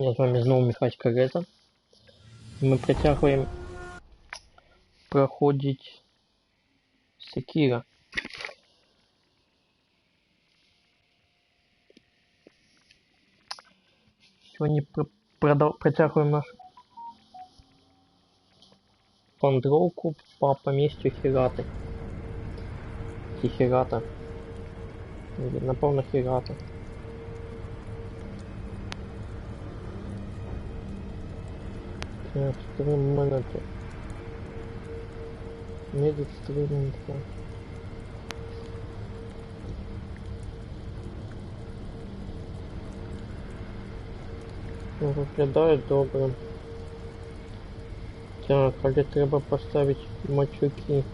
Я з вами знову Михайло Карета. Ми притягуємо проходить Секіра. Сьогодні притягуємо нашу пандровку по поместью Хираты. Хирата. Напевно, Хирата. Так, стрим менеджер. Медик стрим. Ну, виглядає добре. Так, але треба поставити мачуки.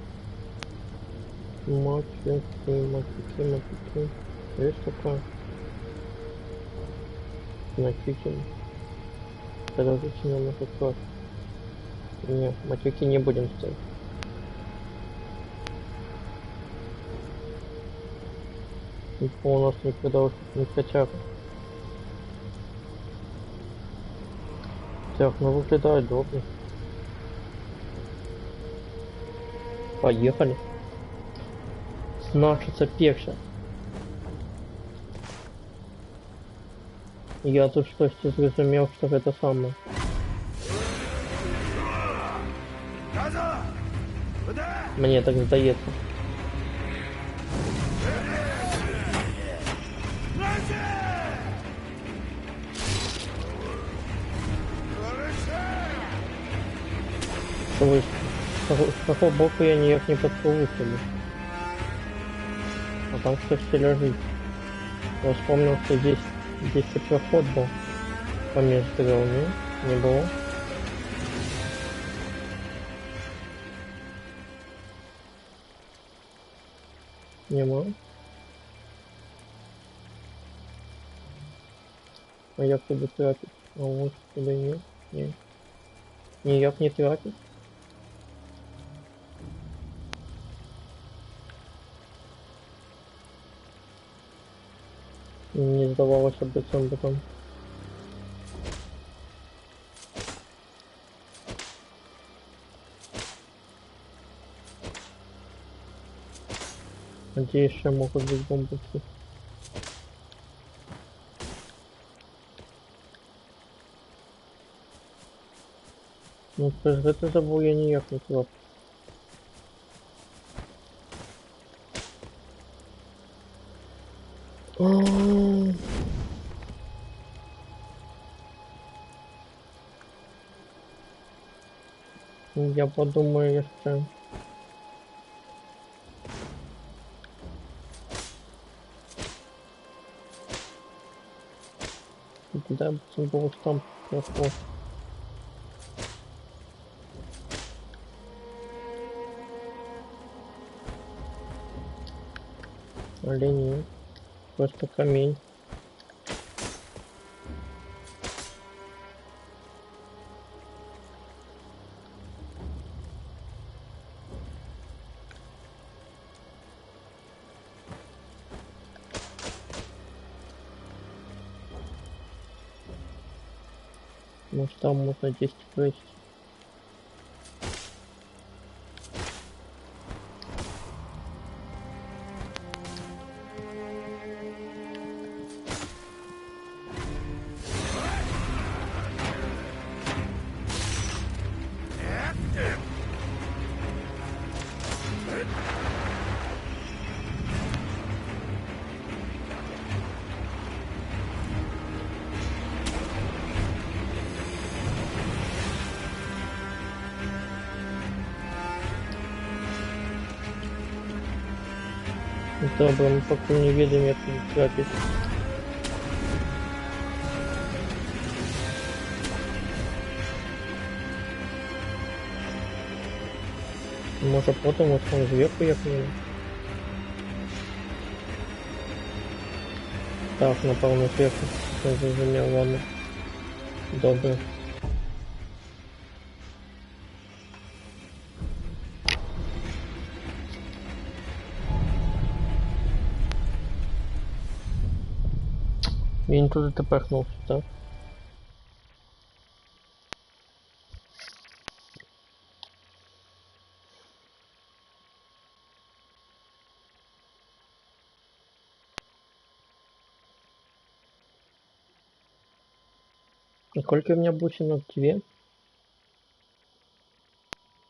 Мачуки. Есть такое? Значительно. Подозрительно на какой? Нет, матюки не будем ставить. Никто у нас не хотят. Так, ну выглядает добре. Поехали. Значится перша. Я тут щось зрозумів, що це саме. Мені так здається. С какого боку я ніяк не подплыву себе. А там кто все лежит. Я вспомнил, что здесь и проход был. Поместу волны не было. Нема. А як туди тратить? А вот туди нет. Нет. Ніяк не тратить. Не здавалося б цим потом. Где еще могут быть бомбочки? Ну, это забыл я ніяк не тратить. Я подумаю еще. Да, был там проход. Или нет. Просто камень. Может, там можно 10 пройти. Добре, ми поки не видим, як їх трапити. Може потім ось там зверху як-небудь. Так, напевно зверху. Я зрозумів, ладно. Добре. Він туди тепер пхнувся, так? Сколько у меня бусинок? 2?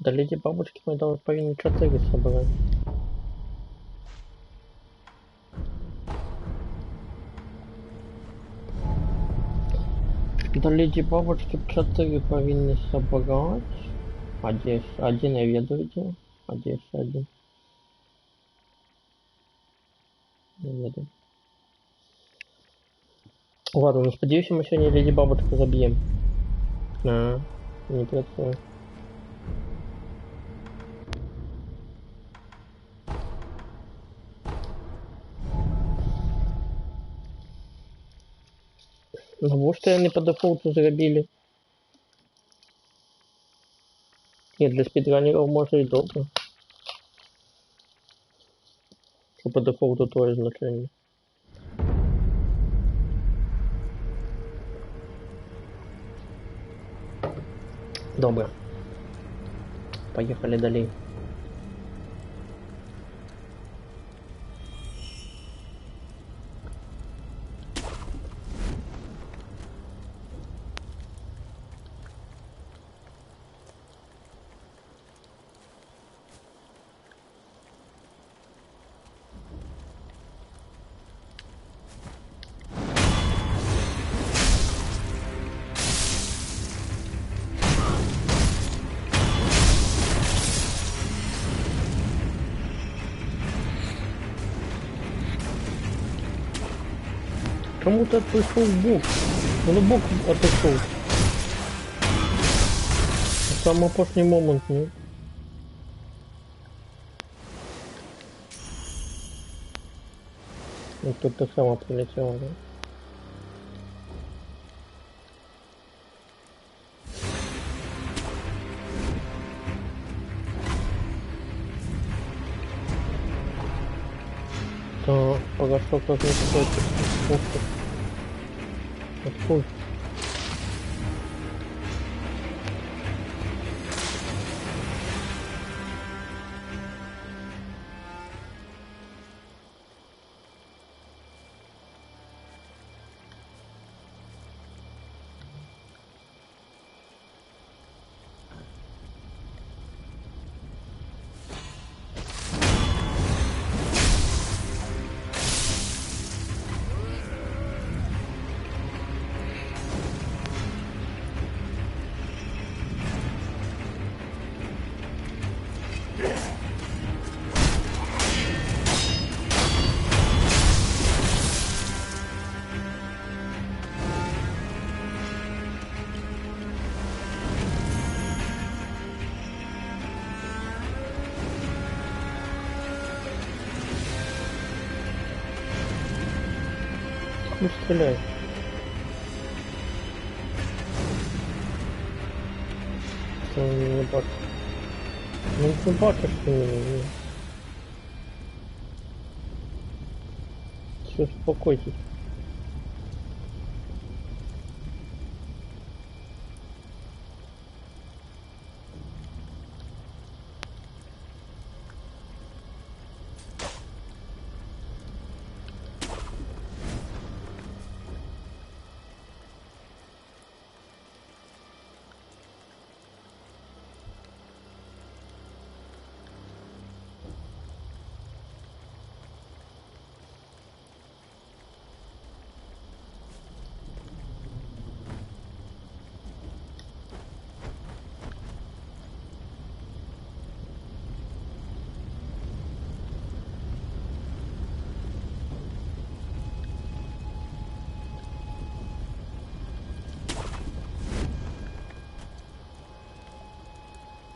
До леди бабочки мы повинны 4 собрать. До леди бабочки 4 повинны собрать. Один я веду. Одежда один. Не веду. Ладно, ну сподіваюся, мы сегодня леди бабочку забьем. Не працює. Навошта яны по дефолту зрабілі? Нет, для спидранеров может и добро. Что по дефолту твое значение. Добро. Поехали далее. Кому-то пришел бог. Глубок отошел. В самый опасный момент, не? Вот тут так само прилетело, да? То порошок возьми какой-то. Ух ты. Откуда? Ну стреляй. Что он не бачит? Ну не бачишь ты меня. Все, успокойтесь.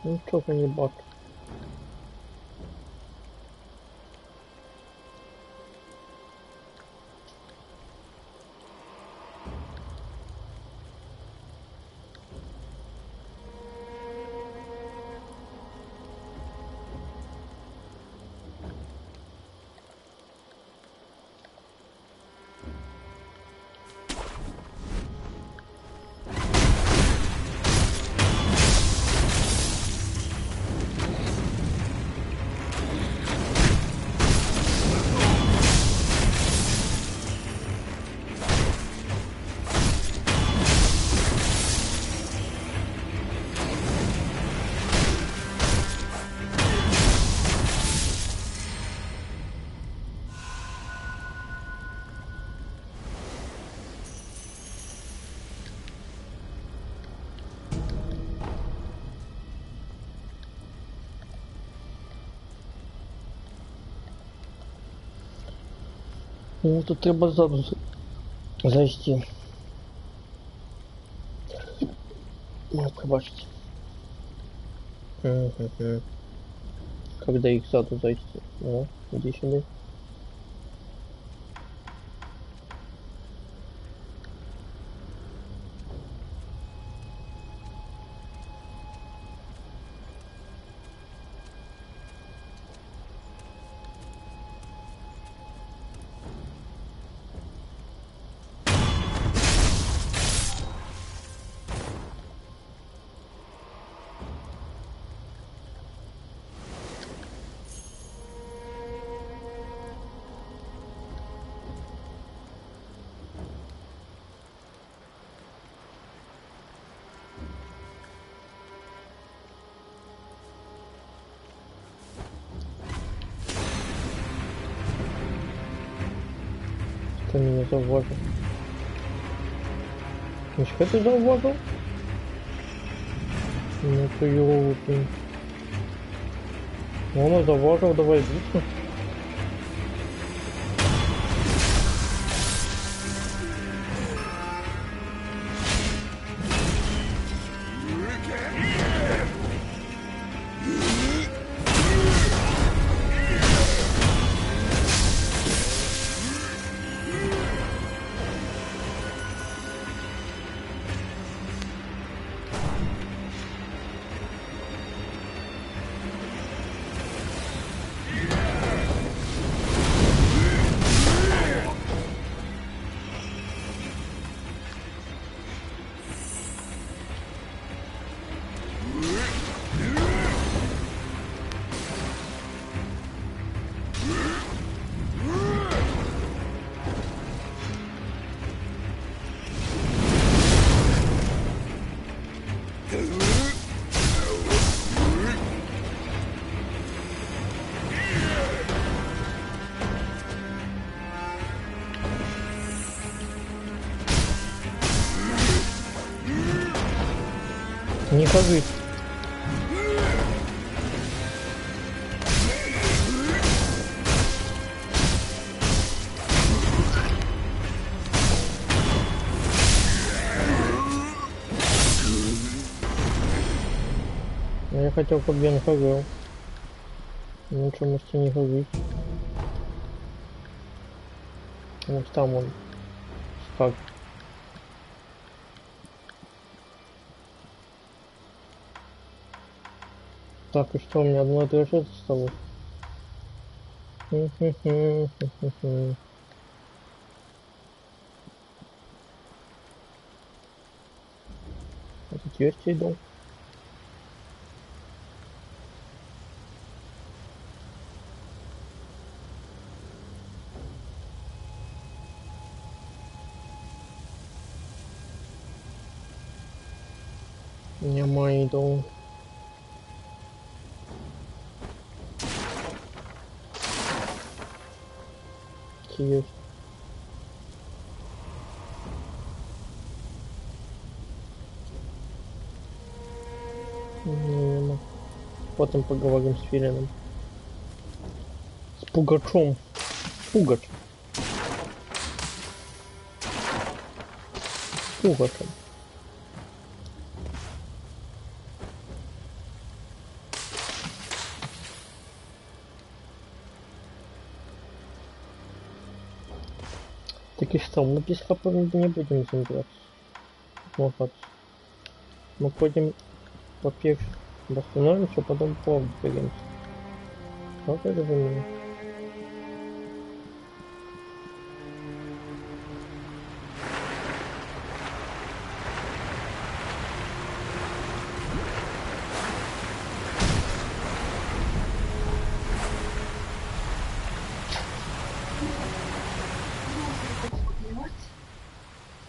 Ничего не бачу. Ну, тут треба ззаду зайти. Ну, пробачьте. Угу. Когда их саду зайти? О, иди сюда. Ты меня завозил. Ничего ты завозил? Ну ты его ты. Он завозил, давай быстро. Не ходи. Я хотел, чтобы я находил. Ну что, можете не ходить. Вот там он. Стак. Так, и что, у меня одно отражение осталось? Это твердый дом. Не мой дом. Есть. Нема. Потом поговорим с Филином. С Пугачом. Пугач. Пугачем. Так и что, мы без хапа не будем заиграться. Вот. Мы пойдем во-первых восстановимся, потом по двигаемся. Вот это за меня.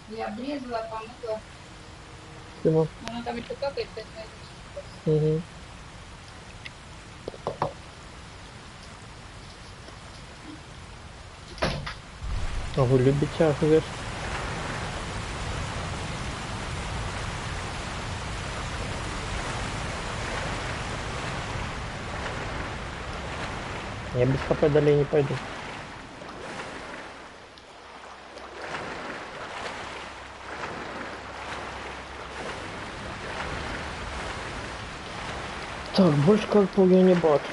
Я обрезала, помыла. Спасибо. Она там еще какает, так Угу. А вы любите АГС? Я без хп далее не пойду. Так, больше карпов я не бачу.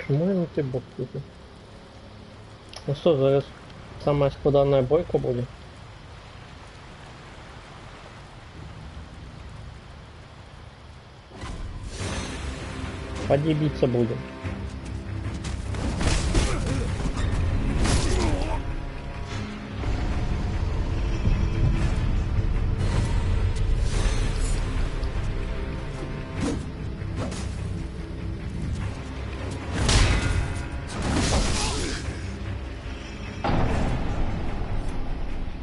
Чому я на той бок піду? Ну що, зараз сама складана бойка буде? Поди биться будем.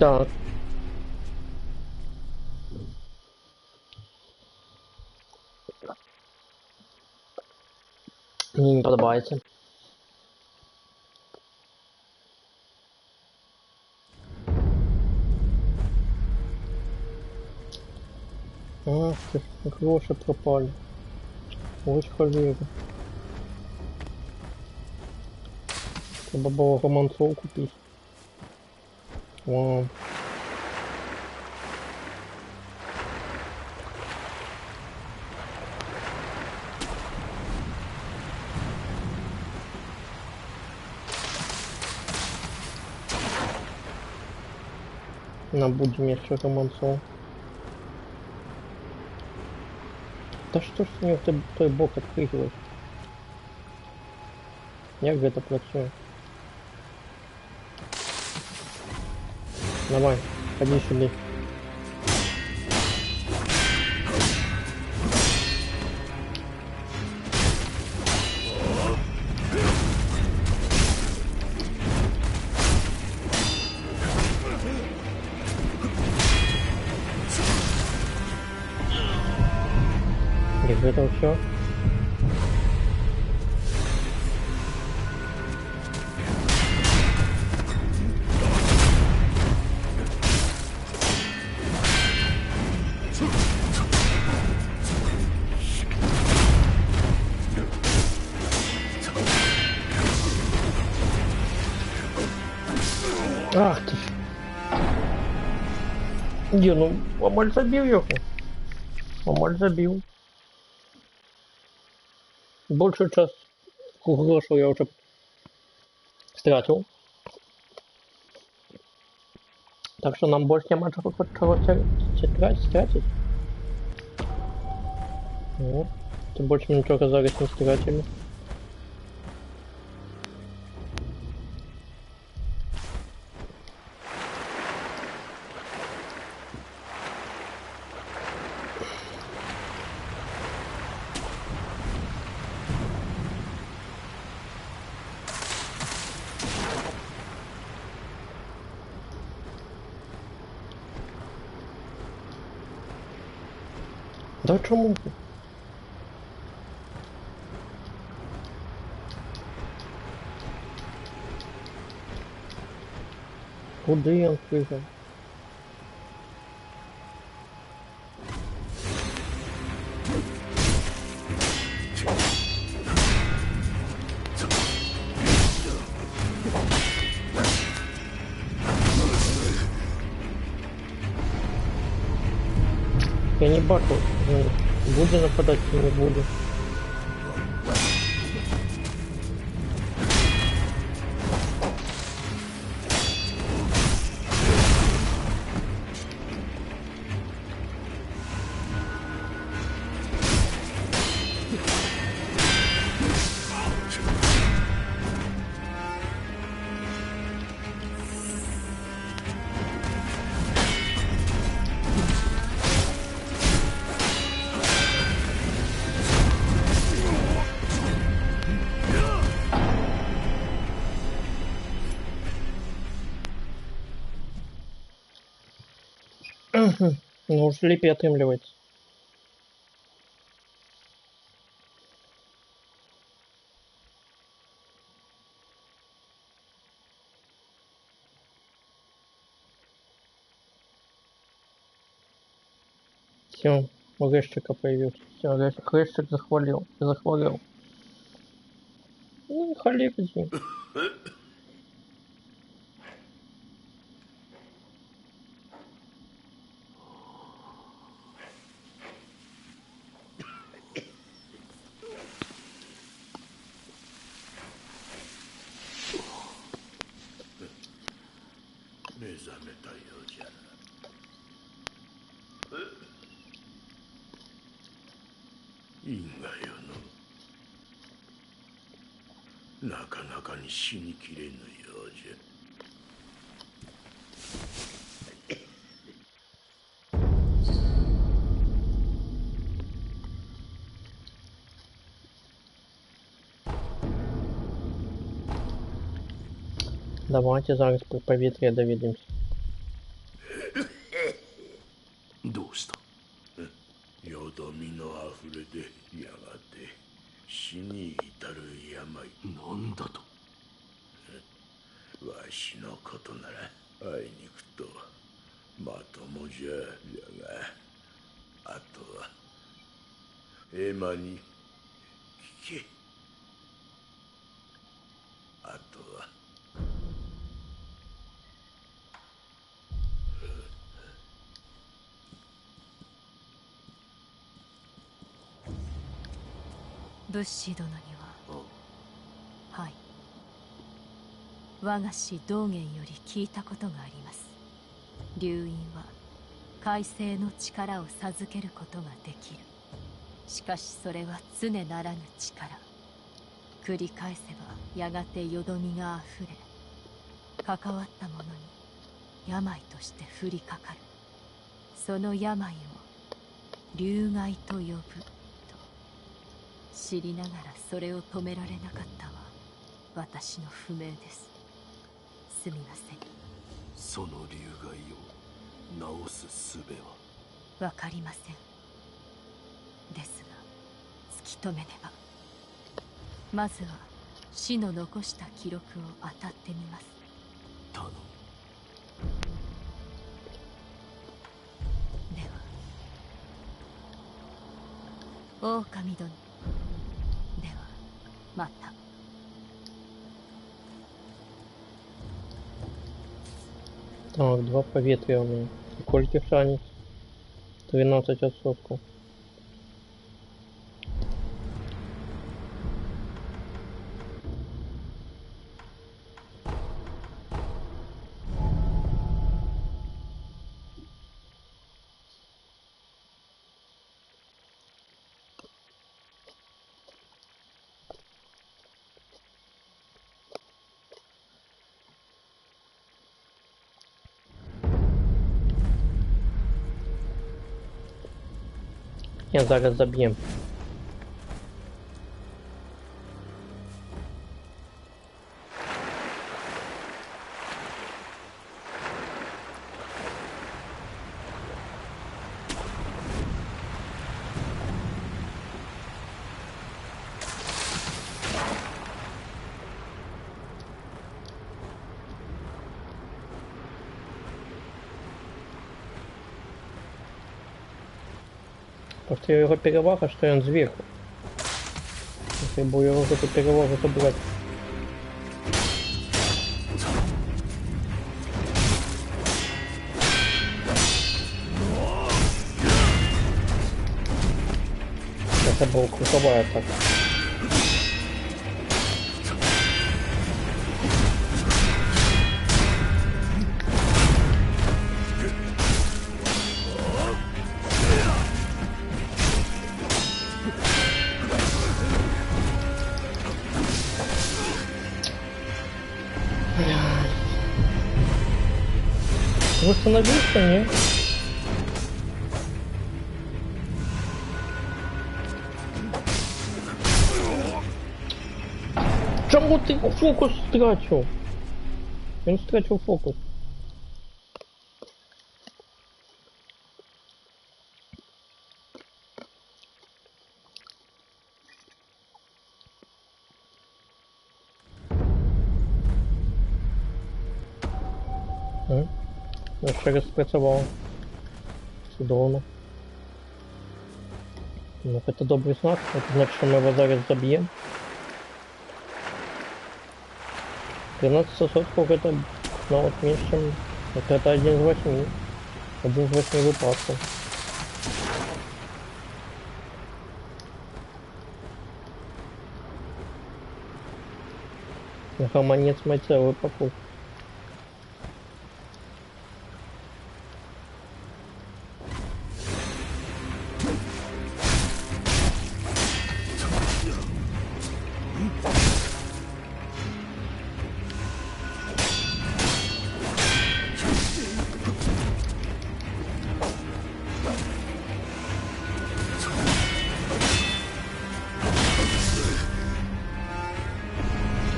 Так. Мені не подобається. Ах, ти, гроші пропали. Ось холера. Треба було романцов купити. Вау. Будем еще романцов. Да что ж ты мне в той бок открываешь? Як же это працює? Давай, ходи сюда. Из этого все. Ах ты ж. Ні, ну, Амаль забив його. Амаль забив. Большую часть грошей я уже стратил. Так что нам больше нема чего стратить. Вот. Тем больше мы ничего зараз не стратили. Да чому? Куди он прыгав? Я не бачу, буде нападати чи не буде. Ну уж лепи отрымливается. Все, рэшчика появился. Все, рэшчик захвалил. Захвалил. Ну, халипзи.なかなかに死にきれぬようじゃ。Давайте зараз по повітря доведемся. どうした？よどみのあふれでやがて死に至る病。なんだと？わしのことなら会いに行くとまともじゃ。だがあとはエマに聞け。あとは仏師殿には、はい、我が師道元より聞いたことがあります。龍院は海星の力を授けることができる。しかしそれは常ならぬ力。繰り返せばやがてよどみがあふれ、関わった者に病として降りかかる。その病を龍害と呼ぶ。知りながらそれを止められなかったは私の不明です。すみません。その龍害を治す術は？わかりません。ですが突き止めねば。まずは死の残した記録を当たってみます。頼む。では狼殿。ではまた。Так, 2 поветрия у меня. Сколько шанец? 13 отсотков. Я зараз заб'єм. Просто його перевага, що він зверху. Якщо б його эту перевагу забрати. Это была круговая атака. Восстановился, не? Чому ти фокус втратив? Він втратив фокус. Ще раз спрацювало. Чудово. Ну, це добрий знак. Це значить, що ми його зараз заб'ємо. 13 сотков это, ну, вот меньше, чем... Это 1 из 8. 1 из 8 выпадков. Гаманец мой целый покуп.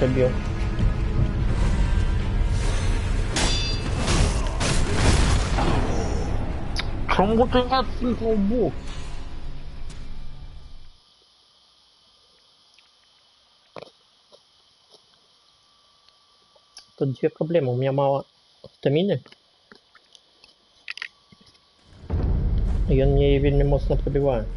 Добил. Чому ти не отсыпал бок? Тут две проблемы. У меня мало стамины. И он мне вельми моцно пробивает.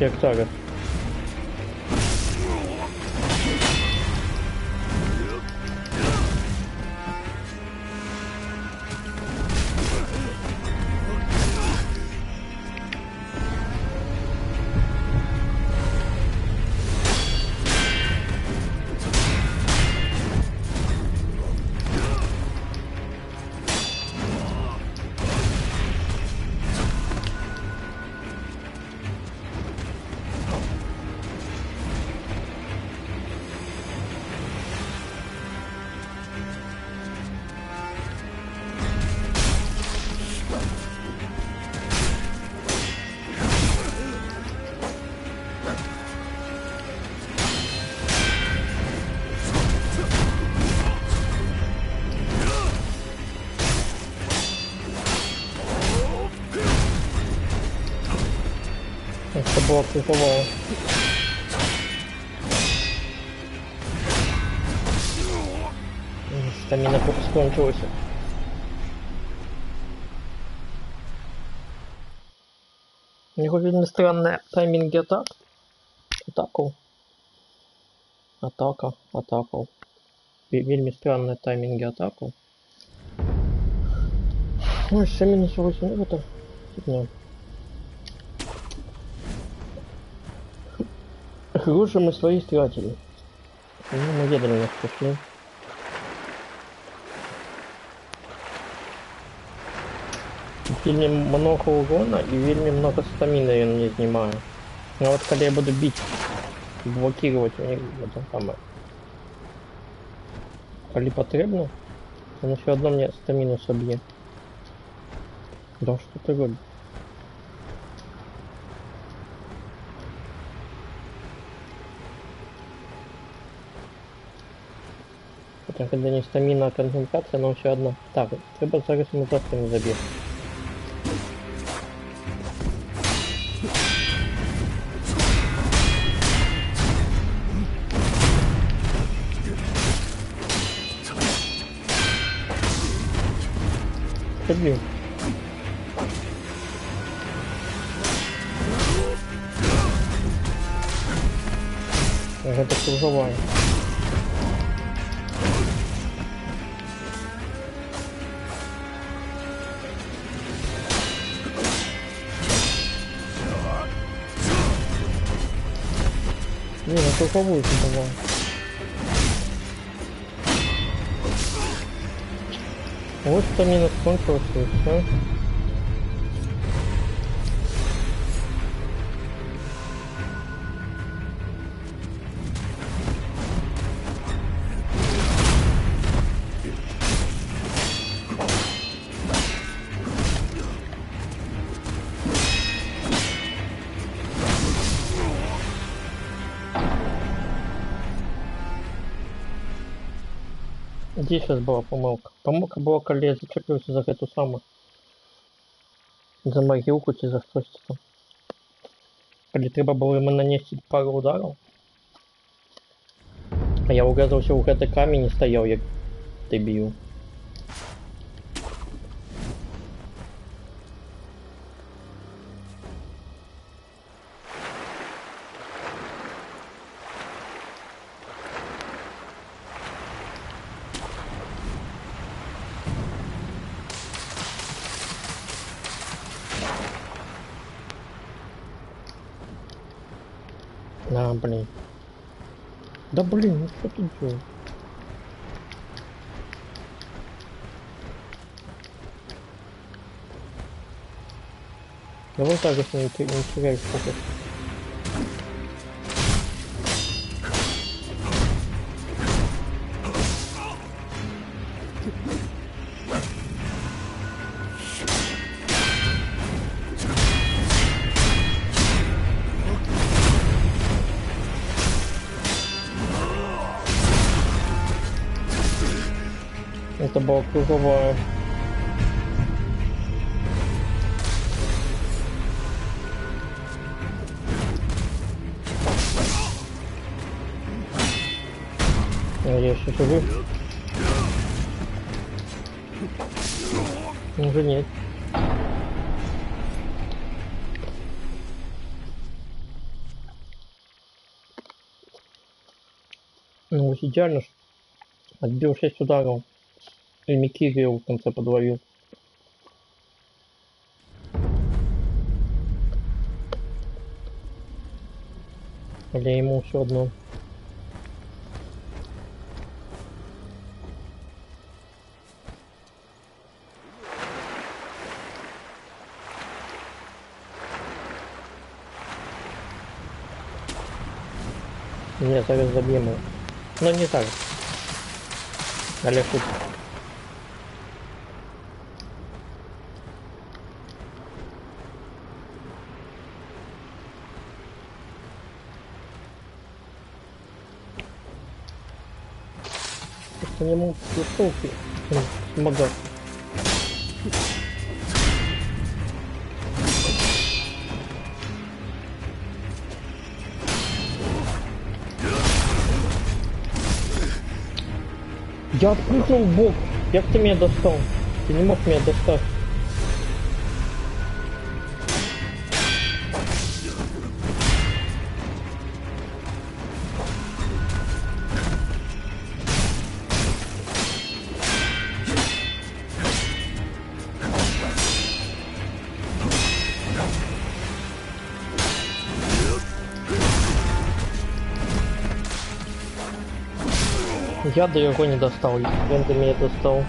Як зараз. Це було кругово. Стамина скончилась. У него видно странные тайминги атак. Атаку. Атака. Атаку. Вельми странные тайминги атаку. Ой, 7 минус 8, ну это фигня. Груши мы свои стратили. Ну, мы медленно пошли. Вельмі много урона и вельмі много стамины я не снимаю. А вот когда я буду бить, блокировать у них это самое. Коли потребно, он все одно мне стамину собьет. Да что ты говоришь? Хотя когда не стамина, а концентрация, но все одно. Так, треба зараз ему завтра не забить. Побил. Это круговая. Не, на круговую давай. Вот стамина кончилась, и все. Где сейчас была помылка? Помылка была, когда я зачепился за эту самую. За могилку чи за щось там. Коли треба було йому нанести пару ударів. А я угадався у этот камень и стоял, як дебил. А, блин. Да блин, ну что ты делаешь? Давай так, если не теряй фокус. Это была круговая. А я еще живу. Уже нет. Ну, вот идеально. Отбил 6 ударов. И Микири его в конце подловил. Или ему все одно. Не, зараз забьем его. Но не так. Олег тут. Просто не могу слушалки смогать. Я отпрыгнул в бок. Как ты меня достал? Ты не мог меня достать. Я до его не достал, он до меня достал.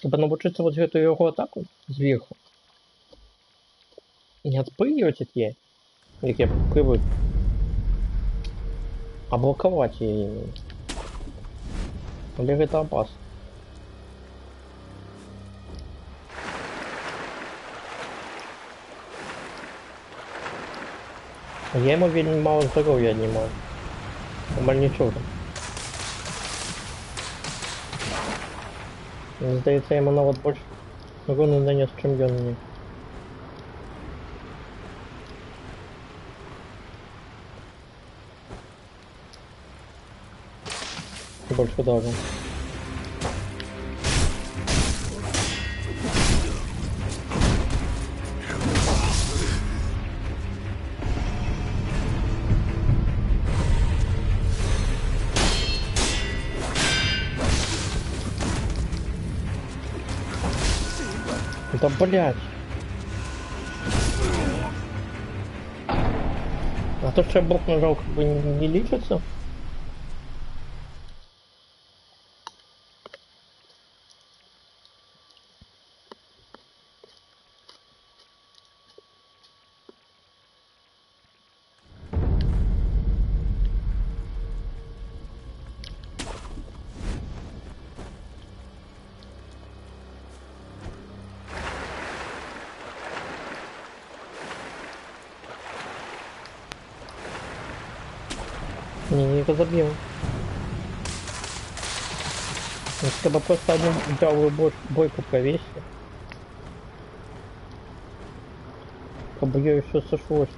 Треба навчитися вот эту його атаку зверху. Не отпрыгивать от ей, як я привык, а блоковать ее. Или это опасно. Я ему вельми мало здоровья отнимаю. Нормально ничего там. Мне здається, ему навод больше урону нанес, чем я на ней. Больше даже. Да блять. А то, что я блок нажал, как бы не лечится. Не разобьем. Чтобы просто одну дяволую бойку провесили. Как бы ее еще сошлось.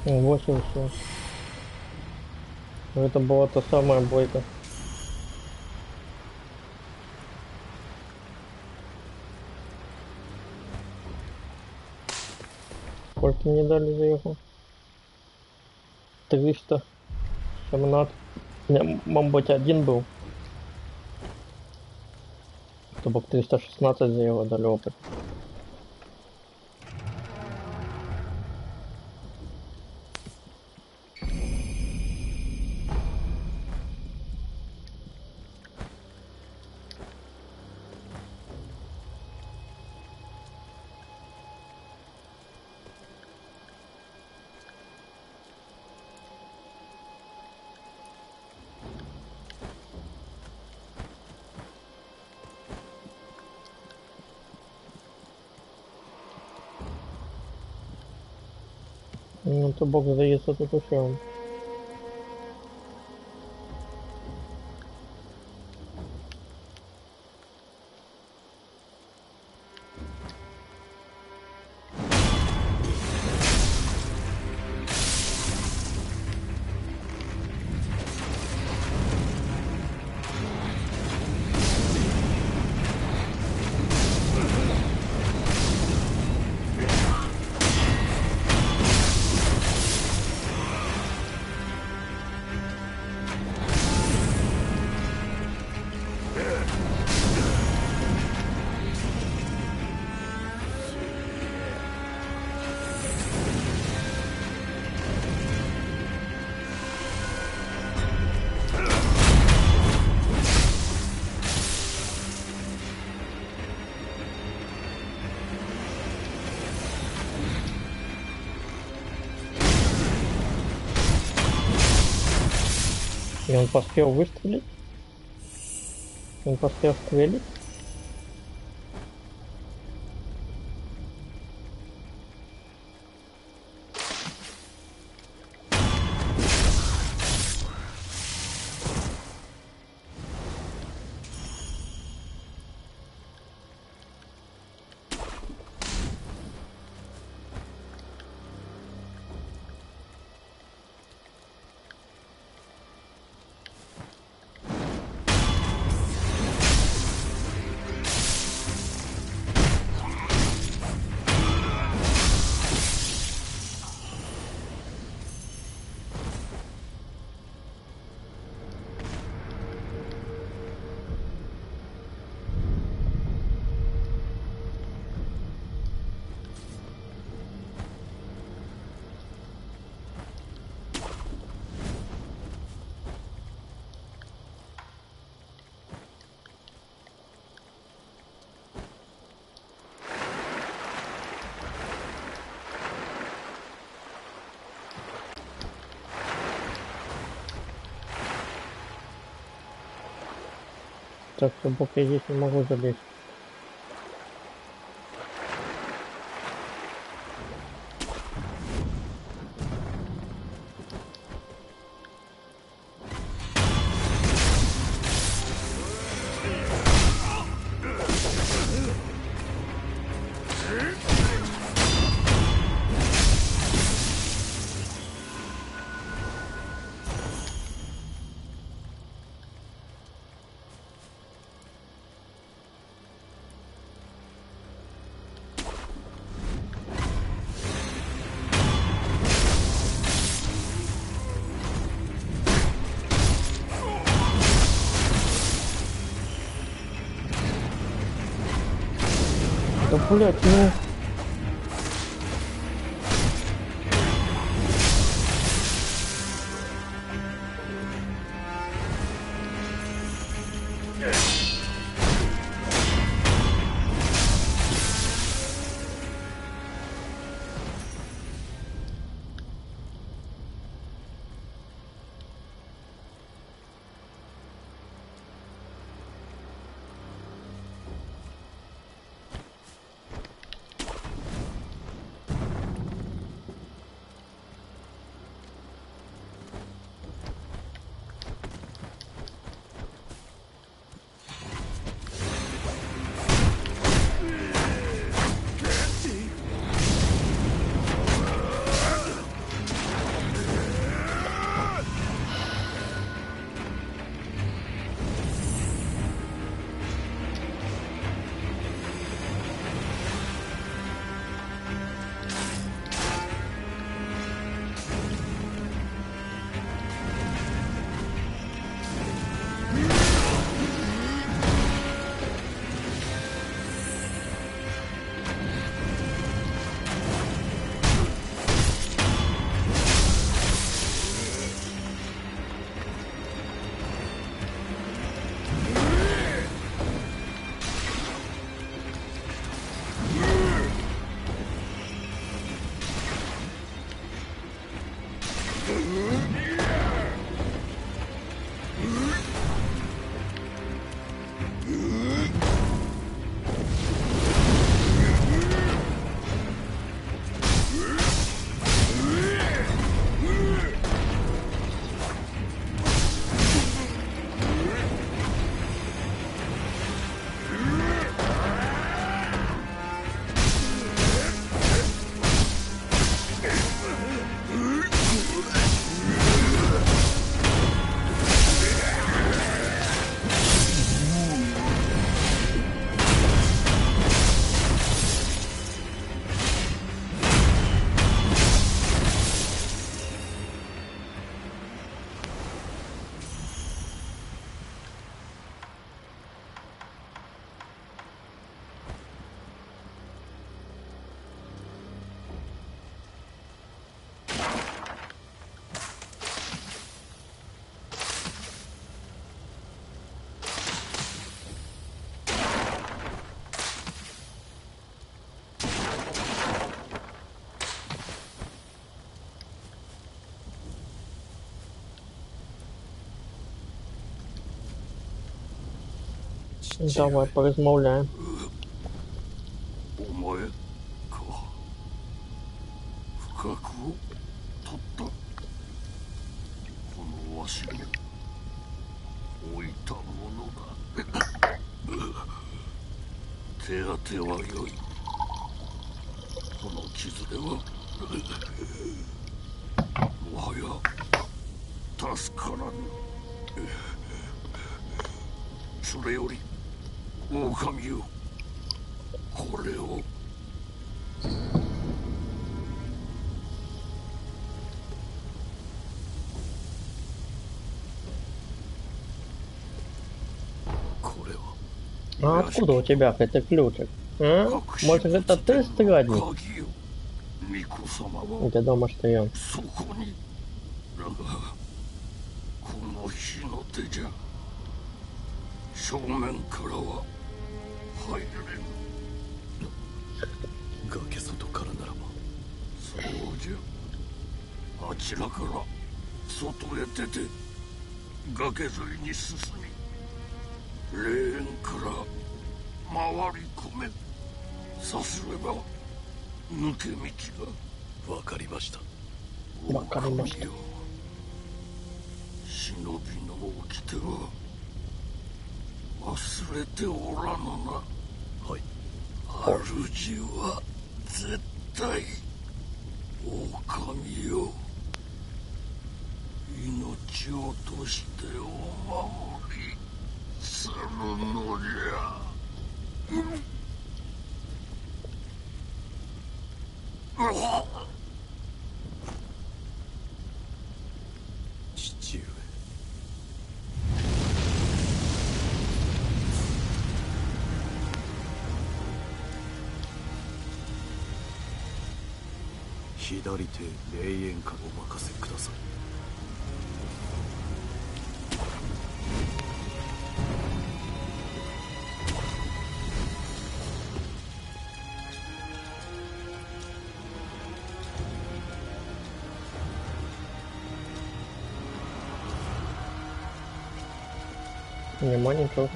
О, 8 все. Это была та самая бойка. Сколько мне дали за его? 317. У меня, мамботь, один был. Чтобы 316 за его дали опыт. Ну, то бог здається тут ушел. И он поспел выстрелить? Он поспел стрелять? Так, собак я здесь не могу залезть. Да, блядь, ну... Давай поразмовляем. お前か不覚を取ったこのわしの置いたものだ手当てはよいこの傷ではもはや助からぬそれより狼よこれをこれは А откуда у тебя это ключик? А? Может это ты страдник? 鍵よ巫女様 У は тебя дома что? そこにだがこの火の手じゃ正面からは入れぬ崖外からならばそうじゃあちらから外へ出て崖沿いに進み霊園から回り込めさすれば抜け道がわかりましたわかりましたよ忍びの掟は忘れておらぬなはい主は絶対狼よ命を落としてお守りするのじゃ父上左手霊園からお任せくださいНема ничего.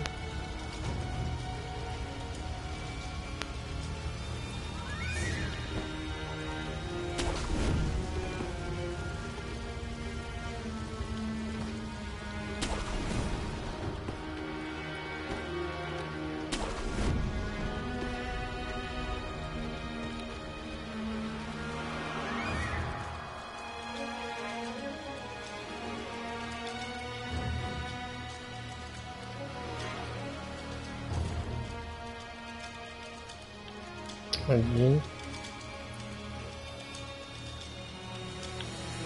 Один.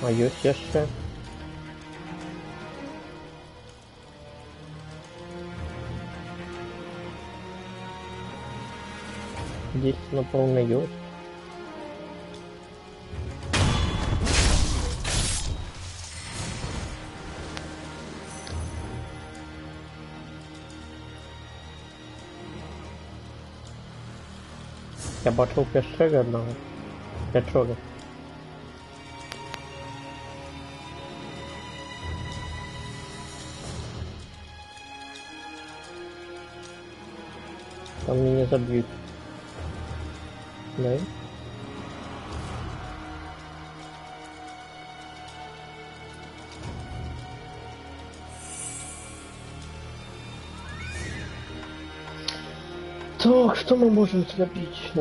А есть еще. Здесь напевно есть. Я бачив пещери одного. Печори. Там меня забьют. Да? Так, что мы можем слепить?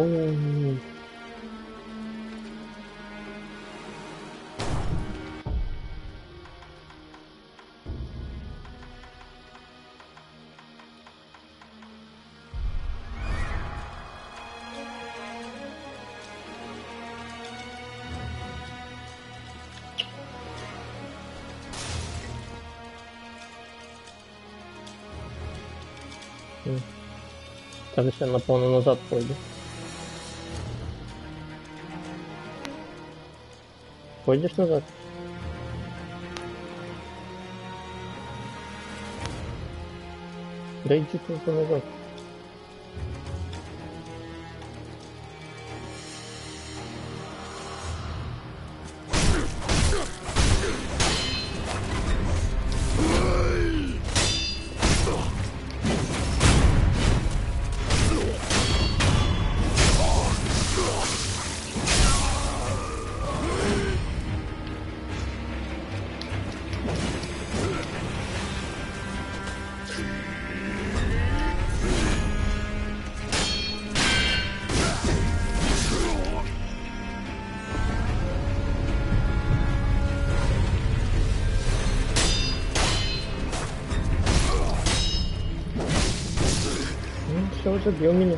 Так, если я напомню, назад пойду. Пойдешь назад? Да иди ты назад. Все, забил меня.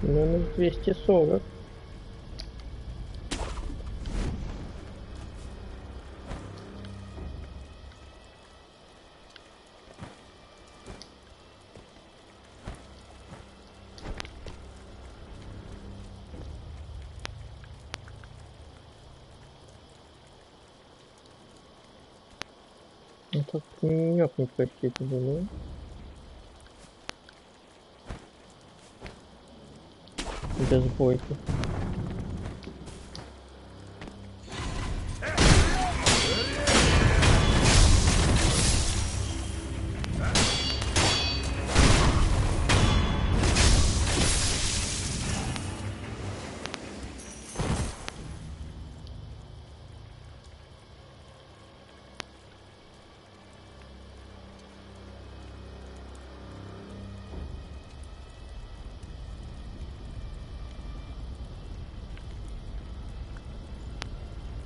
Минус 240. Ну так не почти туда, да? Без бойки.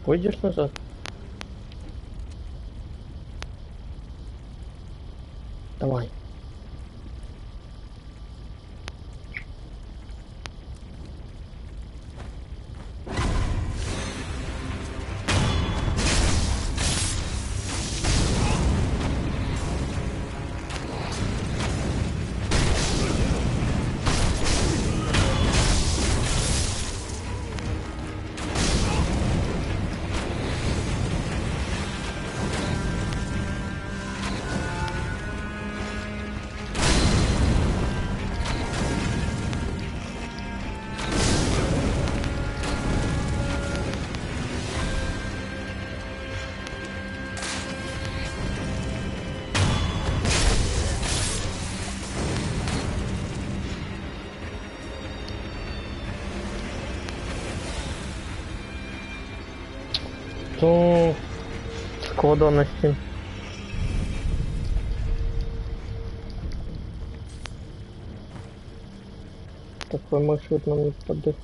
Пойдешь назад? Давай. То складанности. Такой маршрут нам не подходит.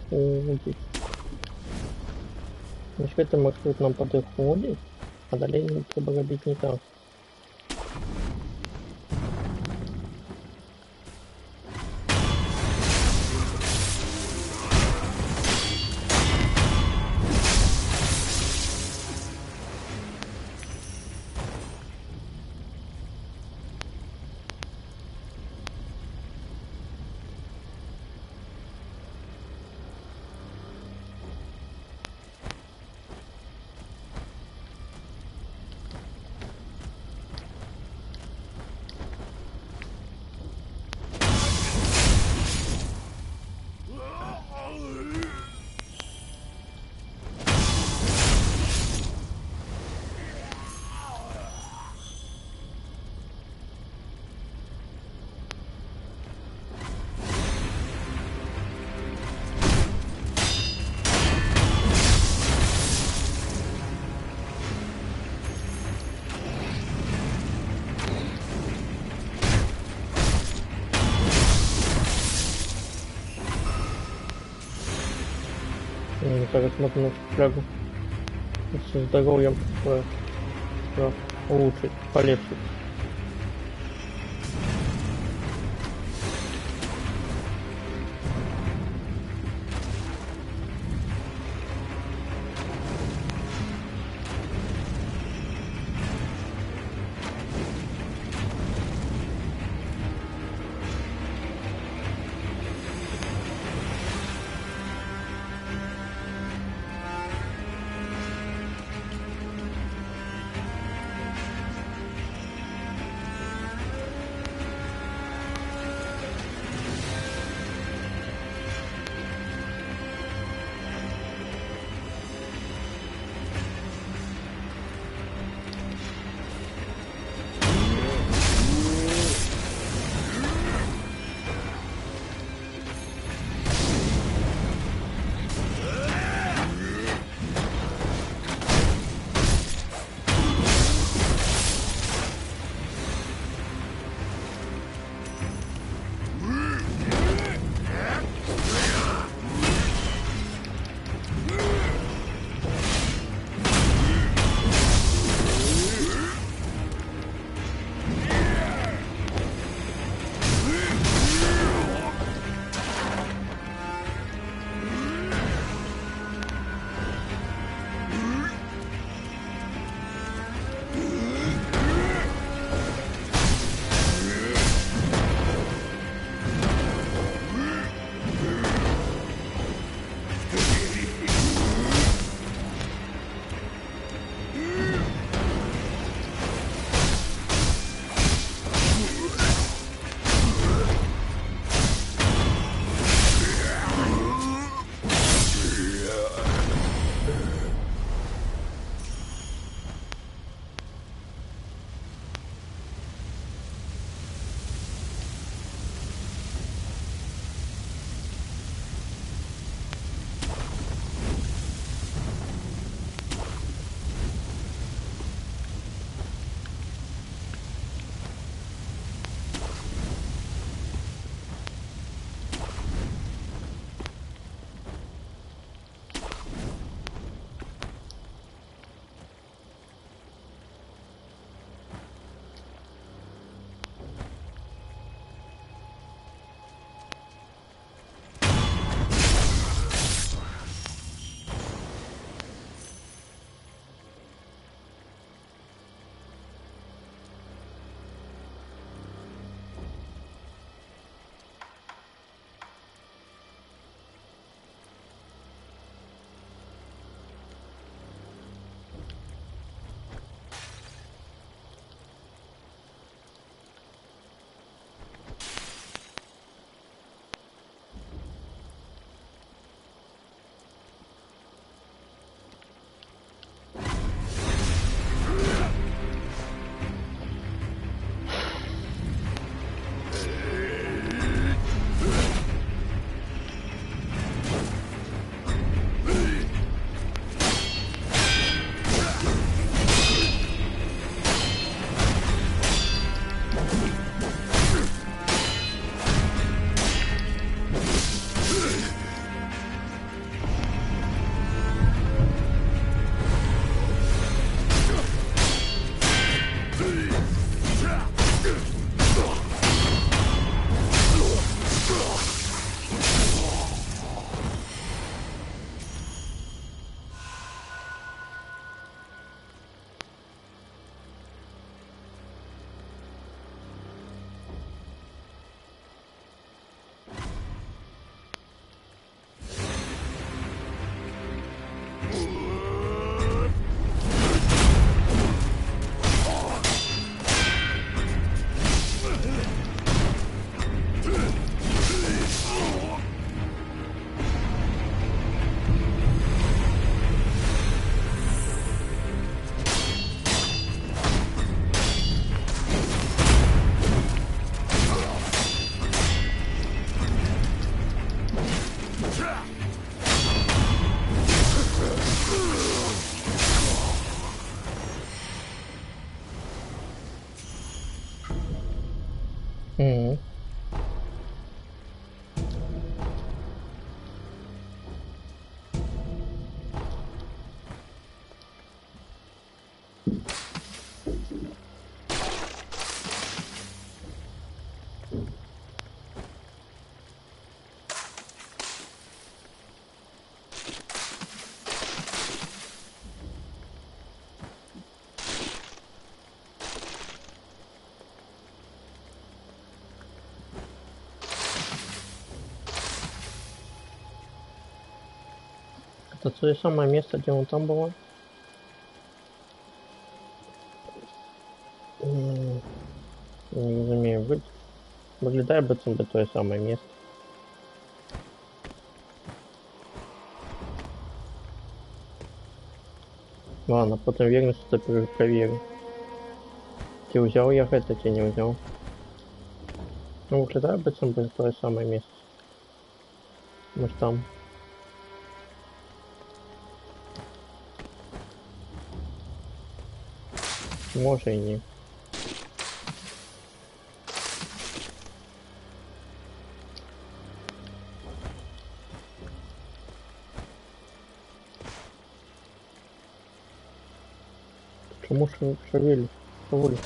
Значит, это маршрут нам подходит, а далее треба робить не так. Так смотрю на флягу. Со здоровьем улучшить, полегче. Мгм. Это то самое место, где он там было? Не розумію, виглядає би це би те саме місце. Ладно, потім вірно, що це перевірю. Чи взяв я це, чи не взяв. Ну, виглядає би це би те саме місце. Ми ж там. Може і ні. Чому шевелі? Шевелі.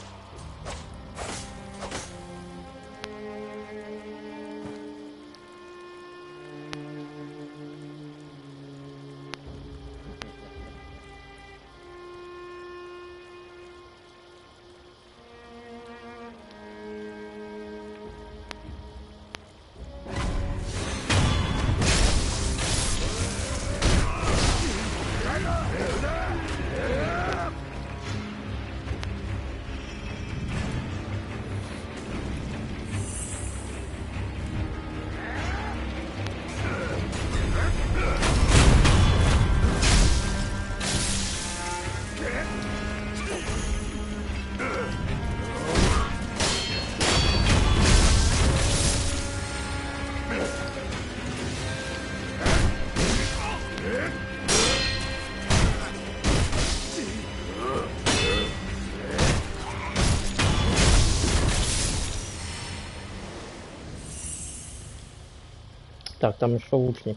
Так, там еще лучник.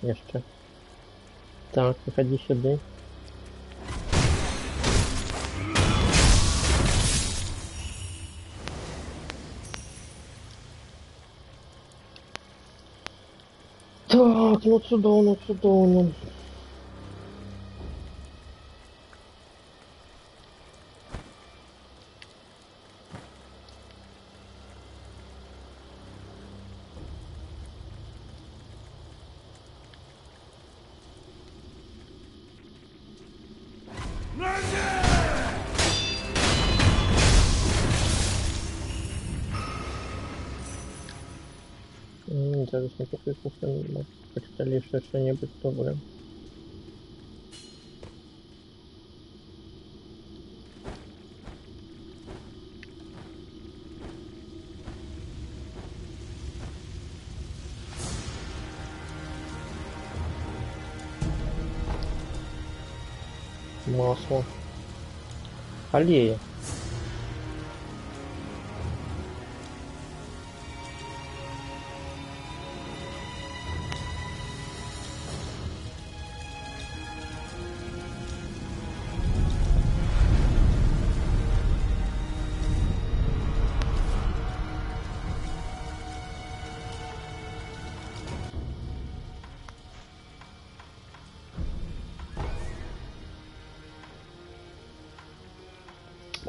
Еще. Так, выходи сюда. Так, ну сюда, ну сюда, ну. Зараз не покрикнув, почитали ще що-небудь добре. Масло. Аллея.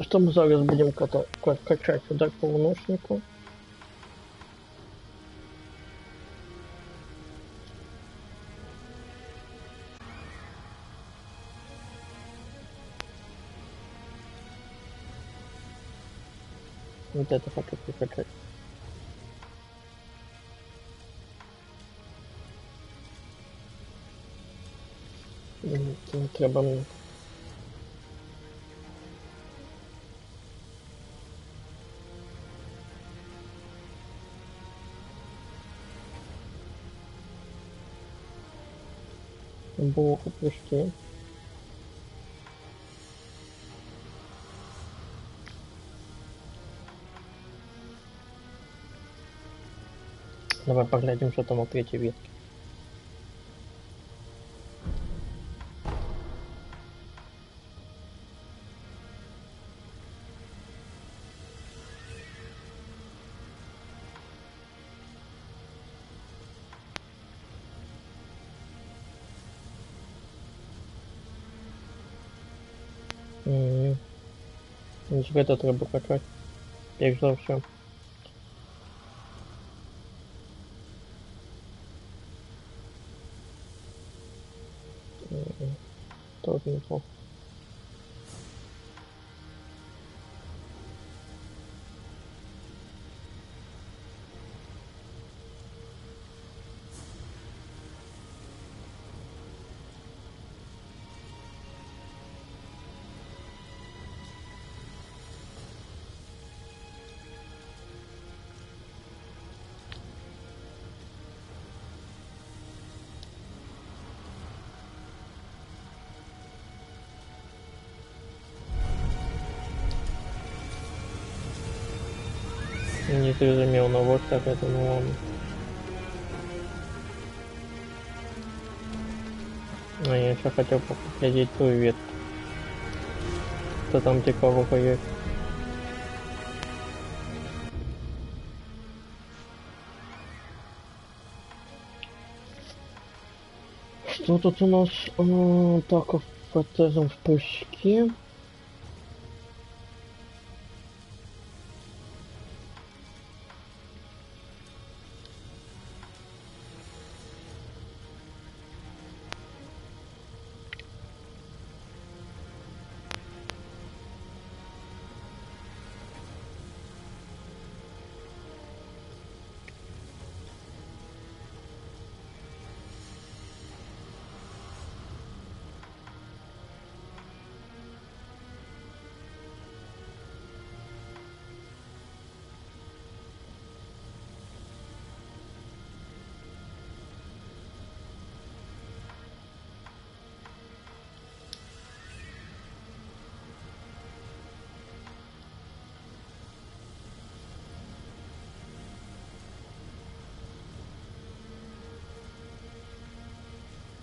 Что мы зараз будем качать удар по луношнику? Вот это хочу прокачать. Не треба мне. Блоку прыжки. Давай поглядим, что там у третьей ветки. Это треба качать. Перш за все. Тоже неплохо. Не зрозумел, но вот так это, ну ладно. А я еще хотел поглядеть ту ветку. Что там цікавого есть. Что тут у нас? Так, фотезом в прыжке.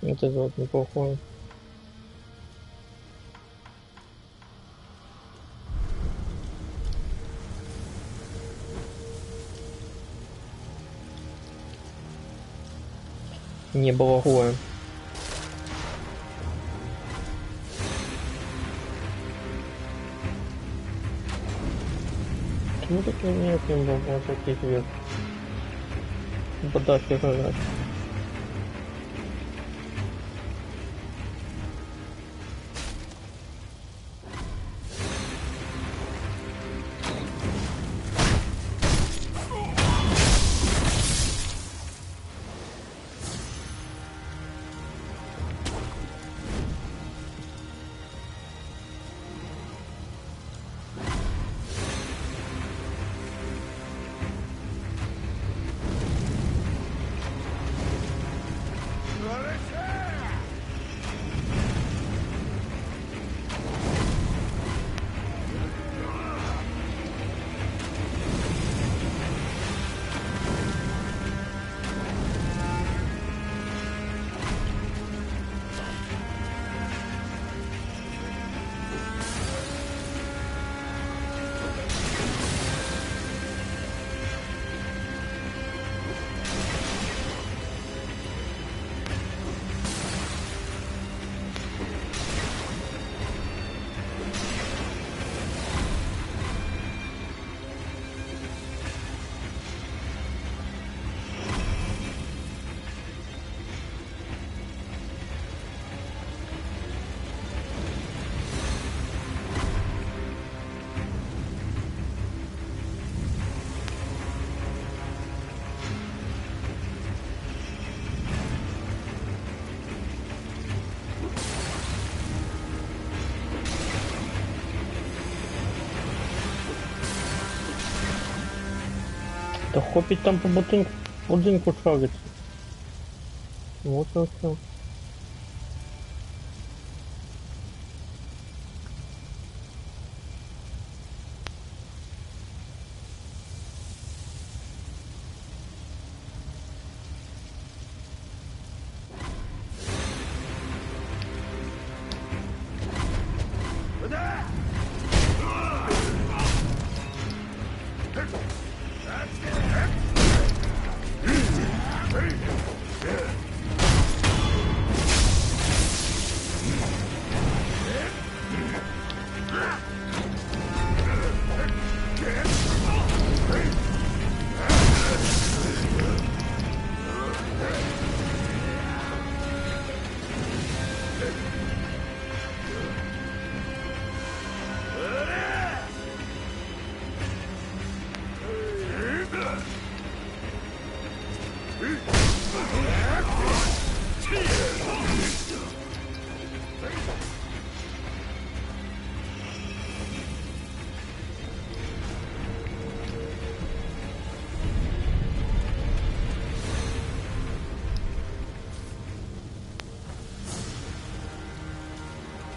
Это вот неплохое. Не балагуем. Ну так и нет, не было таких вет. Подашь играть. Та хопить там по будинку шариться. Вот и все.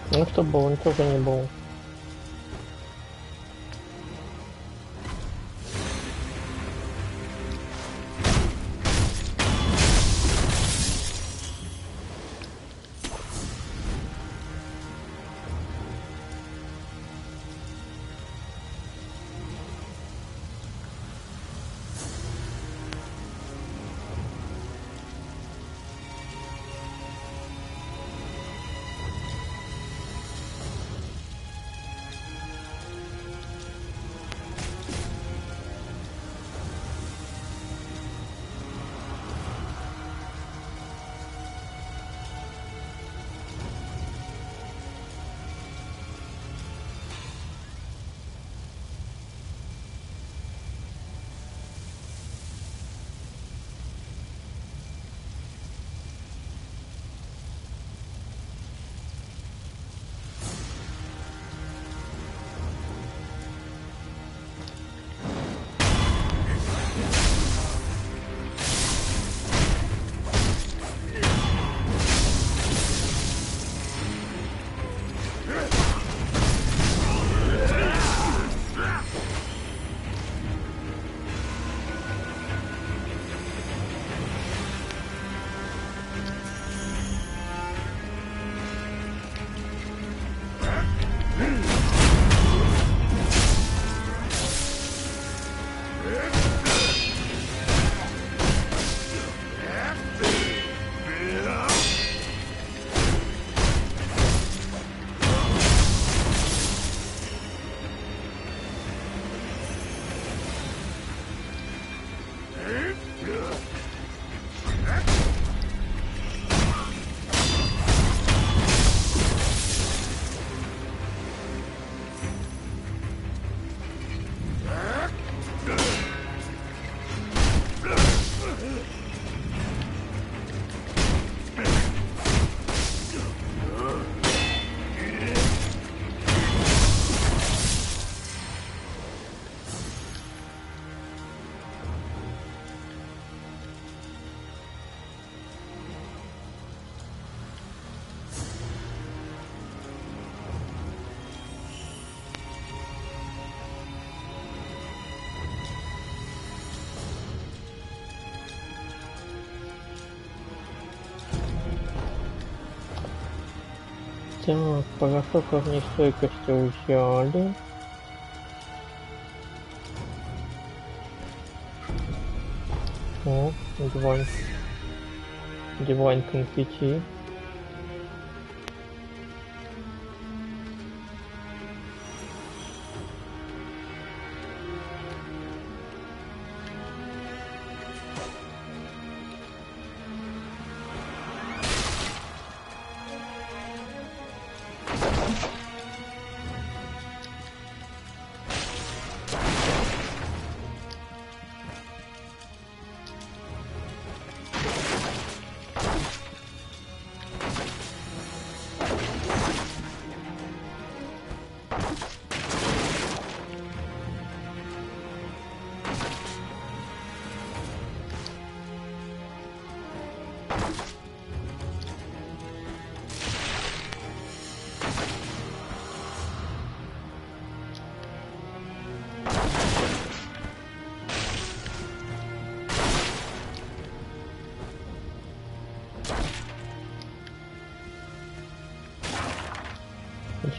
Ну что было, ничего не было. Так, порошок огнестойкости взяли. О, дивайн конфетти.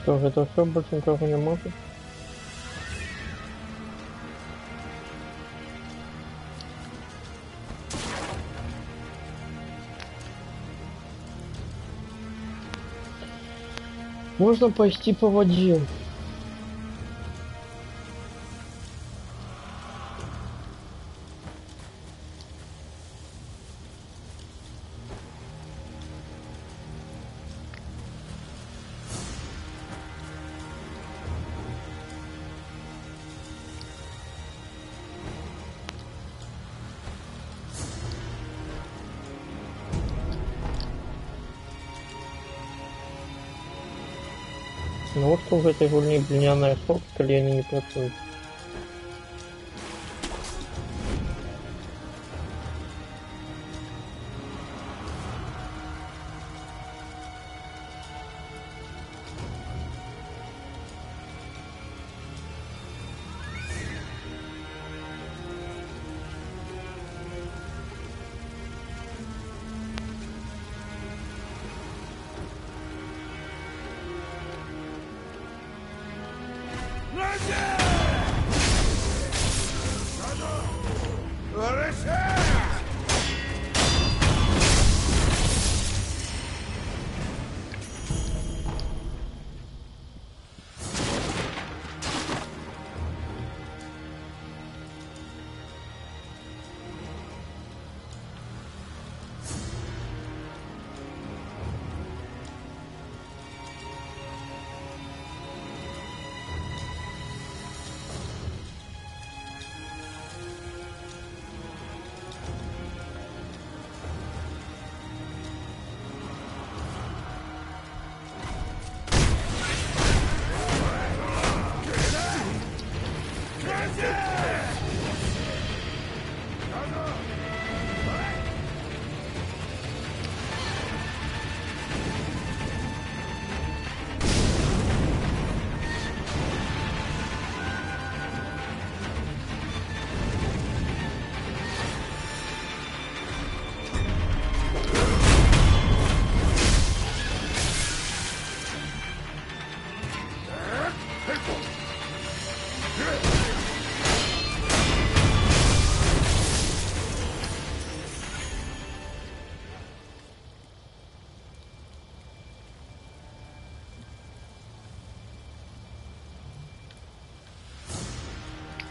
Что, это все, больше никого не может? Можно пойти по воде. Ну вот в этой гульне глиняная сок, колени не працуют.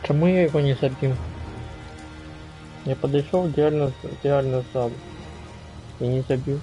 Чому я его не забил? Я подошел идеально сзади и не забил.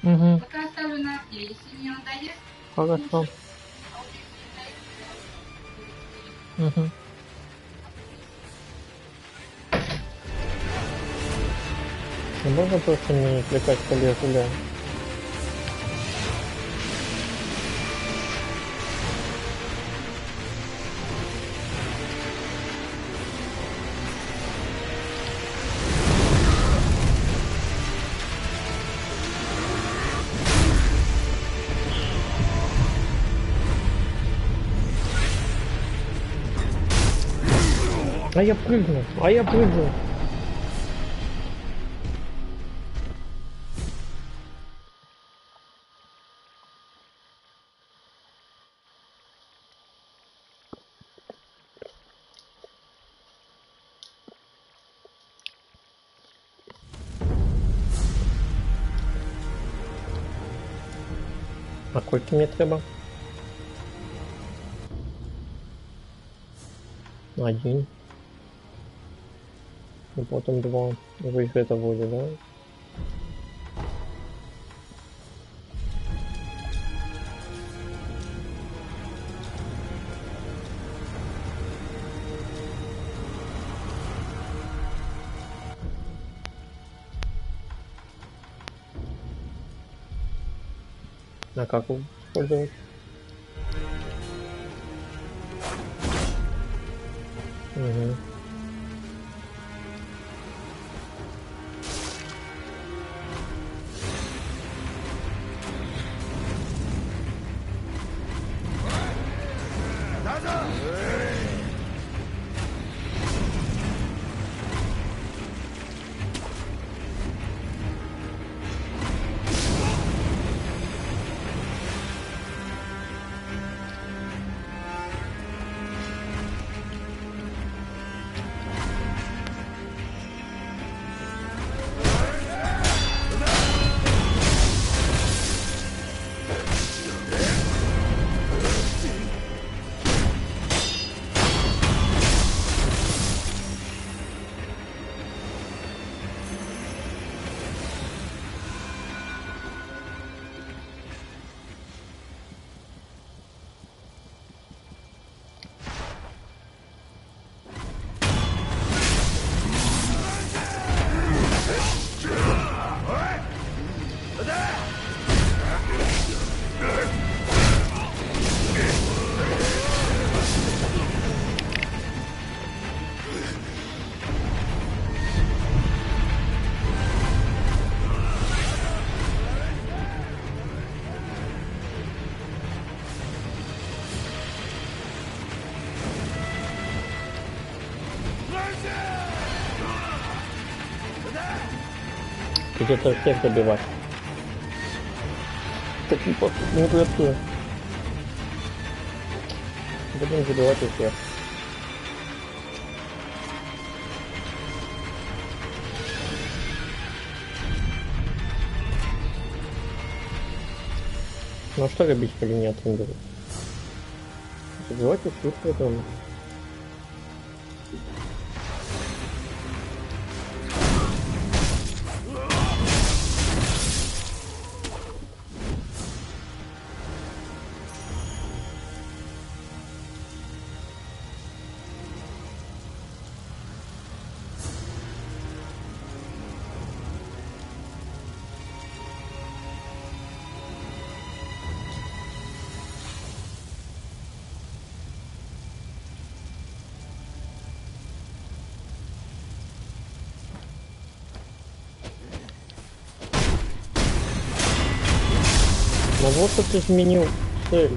Угу, Пока оставлю на мне, если мне надоест, хорошо. а вот если не надоест, Угу. Можно просто не кликать полезуля? А я прыгну, а я прыгну. А сколько мне треба? 1. И потом 2. Вы это будет, да? А как его использовать? Угу. Где-то всех добивать. Так не працює. Будем забивать всех. Ну а что робить, коли не отрендуют? Забивать всех потом. Ну вот тут изменил цель.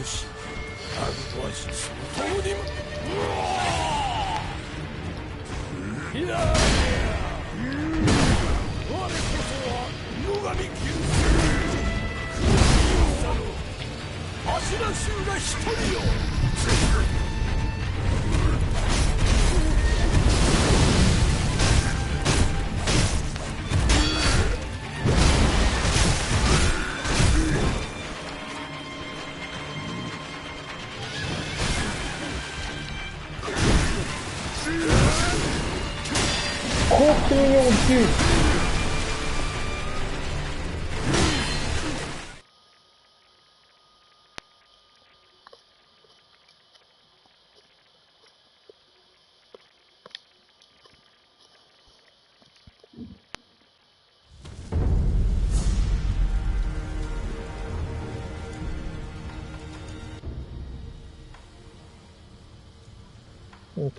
るし、アグトは相当にも。いやー、我こそは野上金星柱衆が一人よ。高級用銃。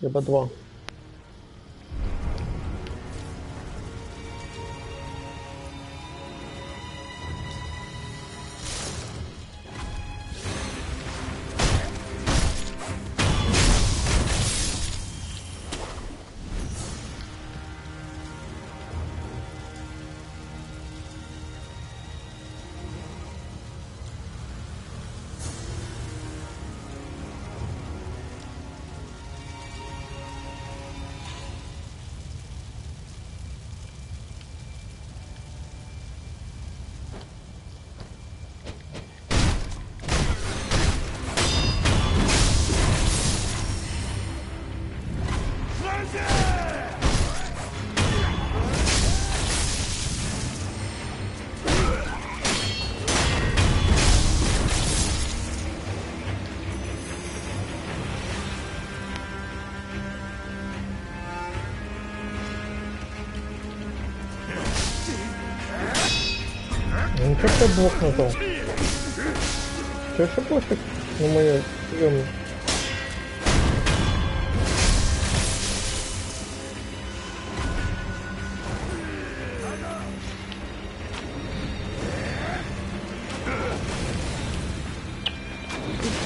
Треба 2. Ну что ты блок нажал? Че еще пофиг на моей съемной?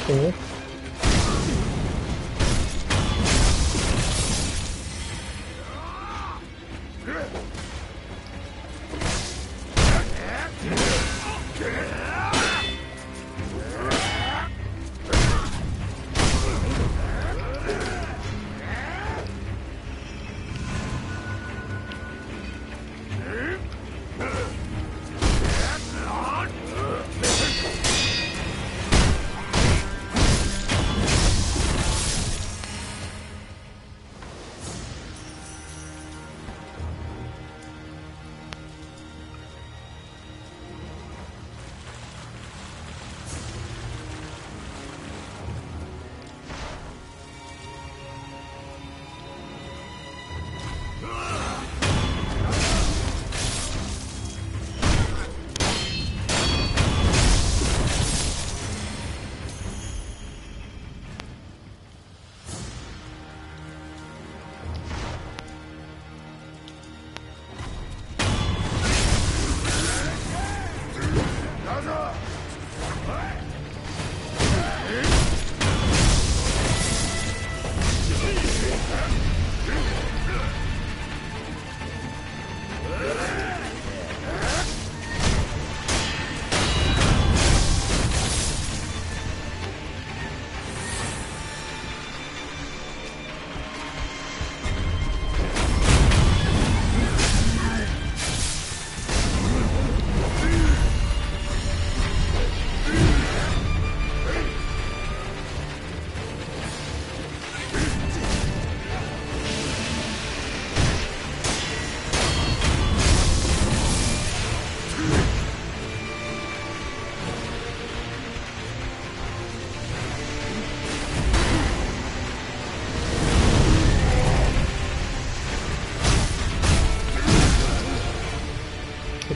Нет.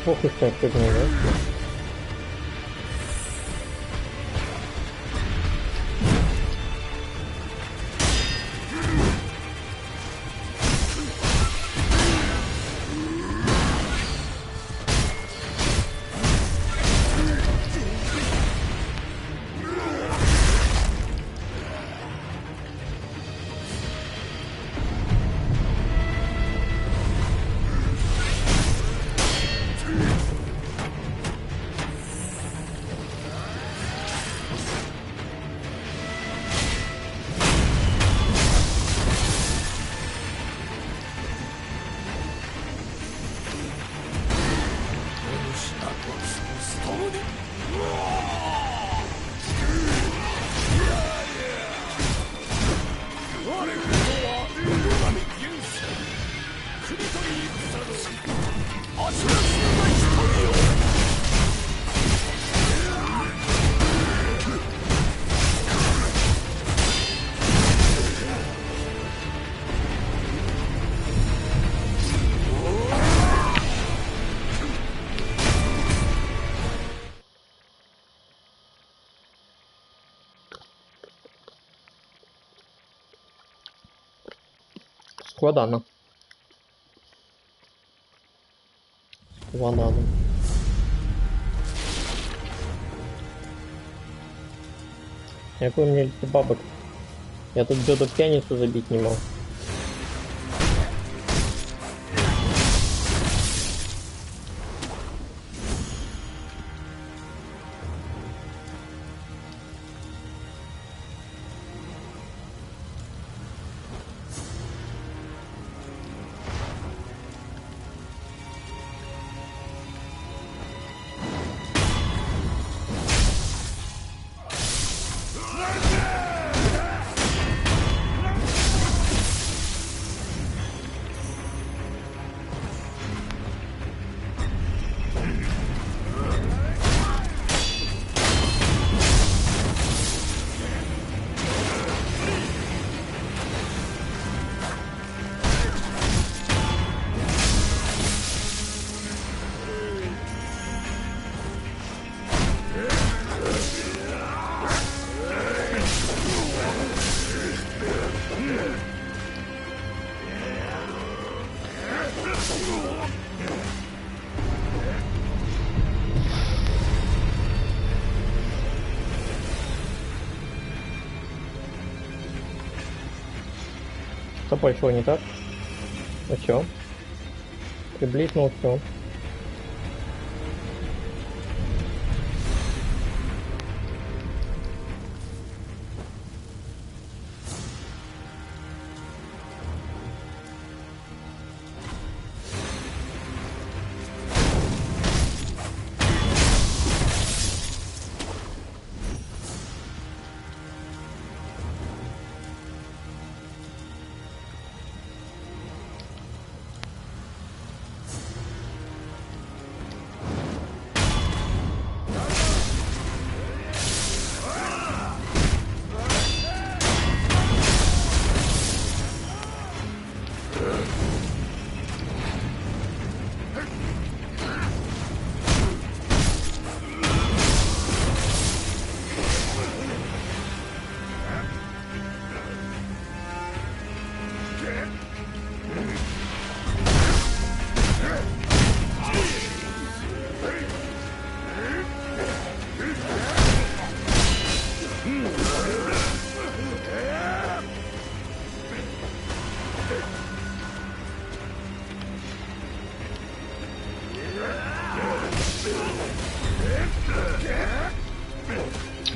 Похуй, что я прыгнул, да? Складано. Складано. Какой мне льти бабок? Я тут Дзюдо пьяницу забить не мог. Что пошло не так? Ну чё? Приблизно все.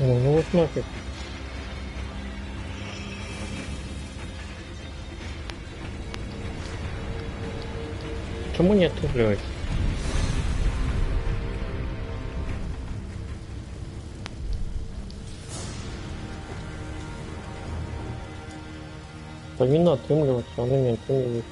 Ну вот нафиг. Почему не отравляешь? Повинна отрымливаться, она не отрымливается.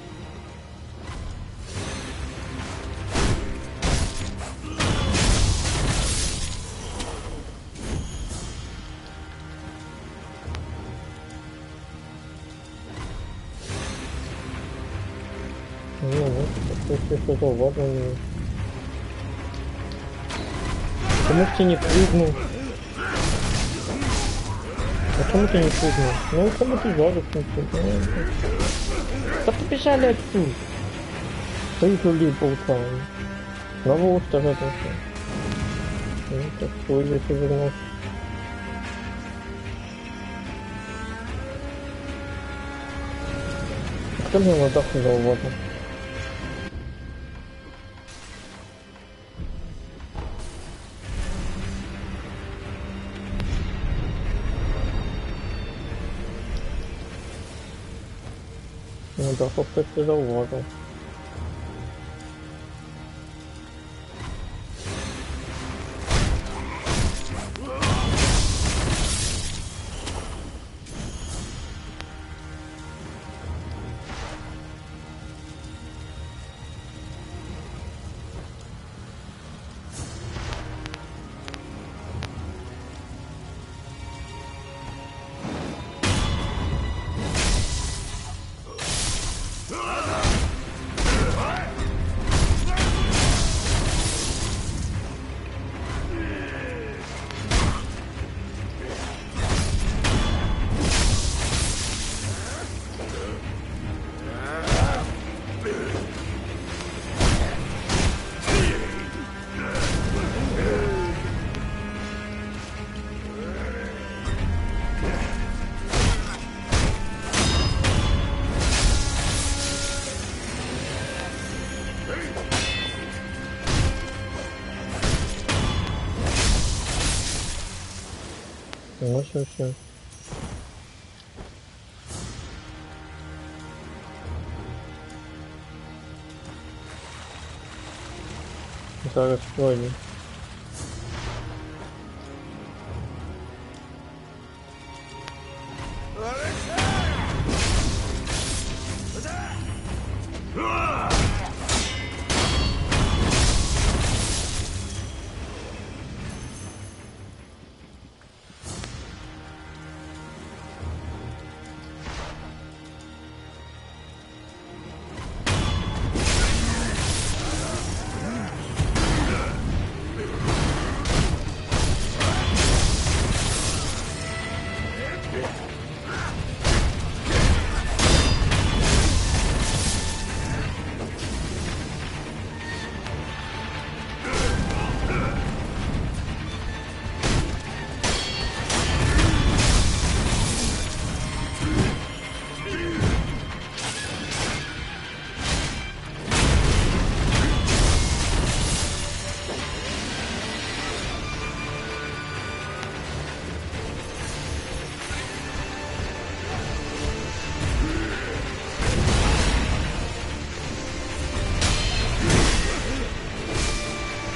Ну вот, это что-то важное. Почему ты не прыгнул? Почему ты не прыгнул? Ну, кому ты задушь? Да побежали отсюда. Стоит людей полками. На волос тоже это все. Ну, так, свой здесь и вернулся. Кто мне в ладах не дал воду? Ну да, кто-то зауважил. Ну все. Зараз пройдем.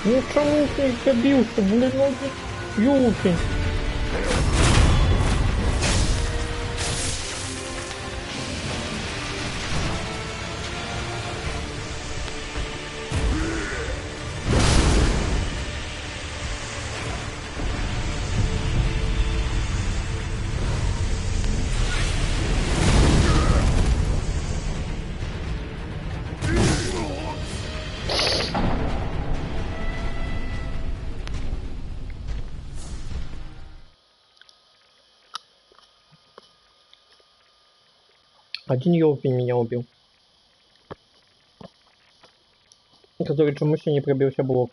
Ну чому ти добився, блин, ну ёлки. Один ёлпень меня убил. Который чомусь не пробился блок.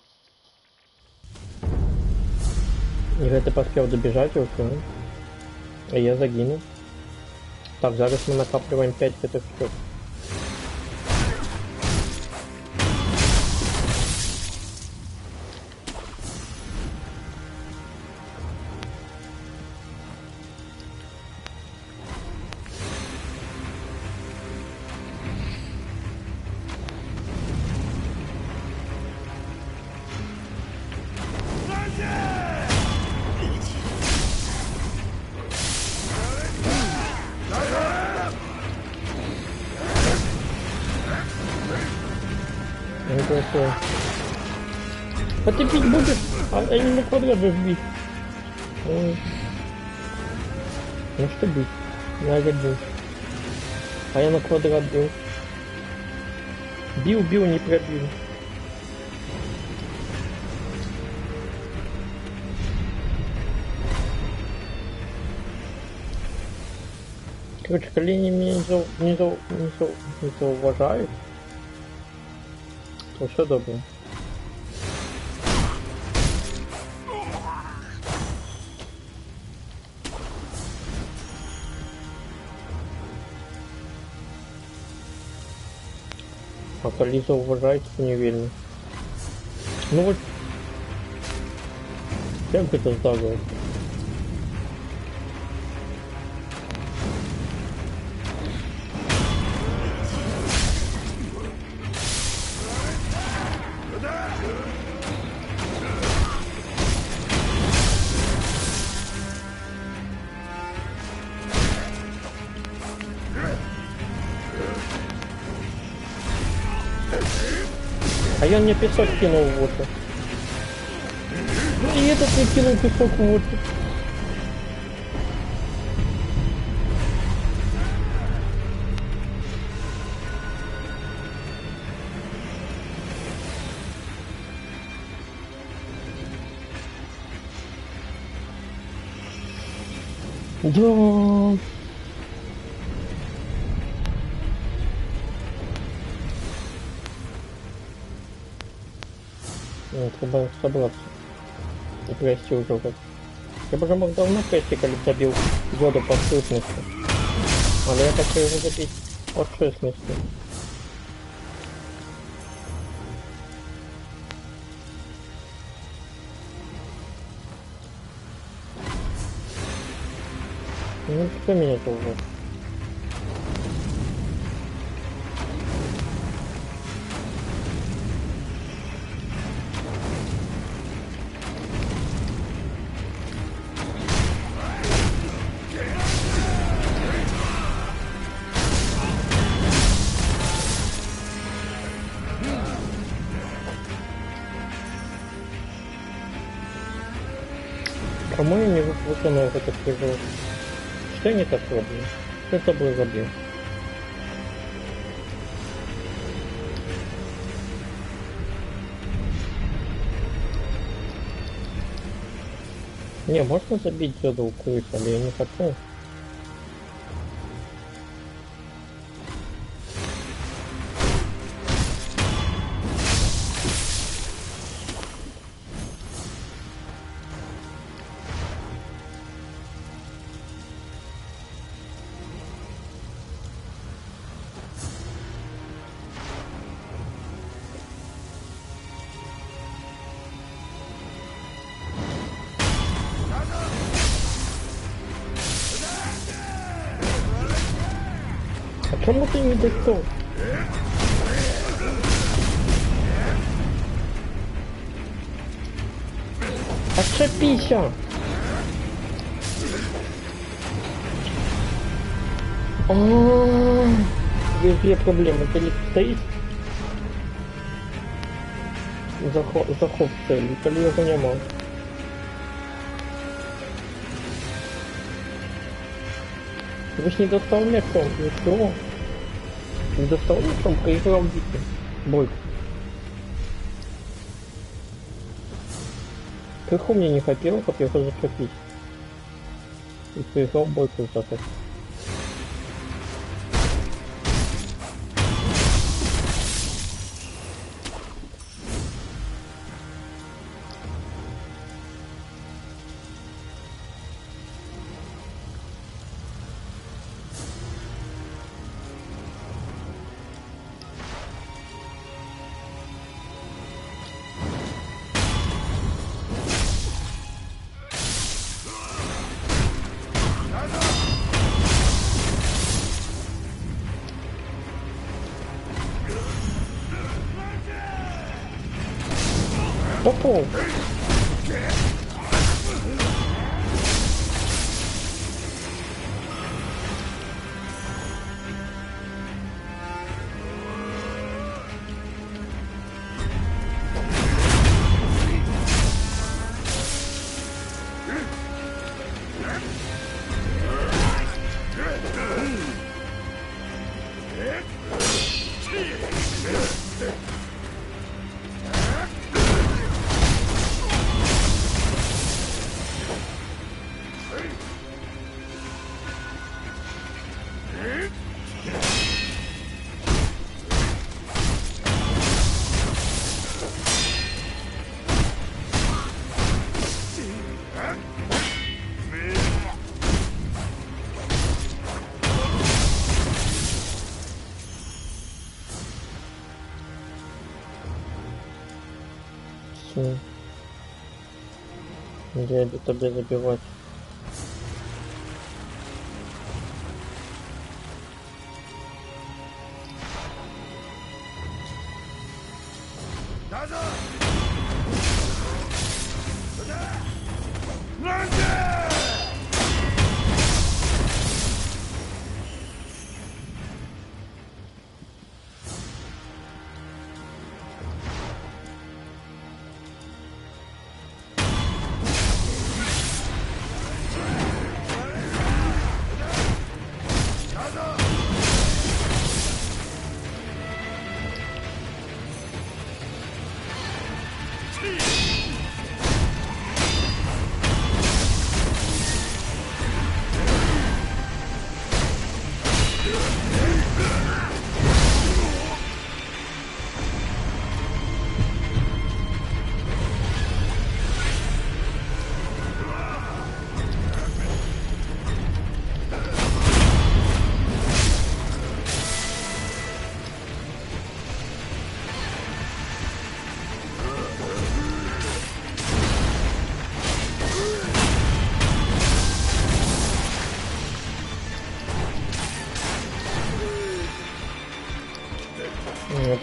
И гэта поспел добежать его, а я загинул. Так, зараз мы накапливаем 5 этих штук. А ты бить будешь? А не на квадрат будешь бить. Ну что бить? Я бил. А я на квадрат бил. Бил, не пробил. Короче, колени меня не зауважают. То все добре. А коли зауважають, то не вільно. Ну вот, як это здорово. А я мне песок кинул в воду. И этот не кинул песок в воду. Да. Треба собраться и пройти уже как. Я бы уже мог давно пройти, когда добил года по сущности. Але я хочу его забить от сущности. Ну, кто меня должен? Кому я не выполнял в этот призыв? Что я не так роблю? Что с тобой забил? Не, можно забить сюда у крыса, но я не хочу. А чему ты не дошел? Отшапися! Есть две проблемы. Ты либо стоишь заход цели, коли его нема. Вы ж не достал мячом, и что? Не достал мячом, проиграл битву. Бой. Крыху мне не хватило, как я хочу зачепить. И проиграл бойку за это. Попал. Все. Я иду тебя забивать.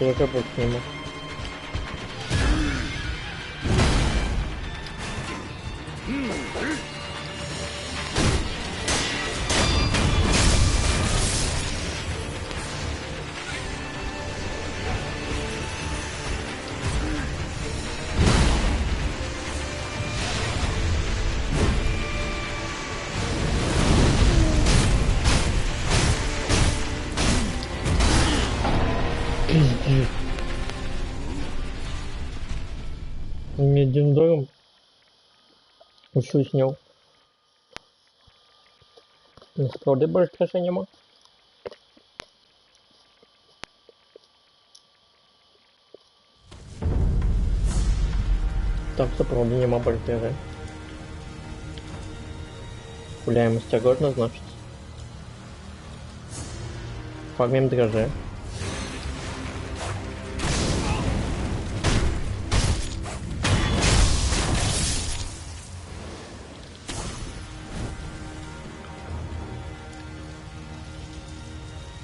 дрожжа больше не могу. Мне один дором уши снял. Насправді больше каша нема. Так, справді нема больше. Гуляем осторожно, значит. Фармим дрожжи.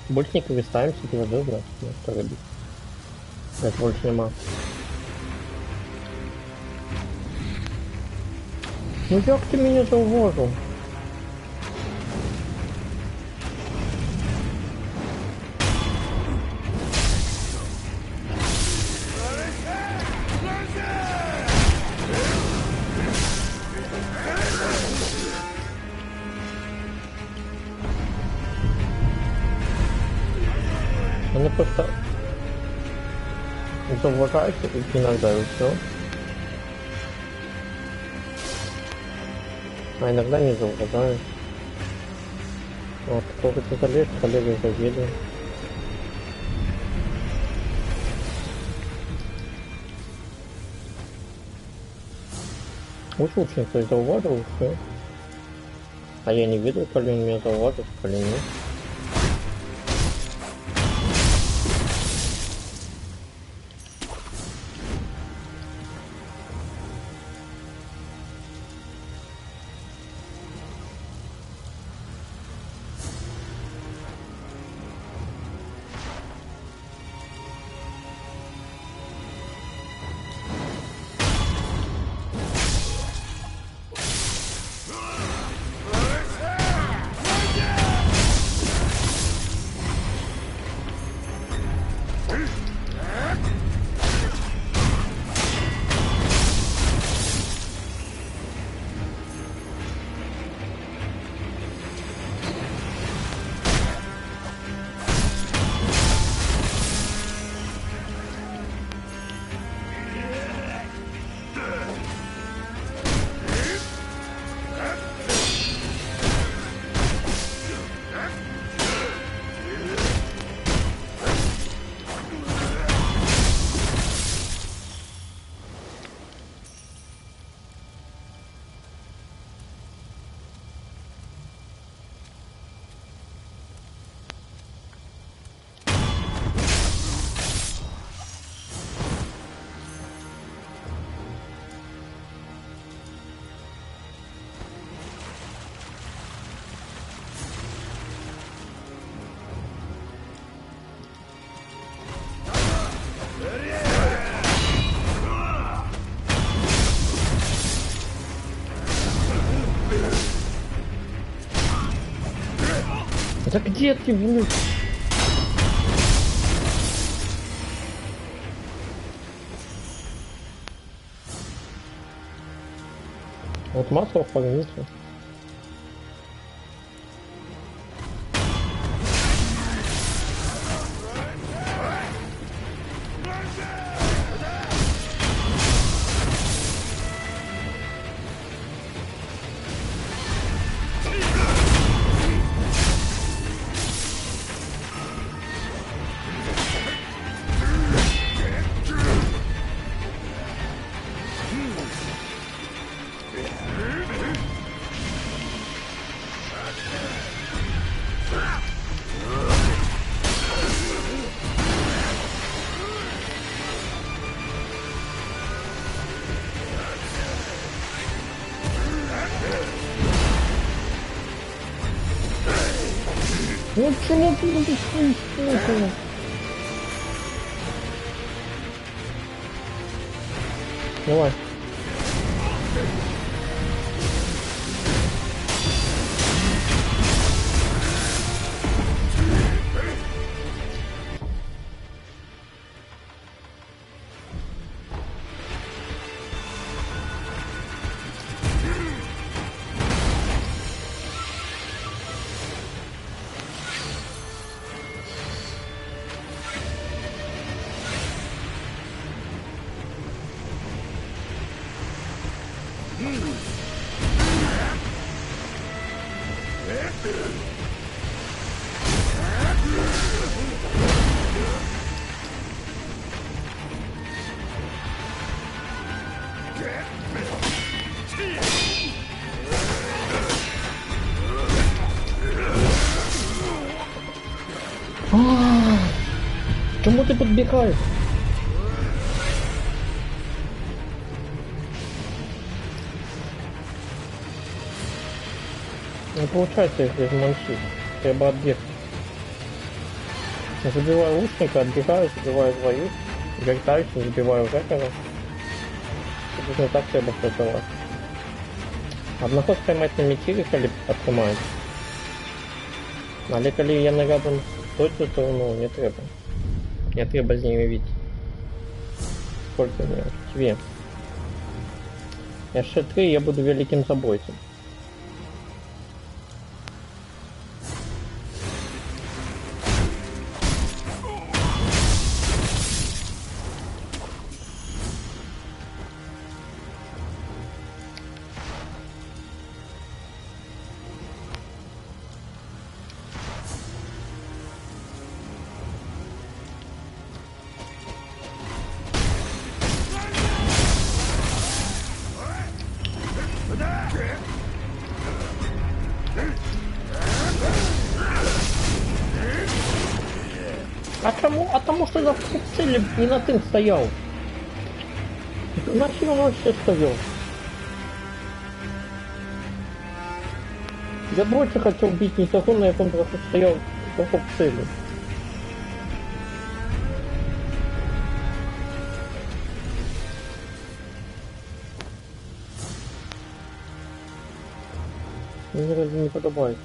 Больше не користаемся дрожжи, значит, ну, что робить. Так, больше нема. Ну как ты меня зауважил? Они просто зауважаются иногда и все. А иногда не зауважают. Вот, сколько ты залез, коллеги завели. Лучше кто-то зауважил, и все. А я не видел, коли он меня зауважил, коли нет. Да где ты, блин? Вот масло фармится. Ну почему ты не быстрее? Давай. Чому ти підбігаєш? Не получается их разманчить. Треба отбегать. Забиваю лучника, отбегаю, забиваю двоих, вертаюсь, забиваю векера. Нужно так треба стартовать. Одного споймать на мечі, коли отримають. Але коли я не рядом точно, то ну, не треба. Не треба з ними видеть. Сколько у меня? 2. Еще 3, я буду великим забойцем. А чому? А тому що я в цілі не на тим стояв. На чому он вообще стоял? Я больше хотел бить не того, на яком просто стоял, только в цели. Мне разве не подобается.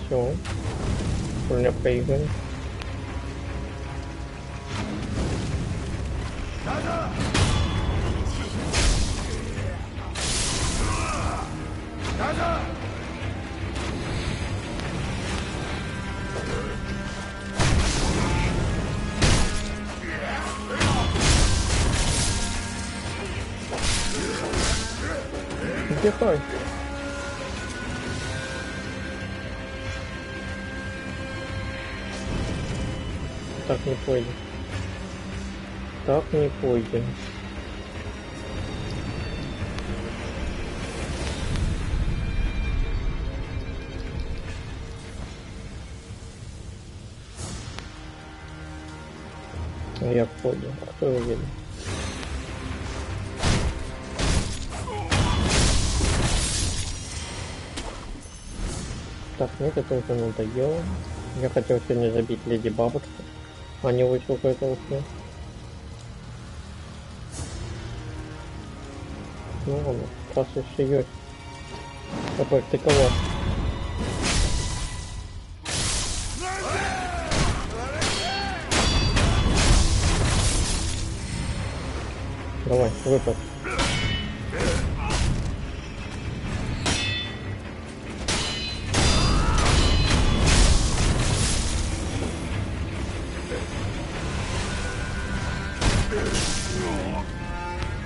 Все. Хуйня проиграна. Отдыхай. Так не пойдет. Так не пойдет. Я понял. Кто его видит? Так, нет, это уже надоело. Я хотел сегодня забить Леди Бабочку, а не вышел этого сна. Ну ладно, раз еще есть. Попрактиковать. Давай, выпад.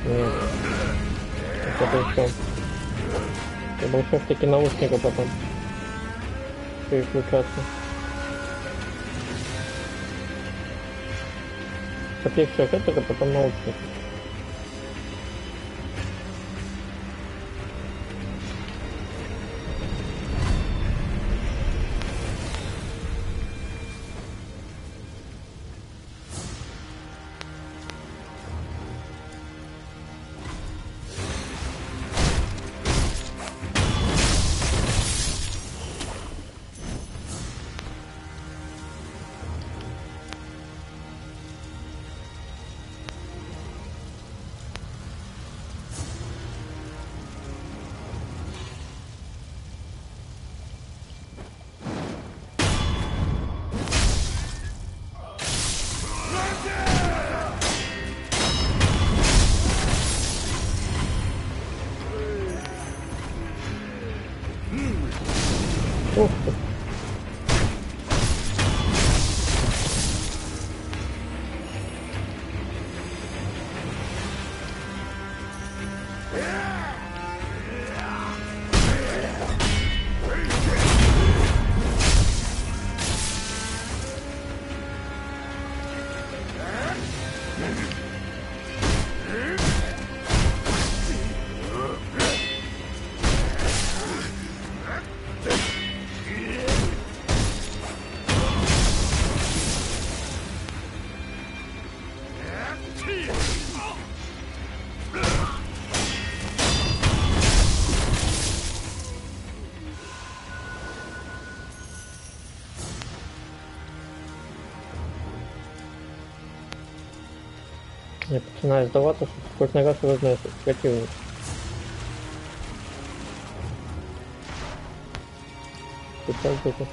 Нет. Это все. Я был все-таки наушника потом. Переключаться. Соплившая от этого, потом наушник. おっと。Я починаю здавати, що кожен раз рознесу противник. Тепер буде.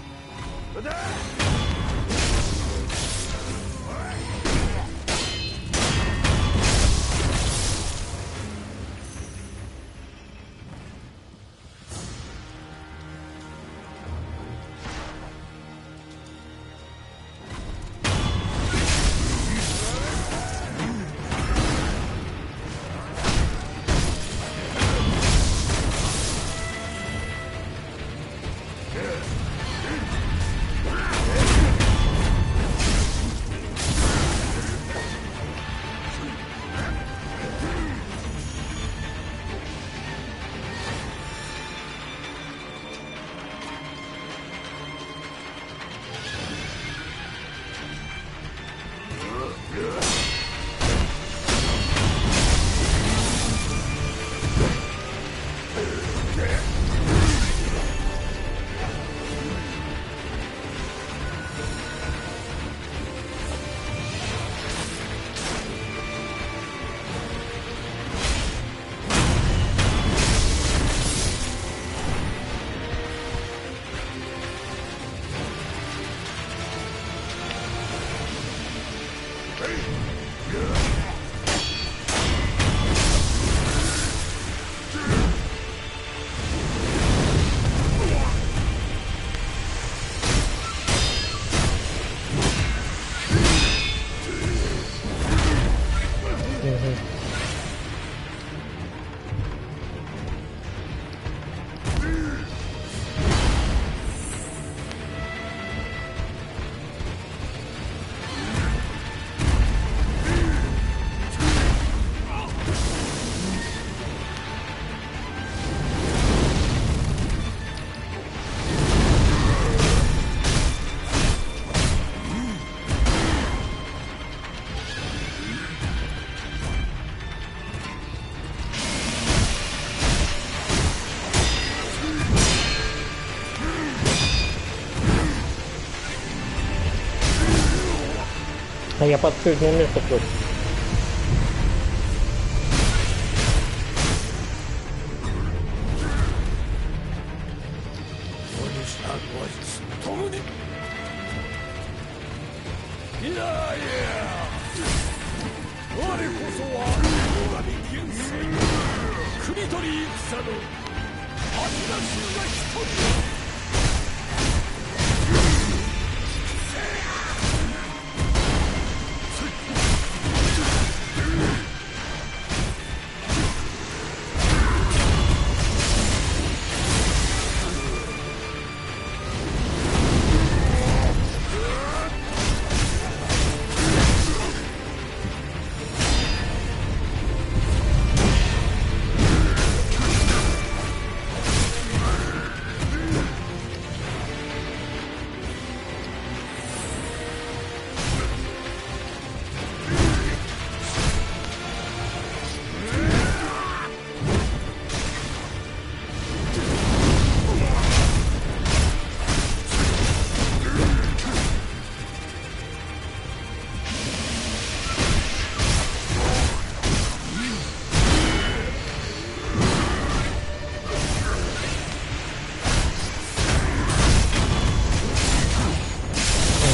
А я под чужое место просто.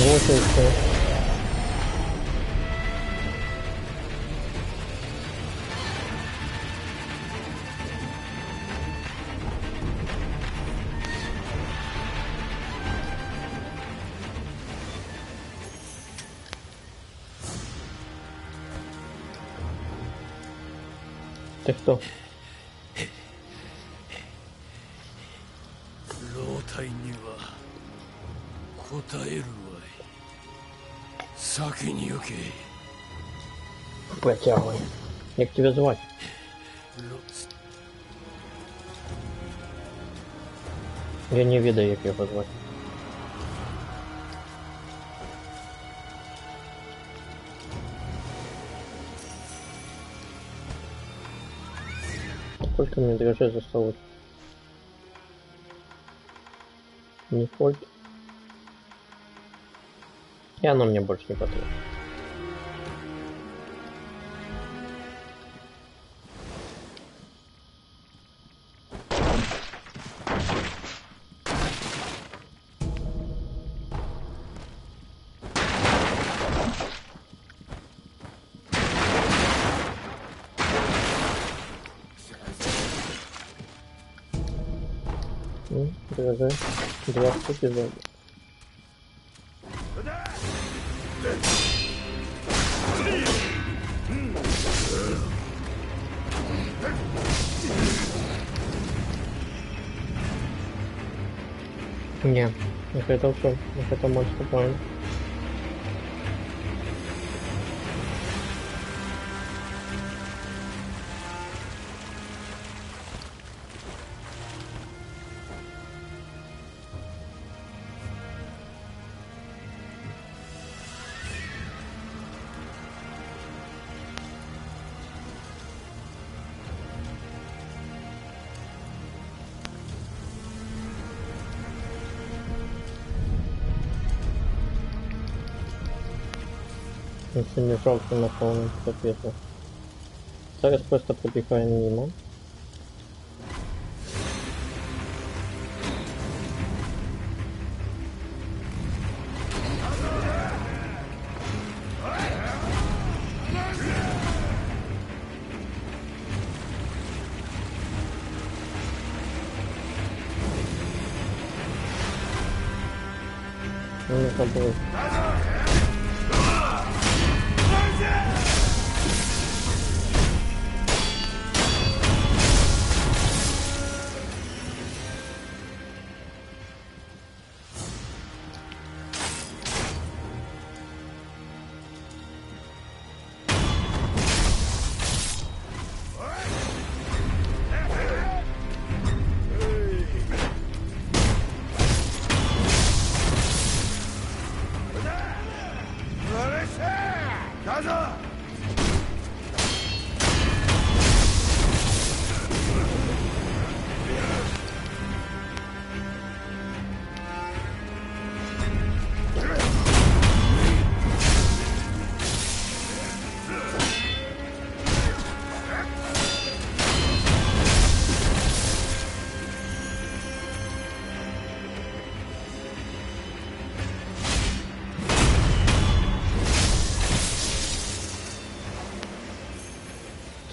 Вот и все. Ти хто? 老体には答えるわい。先に行け。 Протягивай. Як тебе звать? ろ Я не ведаю, як його звати. Сколько мне дрожжей осталось? Не фольт. И оно мне больше не подходит. Ну, дрожжей. 2 штуки за... Не, не хотел все, не хотел монстр план. Если не жалко на полном соответственно. Зараз просто пробегаю мимо. Ну, забыл.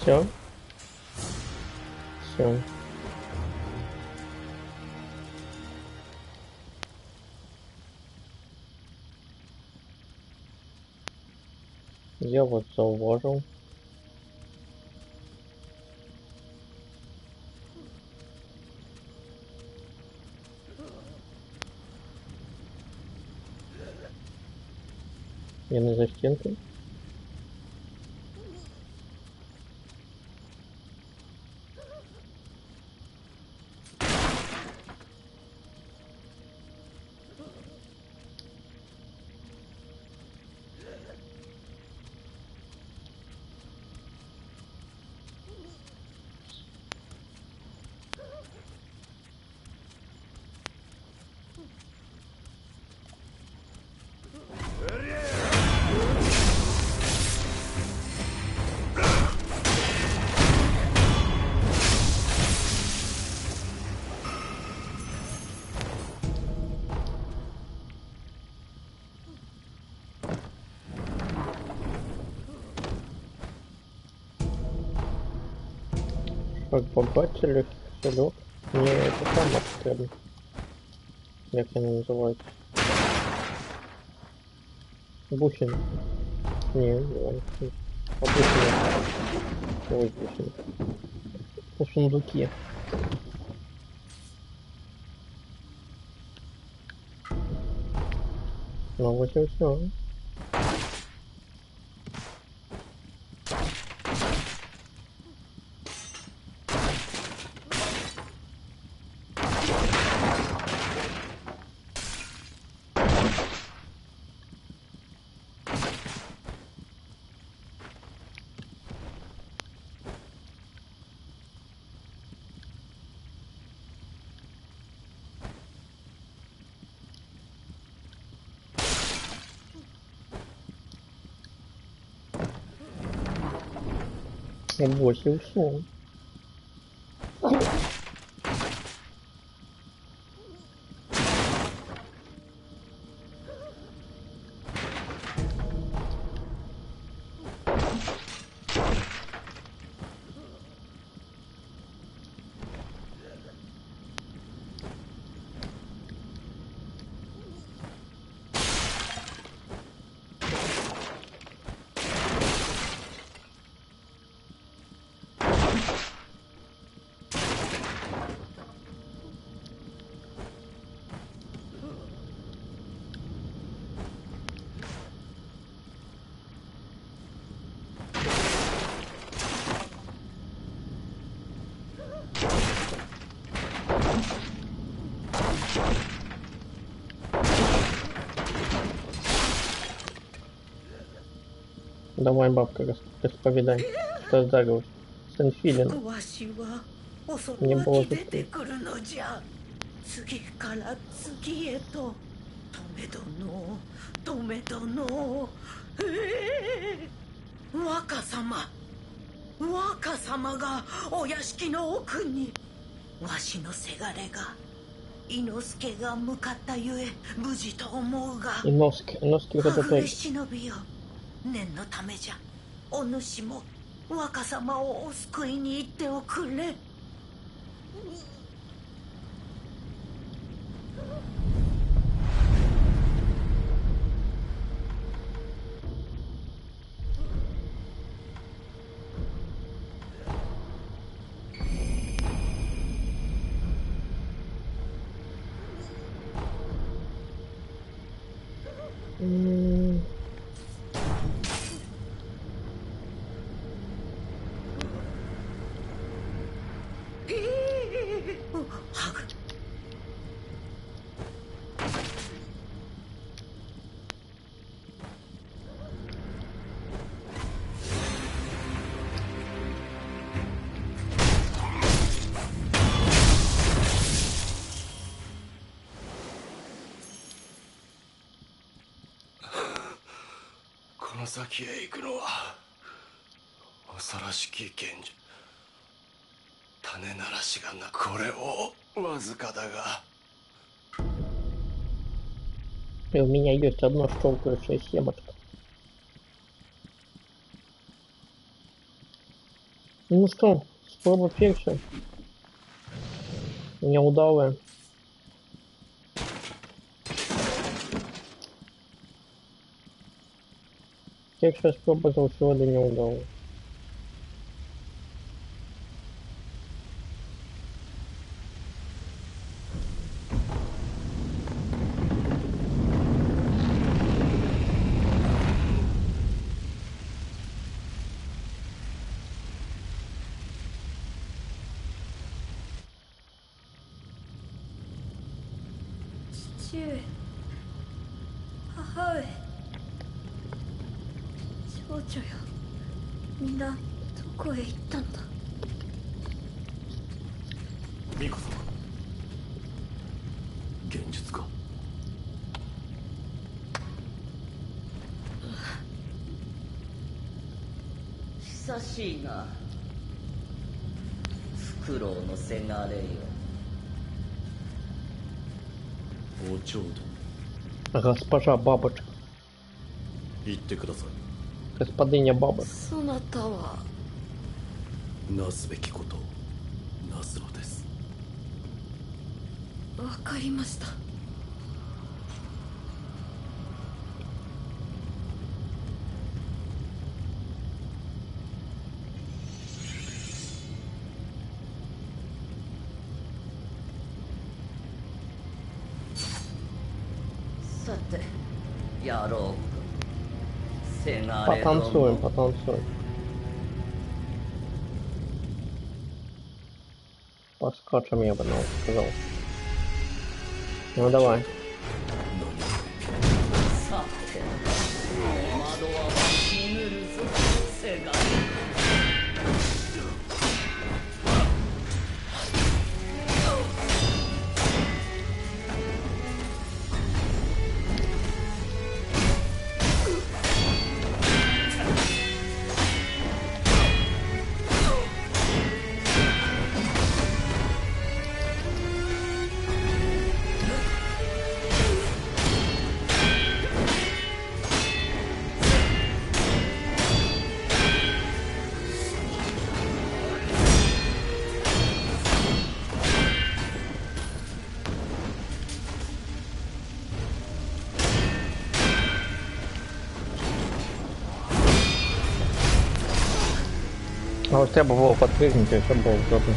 Все. Все. Я вот зауважил. Я не за стенкой. Как побачили, кошелек. Мне это саме потрібно. Як вони називаються? Бусин. Ні, не. Бусин. Ой, слушай. По сундуке. Ну вот и все. Вот и ушел. Давай, бабка, расповедай. Что за заговор? Сенфилин. Не было тут. 次から次へと止め殿止め殿若様がお屋敷の奥にわしのせがれが伊之助が向かったゆえ無事と思うが伊之助が出たい。忍びよ念のためじゃお主も若様をお救いに行っておくれ。この先へ行くのは恐ろしき賢者。種ならしがなこれをわずかだが。И у меня есть одно щелкающее семечко. Ну что, спроба перша. Неудалая. Перша спроба заўсёды неудалая.父上母上少女よ皆どこへ行ったのだ。巫女様、現実か。久しいなフクロウのせがれよ。お蝶と Госпожа бабочка. 言ってください。 Господыня бабочка. そなたはなすべきことをなすのです。わかりました。やろうせがれ Потанцуем, ども потанцуем. Поскачем, я бы сказал. Ну давай. さて窓は死ぬるぞせがれ А вот треба было подпрыгнуть, и все было удобно.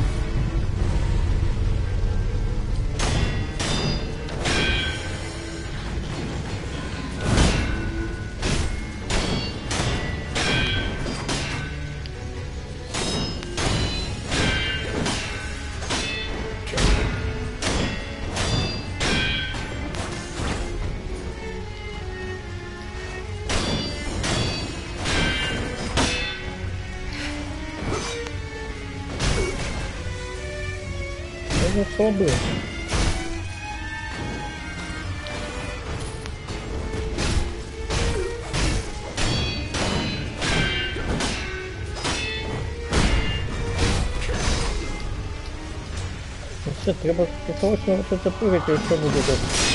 Ну что бы? Вообще, треба срочно вот это прыгать, и все будет это.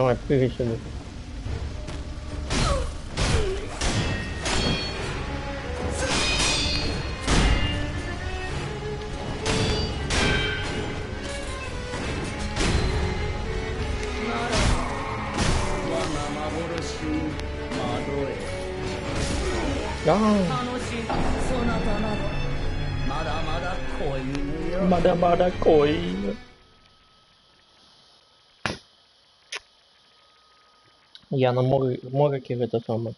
Давай, прыгай сюда. А, そなたなどまだまだ子犬よ мада мада кой. Я на морики это саме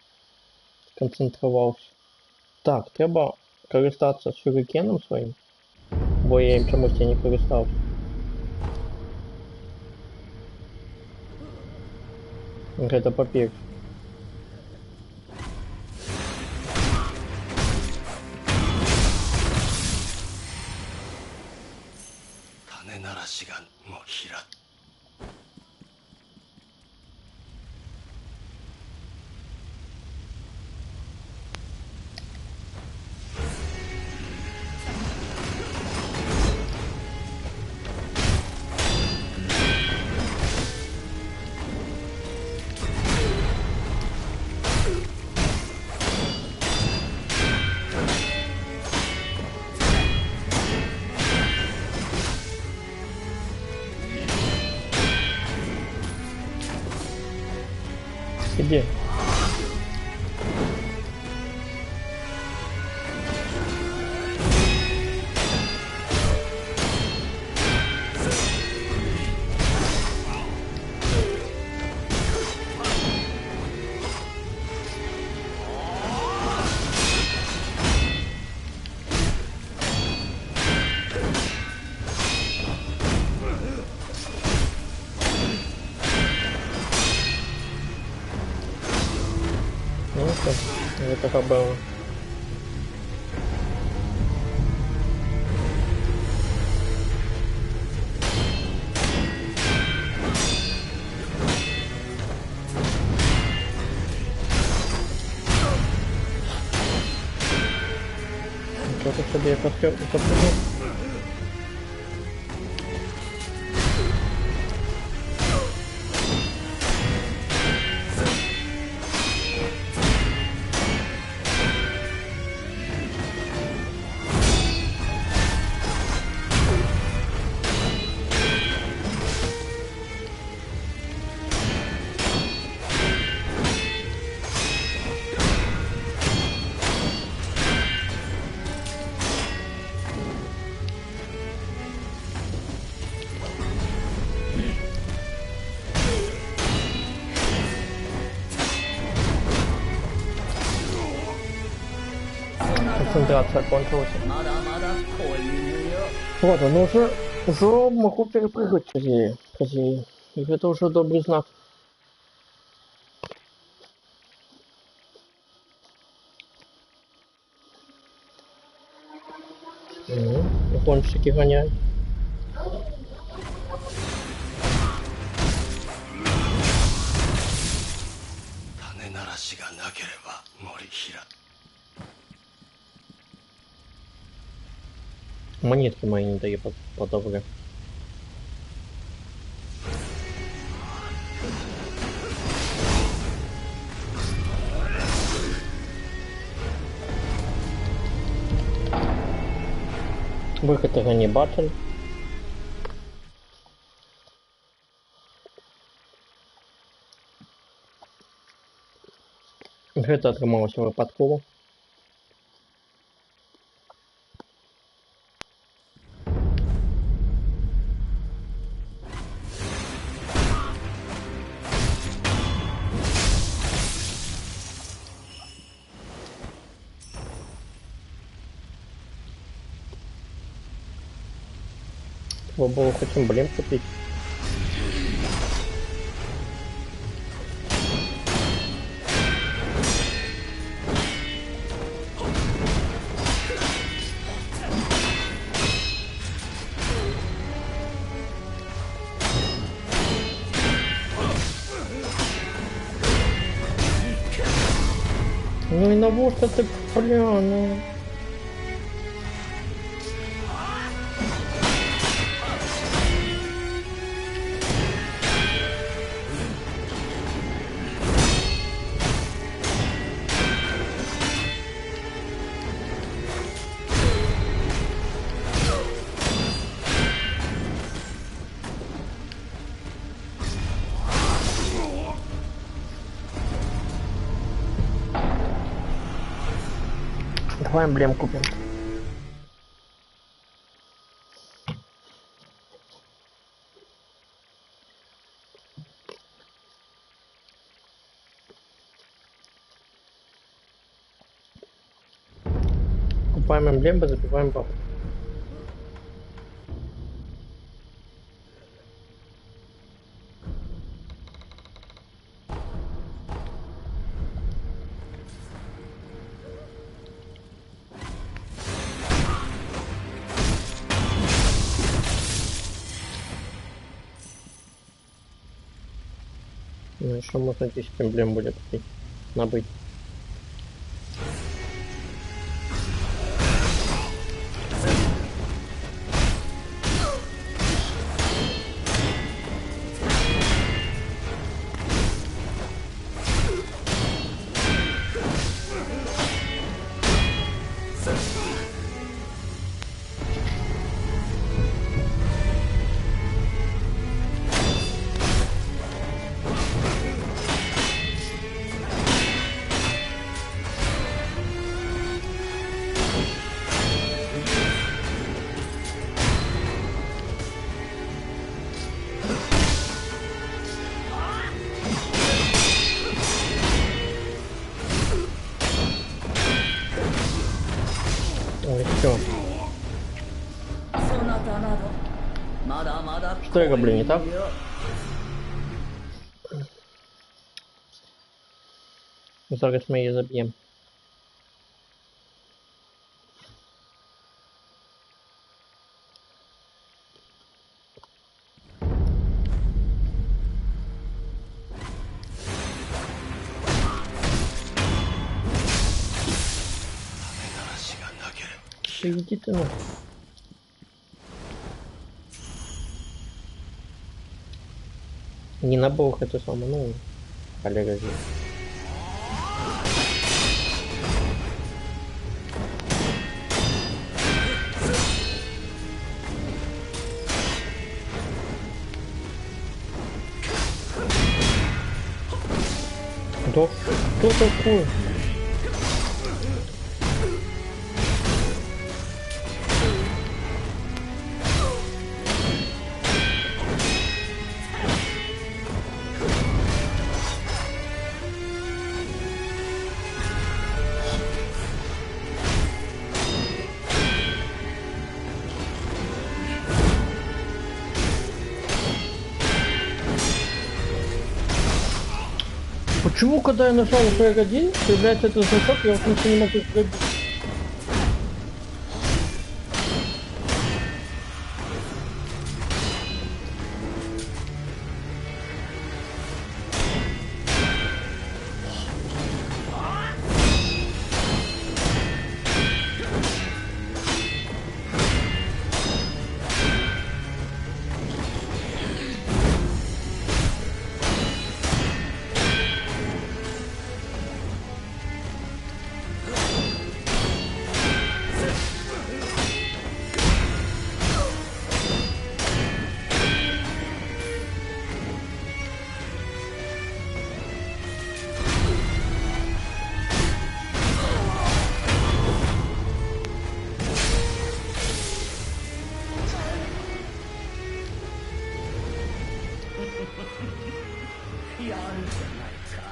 концентрувався. Так, треба користатися сюрикеном своїм, бо я їм чомусь не користався. Это папір. Иди. Ну что, это хабало. Что-то себе я подпрыгнул. концентрация кончилась. まだまだ子犬よ。 Вот, он уже могу перепрыгнуть через нее. И это уже добрый знак. Гонщики гоняют. Монетки мои не дают подобры. Выход его не бачили. Гэта атрымалася выпадкова. Треба було хоч емблем купити. Ну и навошта ты пляну? Давай эмблем купим. Купаем эмблемы, забиваем бабу. Ну еще можно 10 эмблем будет набыть. Все. Что я говорю, не так? Зараз мы ее забьем. Иди ты на. Не на бог это самое, ну, коллега здесь. Да что такое? Почему, когда я нажал FR1, появляется этот значок, я вот ничего не могу сделать?やるじゃないか、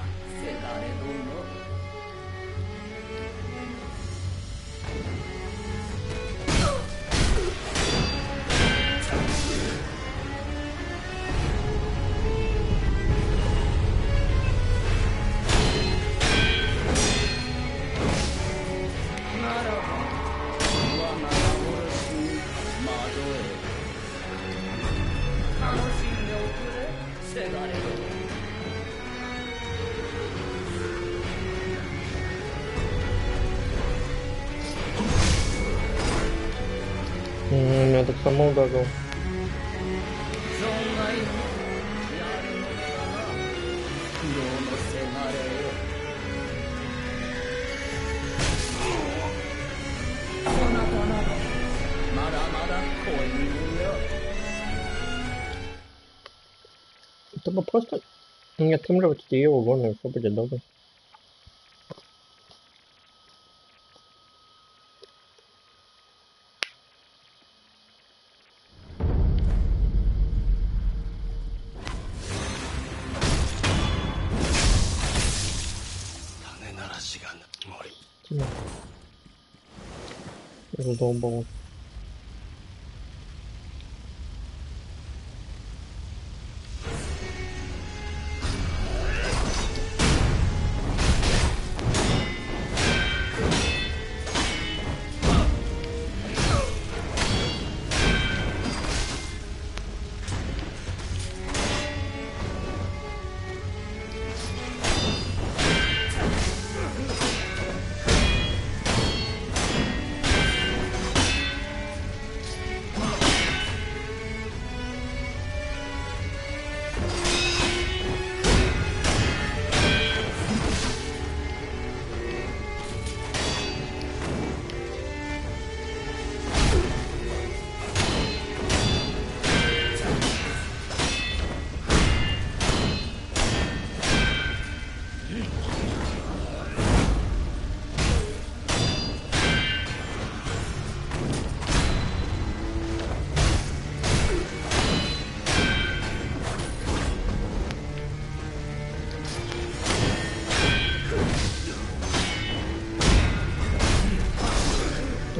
せがれ殿。ならば我が幻に窓へ楽しんでおくれ、せがれ殿。Я так само ударил. 存外にやるのだな、世のせがれよ。そなたなどまだまだ子犬よ。 Это бы просто не отремонтировать эти его вон, и все будет добро. Задолбал.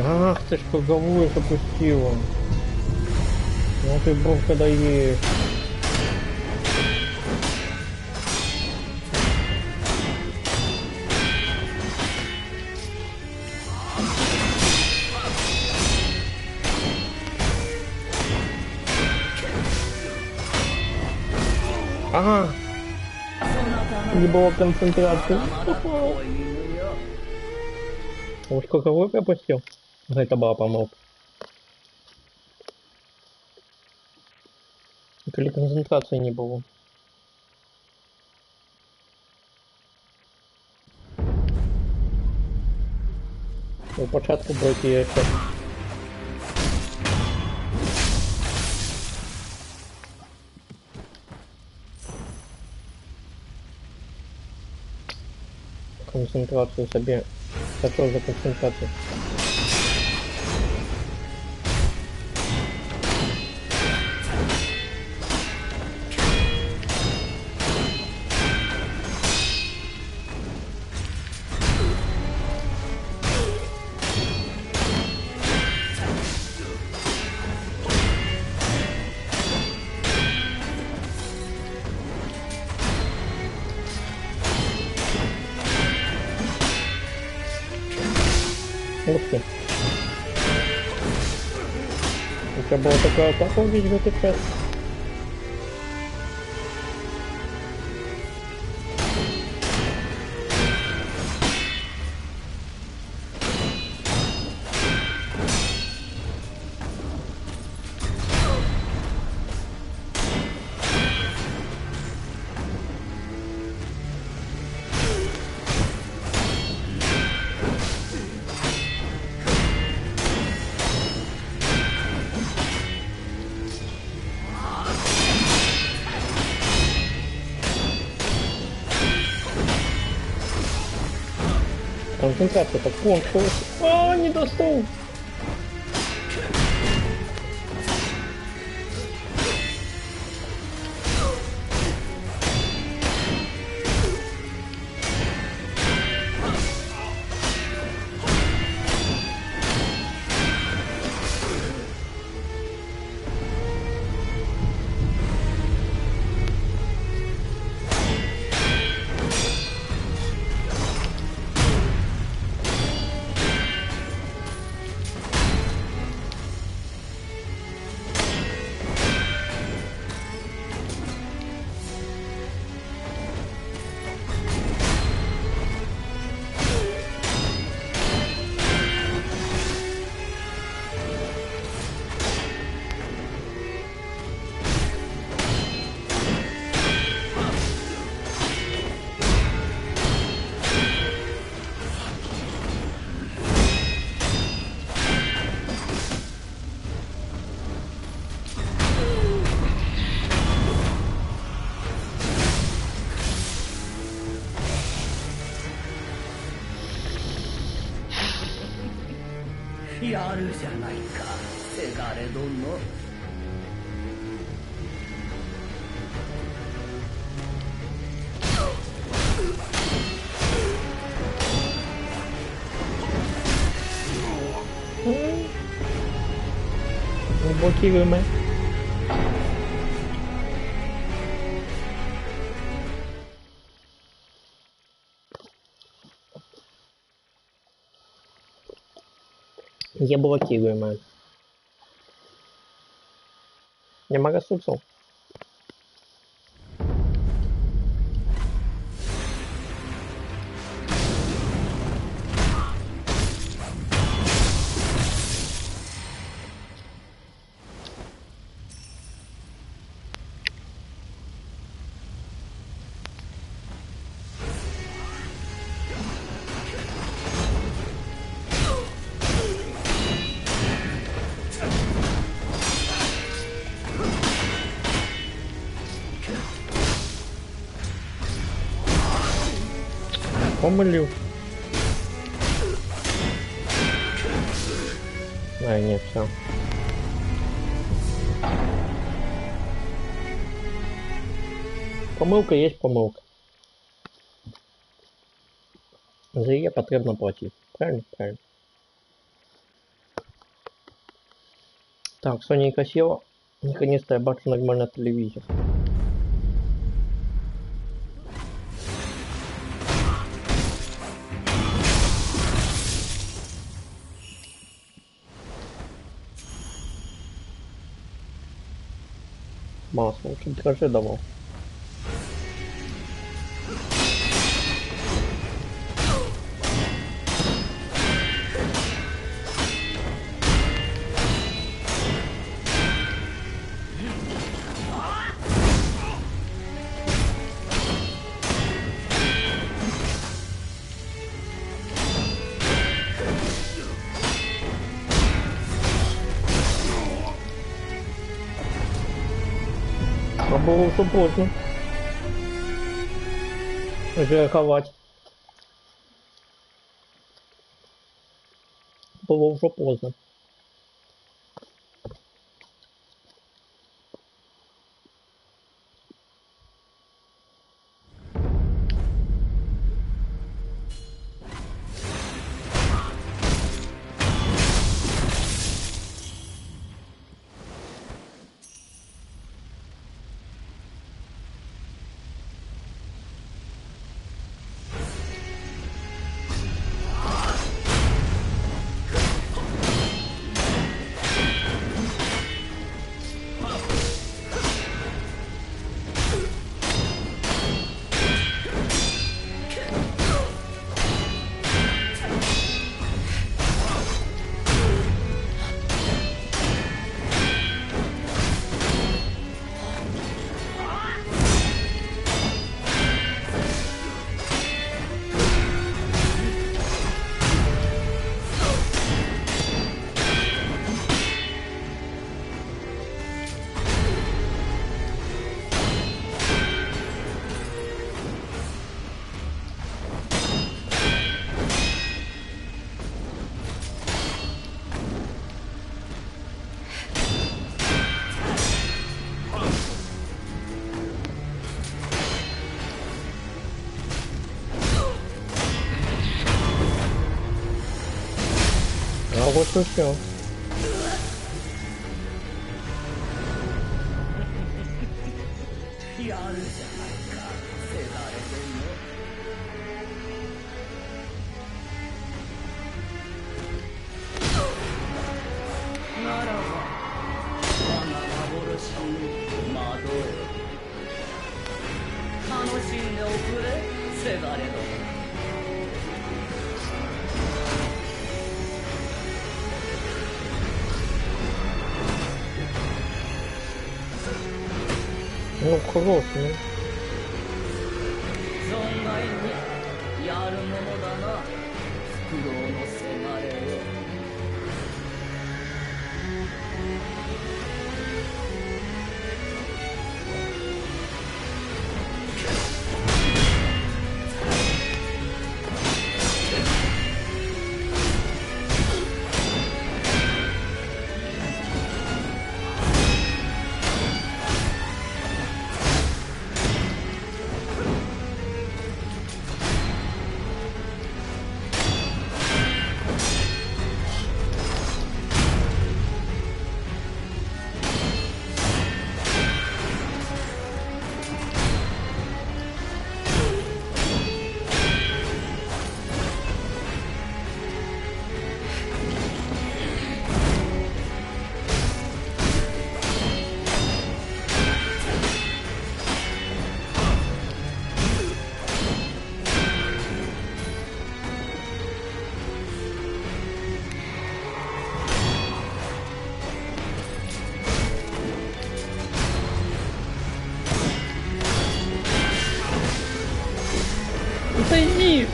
Ах, ты ж круговую запустила. Ну ты бровка даешь. Ага. Не было концентрации. Вот круговую пропустил. Это была помолвка. Или концентрации не было. У початку бройки я еще. Концентрацию себе. Хотел за концентрацию. Ух ты. У тебя была такая атака весь в этот час? Концентрация так кончилась. А, не достал.やるじゃないか、せがれ殿。Блокируемая. Я блокируемая. Nie ma resursów. Помылил. А, нет, все. Помилка есть помилка. За її потрібно платити. Правильно? Правильно. Так, Сонейка села. Наконец-то я бачу нормально телевизор. Масло, лучше дрожжи давал. А было уже поздно. Жирковать. Было уже поздно. 交渉しよう。やるじゃないか、せがれ殿。ならば我が幻に惑え。楽しんでおくれ、せがれ殿。もう小僧ですね。存外にやるものだな、フクロウのせがれよ。Отойди!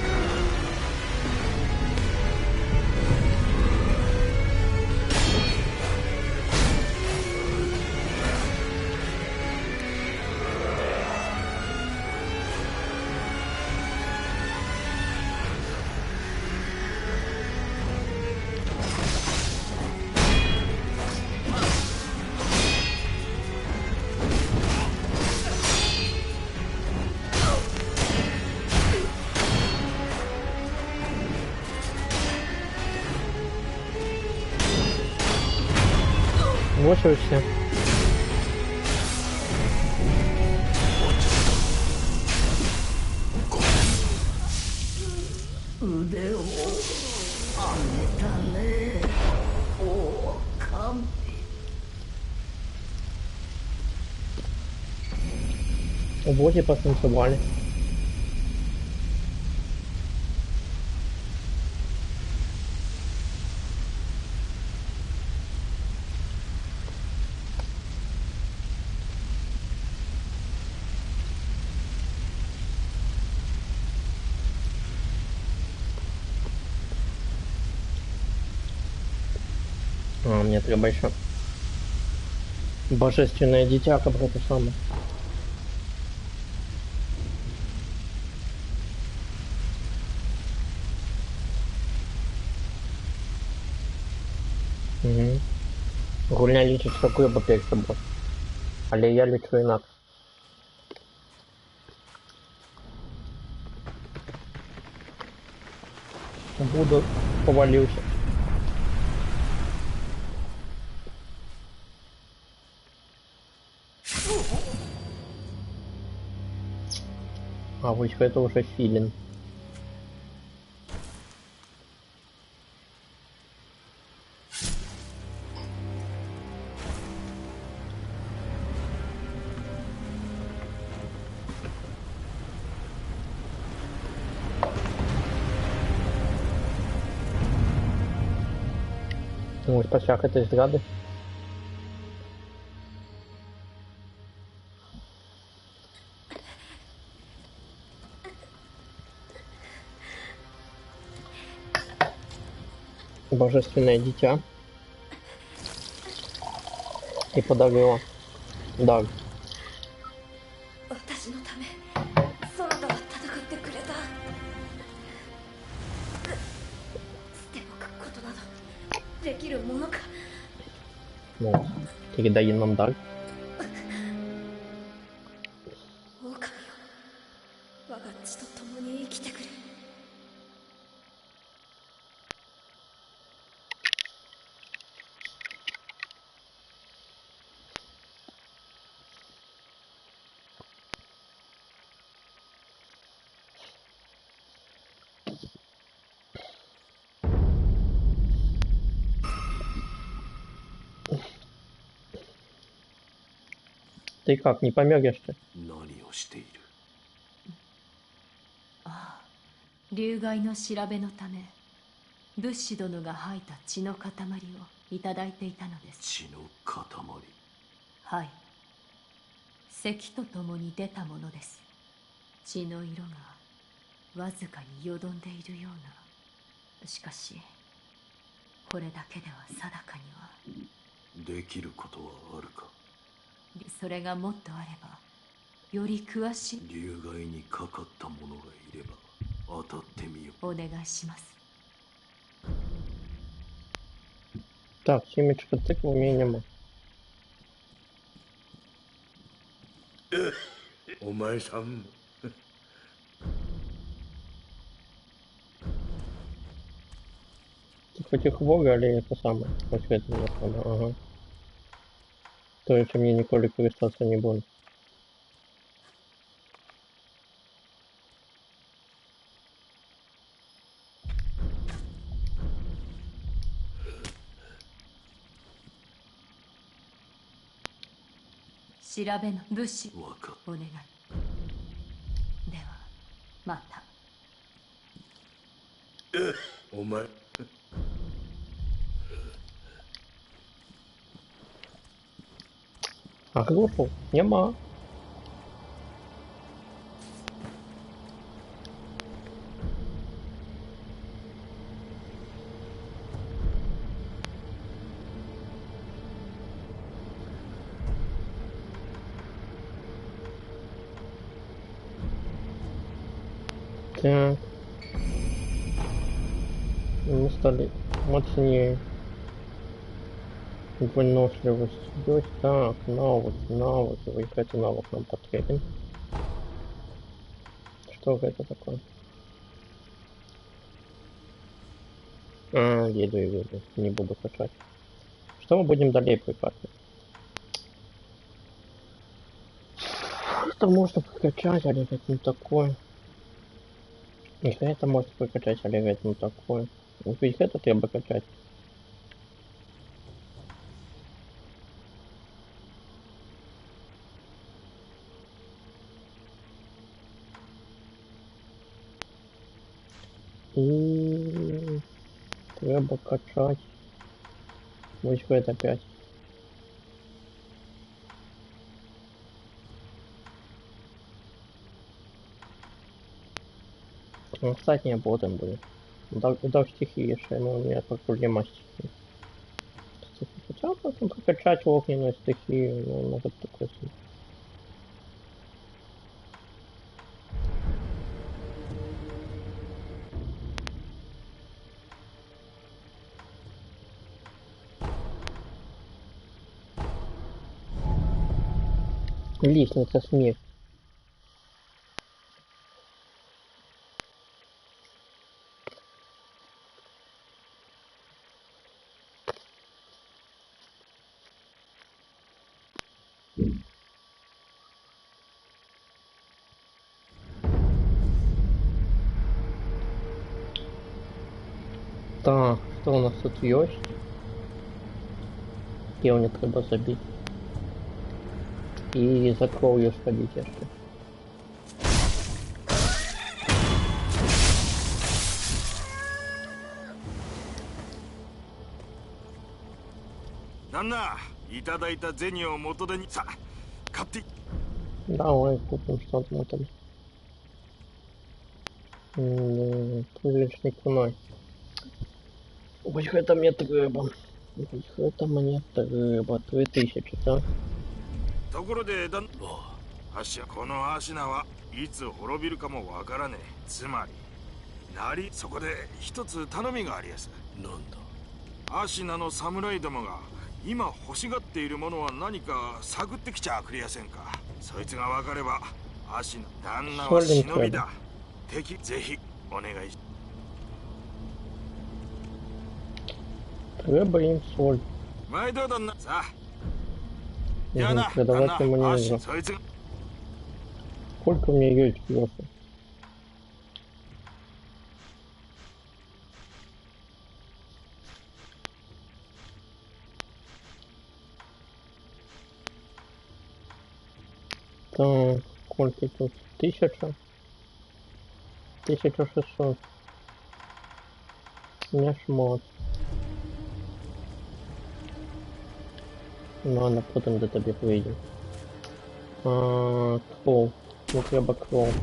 Мучаешься. Удеをあげたね、お神。Боги потанцевали. Мне треба еще божественное дитя, как это самое. Угу. Гульня лічить, що куба перед собою. Але я лічу інакше. Буду повалився. А вот это уже филин. Ось посякати зради. Божественное дитя. И подавила. Да. 私のためそなたは戦ってくれた。捨ておくことなどできるものか。 Ну, передай нам дар. 狼よ、我が血と共に生きてくれ。Ты как, не помёгешь ты? 何をしている？ああ、流害の調べのため物資殿が吐いた血の塊をいただいていたのです。血の塊。はい、咳とともに出たものです。血の色がわずかによどんでいるような。しかしこれだけでは定かには。できることはあるか？それがもっとあればより詳しい。流害にかかった者がいれば当たってみよう。お願いします。 Так, семечко тыквы у меня нема. お前さん。Ты хоть их вога или это самое? Вот это не надо, ага. То, чем мне николи користаться не буду.調べの物資わかっお願い。ではまた。お前。 А глупо? Нема. Так. Мы стали мощнее. Выносливость. Есть так, навык. Какой-то навык нам потребен. Что это такое? А, еду. Не буду качать. Что мы будем далее прикачивать? Это можно прокачать, але это не такое. И это можно прокачать, але это не такое. Ведь это треба качать. И треба качать. Вот это опять. Ну, кстати, не потом будет. Удар стихии, что у меня проблема стихии. Хотел потом прокачать огненную стихию, но может такой себе. Лестница смерти. Так, что у нас тут есть? Певня треба забить. И за кровью сходить еще. Данна, いただいた銭を元手にさ、買って。Давай купим что-то мы там. Призрачный куной. Ось это мне треба. Ось это мне треба. 2000, да? ところでだん、このアシナはいつ滅びるかもわからねえ。つまり、そこで一つ頼みがありやす。なんだ？アシナの侍どもが今欲しがっているものは何か探ってきちゃくれやせんか。そいつがわかれば、アシナ旦那は忍びだ。敵ぜひお願いし。Треба им соль. 毎度旦那さあ。Продавать ему не нужно. Сколько у меня есть просто? Так, сколько тут? 1000? 1600. Не шмот. Ну ладно, потім до тебе прийду. Кров. Не треба кров.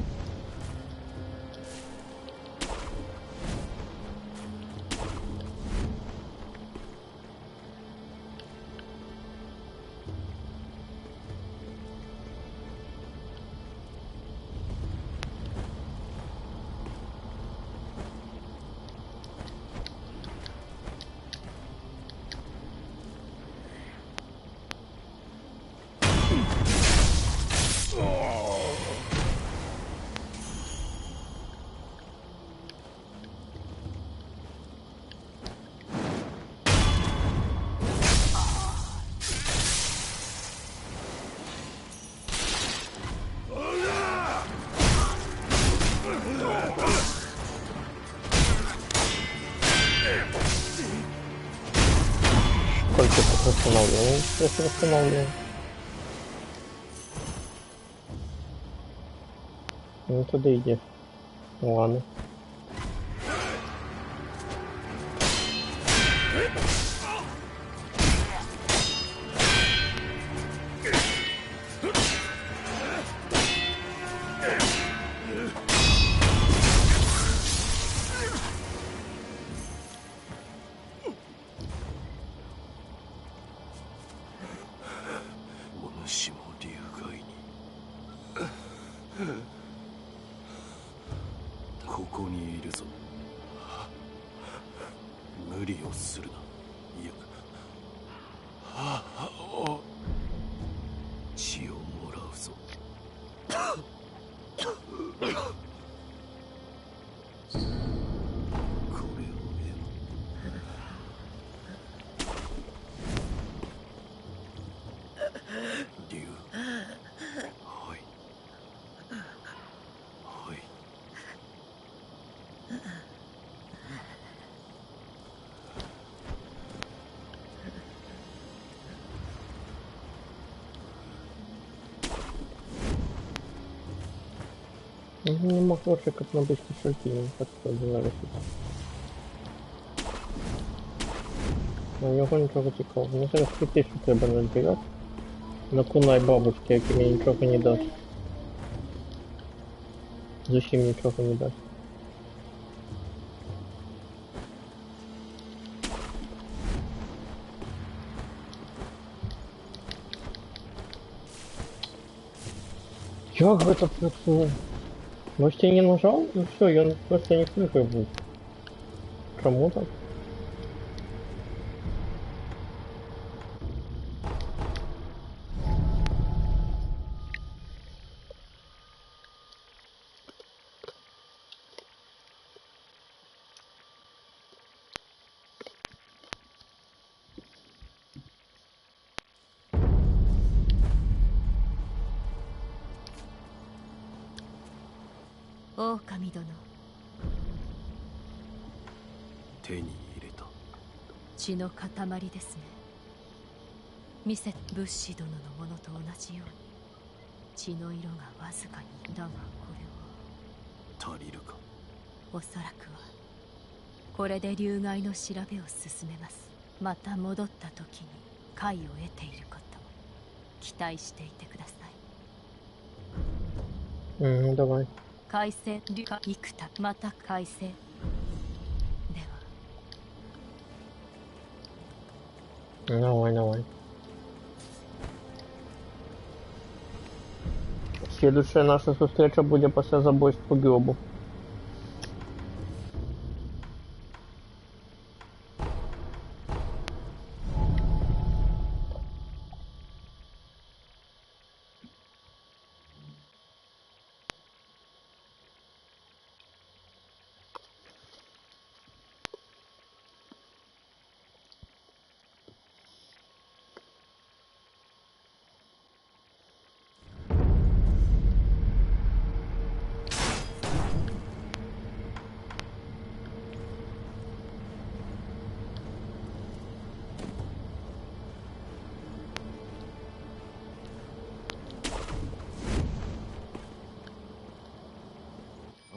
Сколько тут восстановлено? Просто восстановлено. Ну туда идешь. Ладно. Не мог вообще как на обычный шальтин, как это называется. У нього нічого цікавого. Мені зараз 3000 треба набирати. На кунай бабушки, які мені нічого не дасть. Зачем нічого не дасть? Як это працює? Может, я не нажал? Ну все, я просто не слышу будет. Кому так?狼殿、手に入れた。血の塊ですね。見せ物資殿のものと同じように血の色がわずかに。だがこれは足りるか。おそらくはこれで流害の調べを進めます。また戻った時に解を得ていることを期待していてください。Давай. 改正幾多また改正では。Давай. Следующая наша встреча будет после забойства Гёбу.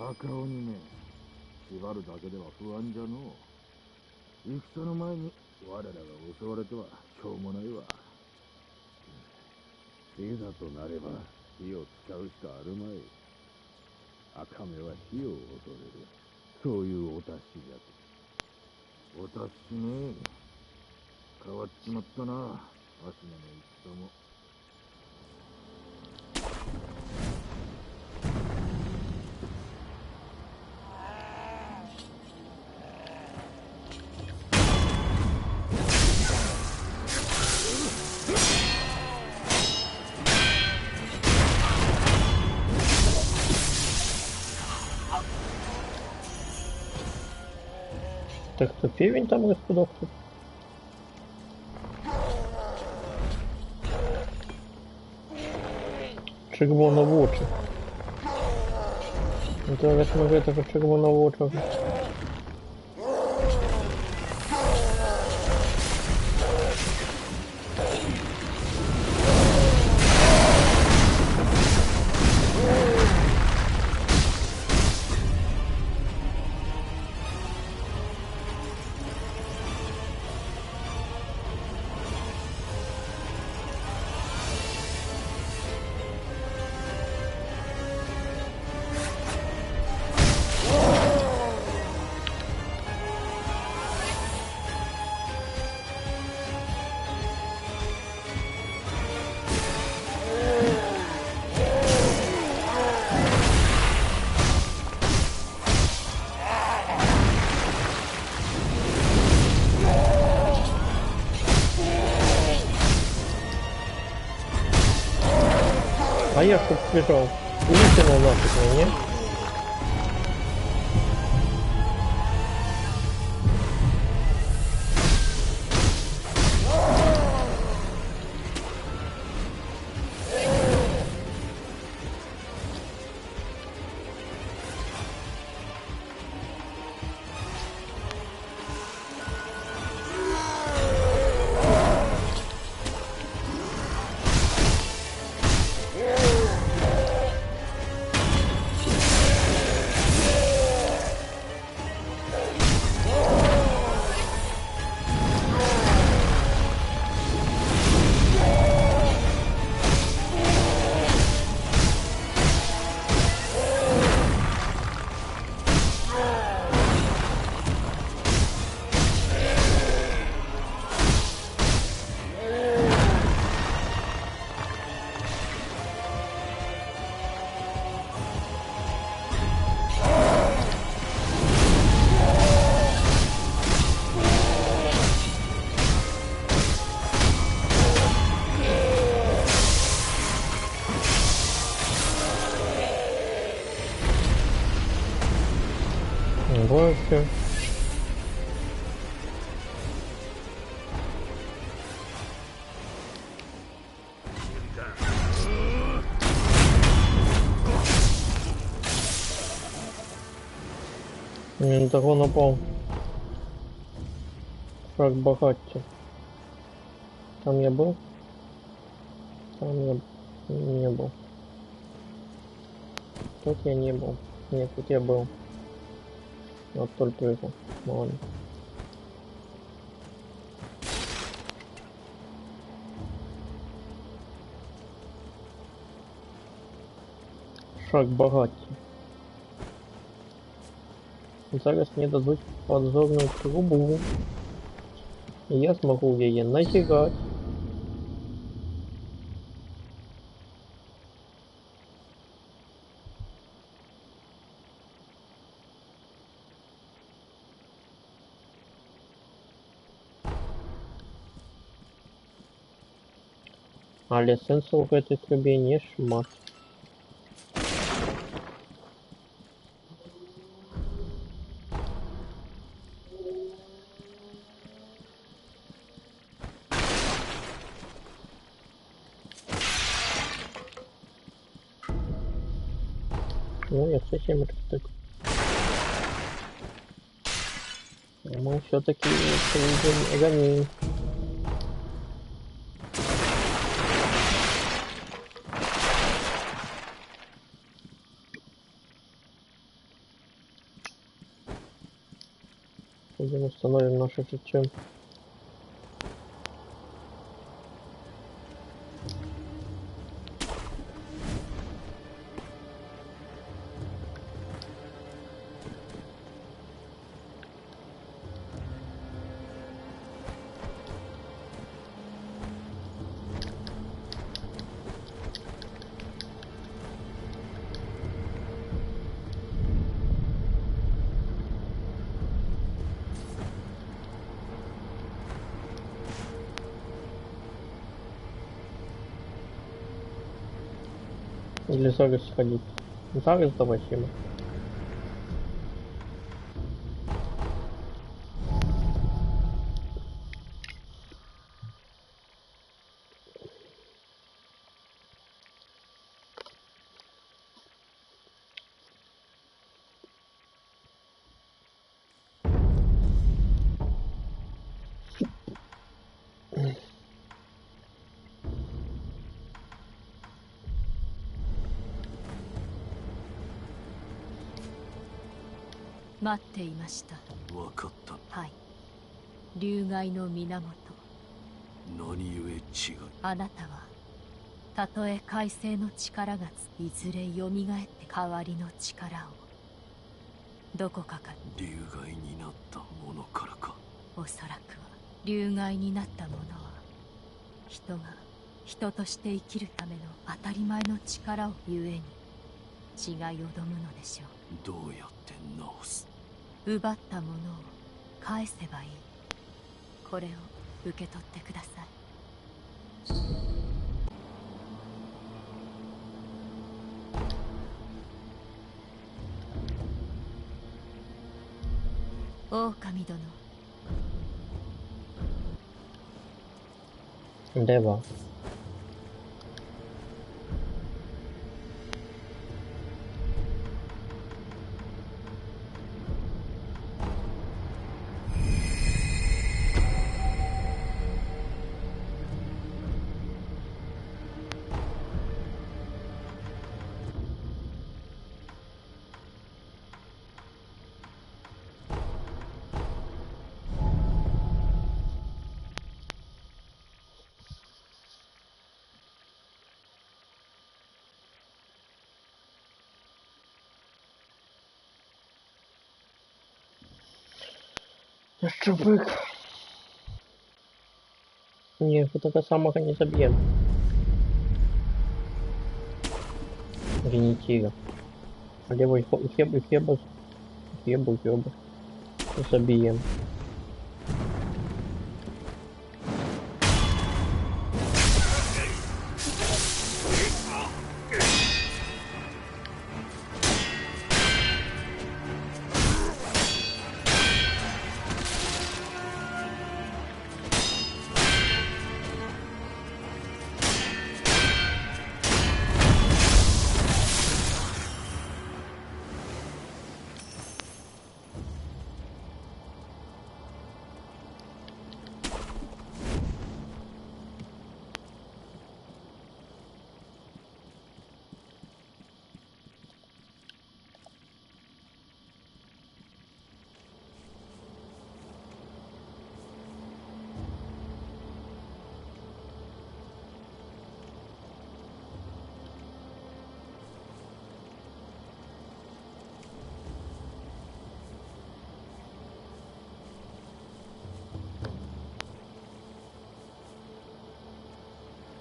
赤鬼め、縛るだけでは不安じゃのう。戦の前に我らが襲われてはしょうもないわ。いざとなれば火を使うしかあるまい。赤目は火を恐れる。そういうお達しじゃと。お達しね。変わっちまったな、わしらの戦も。Так то півень там розпудов тут. Червоновочий. Ну то лиш може того червоновочого. А я чтоб бежал. Вытянул нафиг меня. Больше. Не того напал. Шаг богатче. Там я был? Там я не был. Тут я не был. Нет, тут я был. Вот только это. Ну ладно. Шаг богатче. Зараз мне дадут подзорную трубу. И я смогу ее натягать. Але сенсу в этой трубе не шмат. Ну, я совсем так. Мы все-таки ремень. Пойдем установим нашу чечен. Или зараз сходить? Зараз давай, Сима.待っていました。分かった。はい。流害の源。何故違い。あなたはたとえ海星の力がいずれ蘇って代わりの力をどこかから流害になったものからか。おそらくは流害になったものは人が人として生きるための当たり前の力をゆえに血がよどむのでしょう。どうやって直す。奪ったものを返せばいい。これを受け取ってください。狼殿。では。Jeszcze byk. Nie, bo tego samego nie zabijemy. Генитига. Левый хеба. Забьем.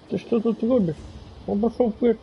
Ты что тут робишь? Обошел пыль.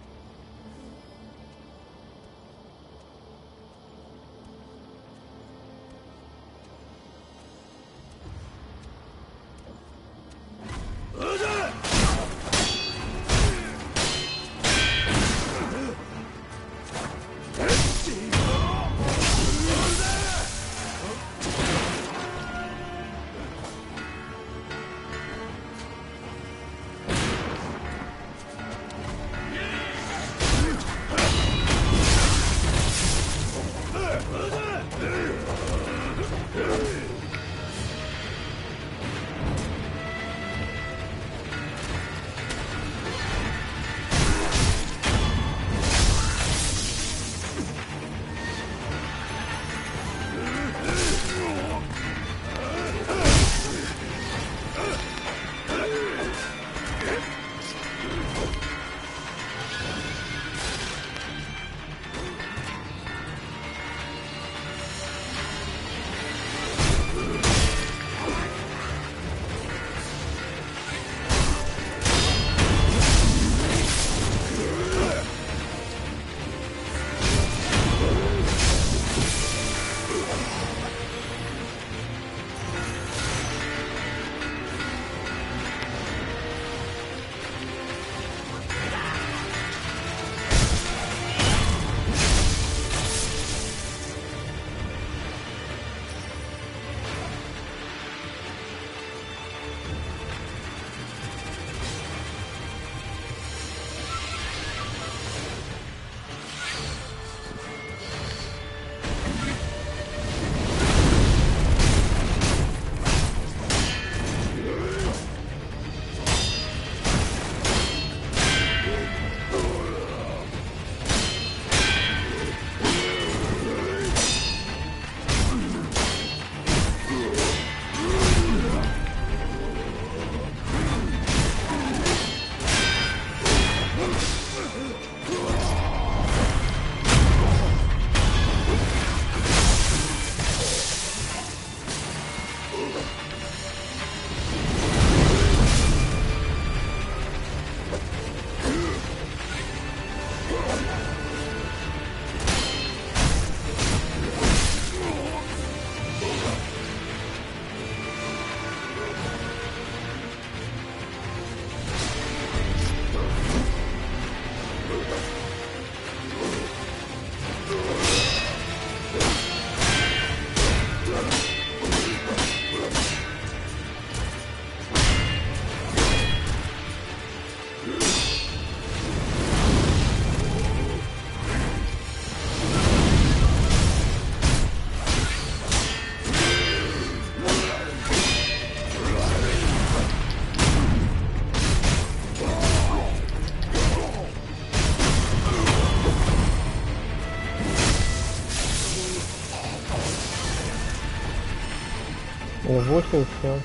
вот и все.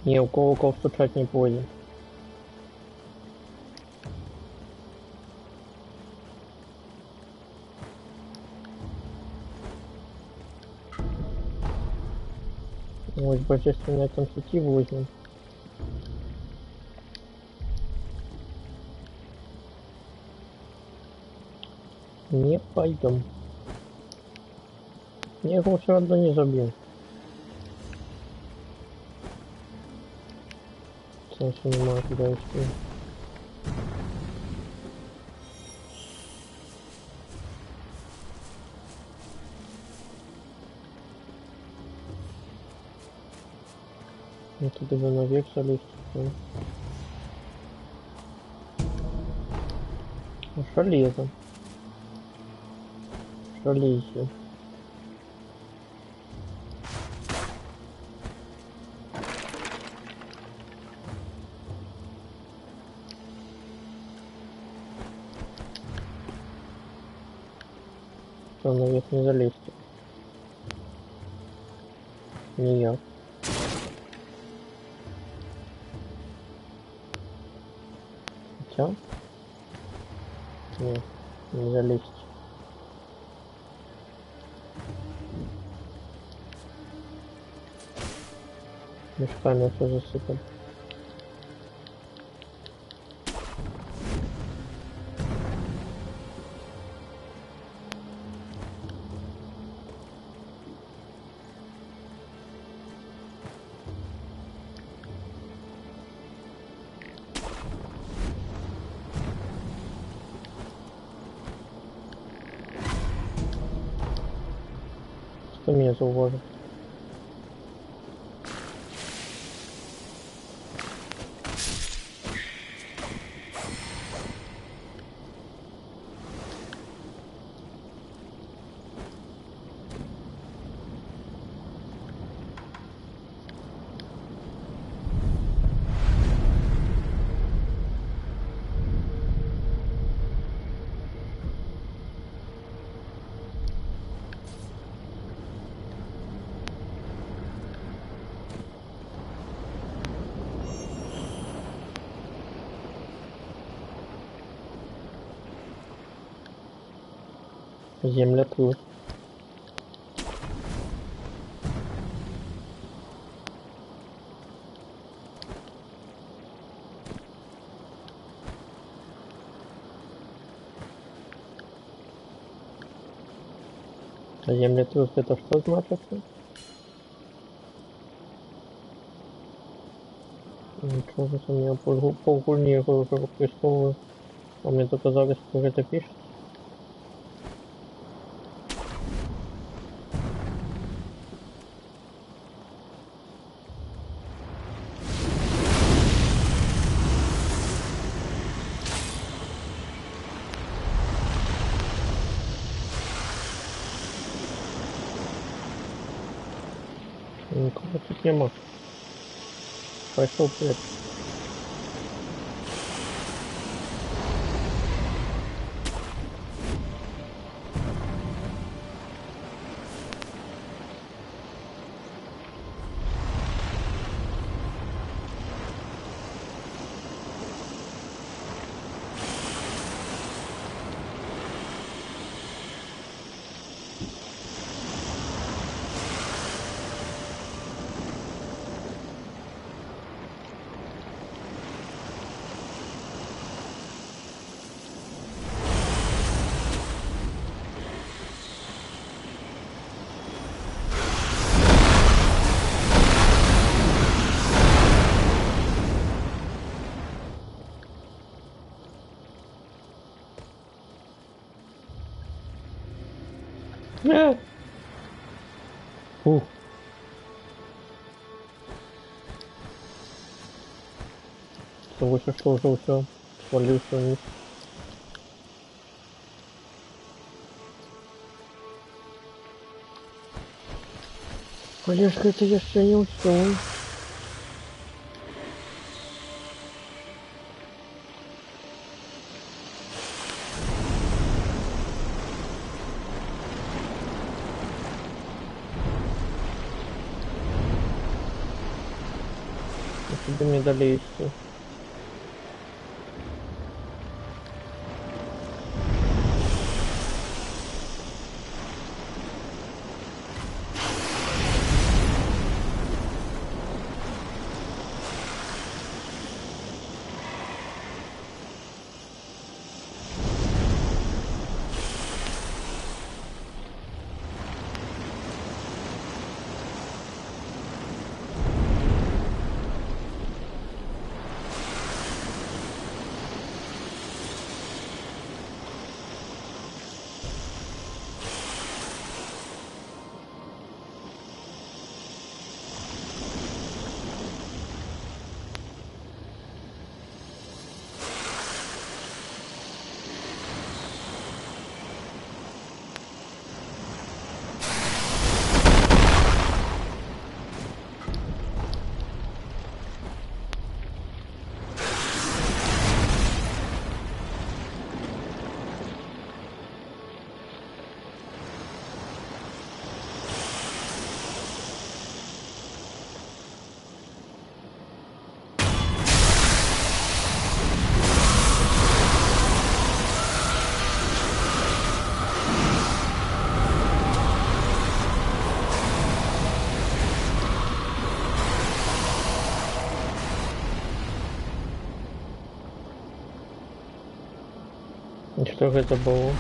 Не, у кого стучать не будет. Вот божественной этом сети возьмем. Не пойдем. Я его все равно не забил. Sensu не могу туда идти. Я туда бы наверх залезть. Железо. Железо. Что, наверх не залезть? Не я. Хотя? Нет, не залезть. Мешками все засыпали. Кто меня зауважит? Землетрус. А землетрус это что значит? Ничего же, у меня полгульни престолы. А мне только зараз это пишет. Никого тут нема. Пошел вперед. Фух. Что выше, что уже все. Свалился вниз. Олежка, это я еще не усел. тебе не дали идти. И что это было?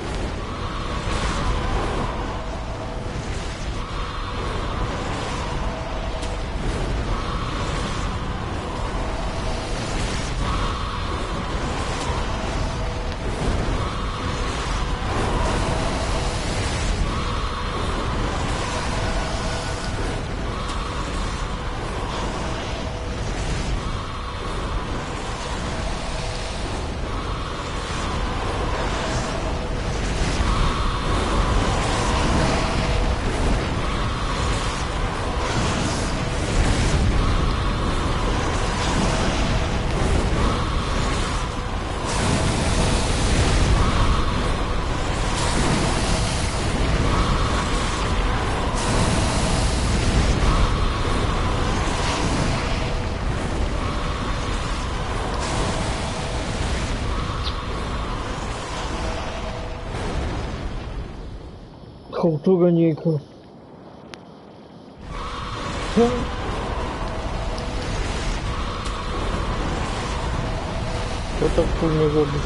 Халтура Ника. Что так хуйня робит?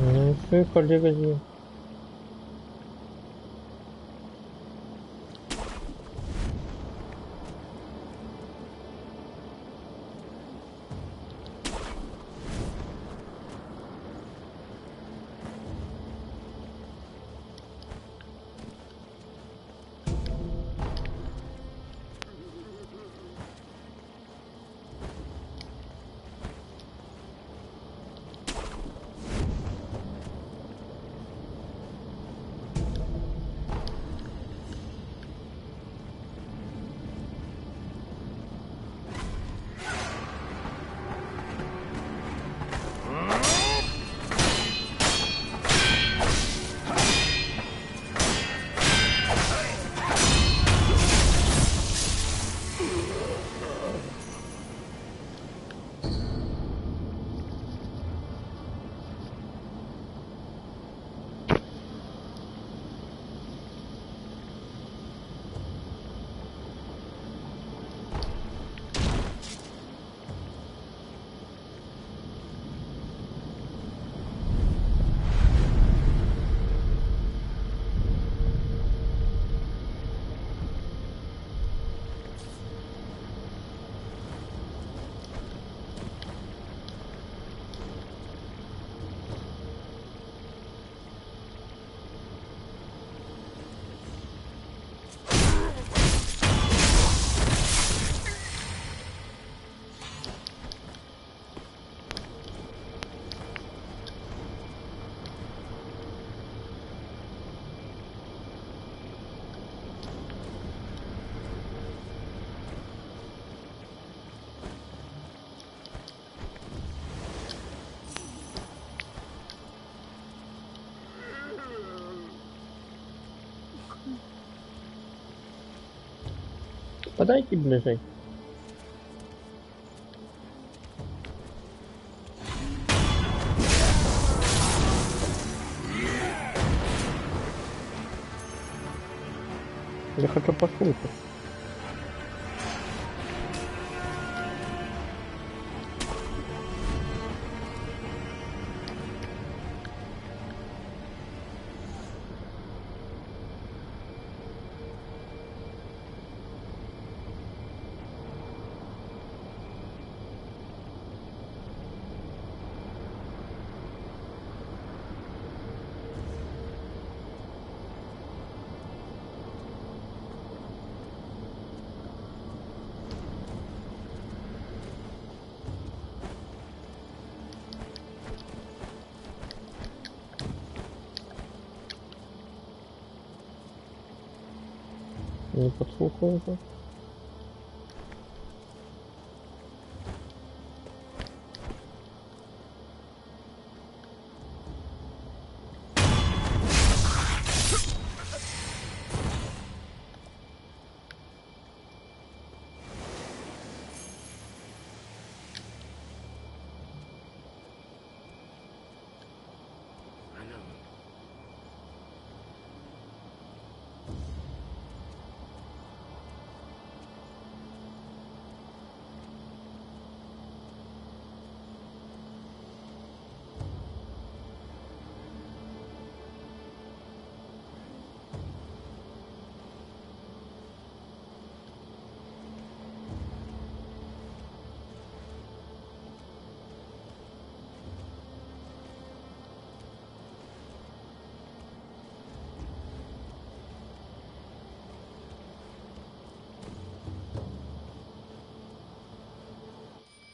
Ну все, коллега сделал. Подойти ближе. Я хочу послушать. Не подслухал уже.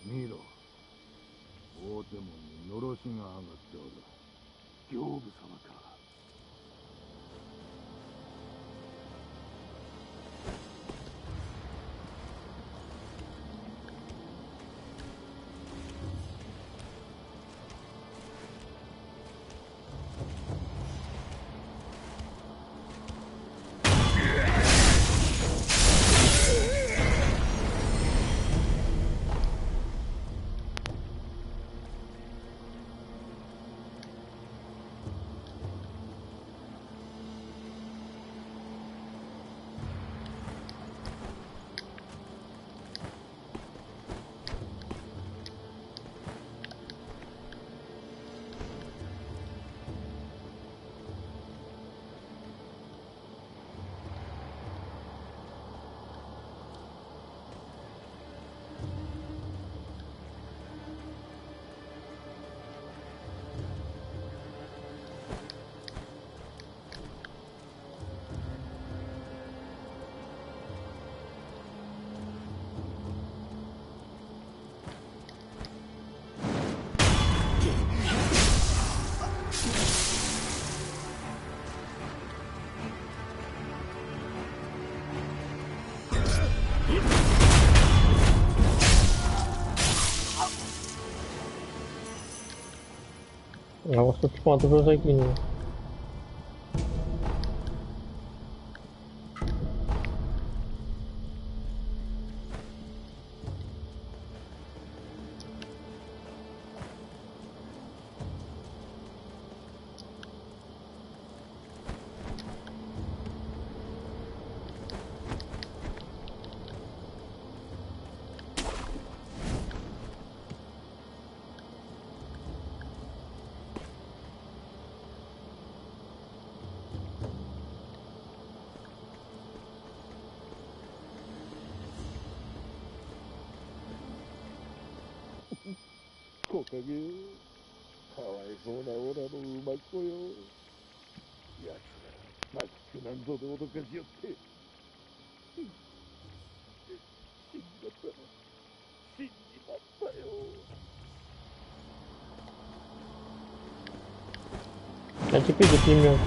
見ろ。大手門にのろしが上がっておる。刑部様か。А вас тут шмат уже закинул.木陰よ。かわいそうなオラの馬子よ。奴ら、マックなんぞで脅かしよって。死んじまった。死んじまったよ。А теперь заклемён.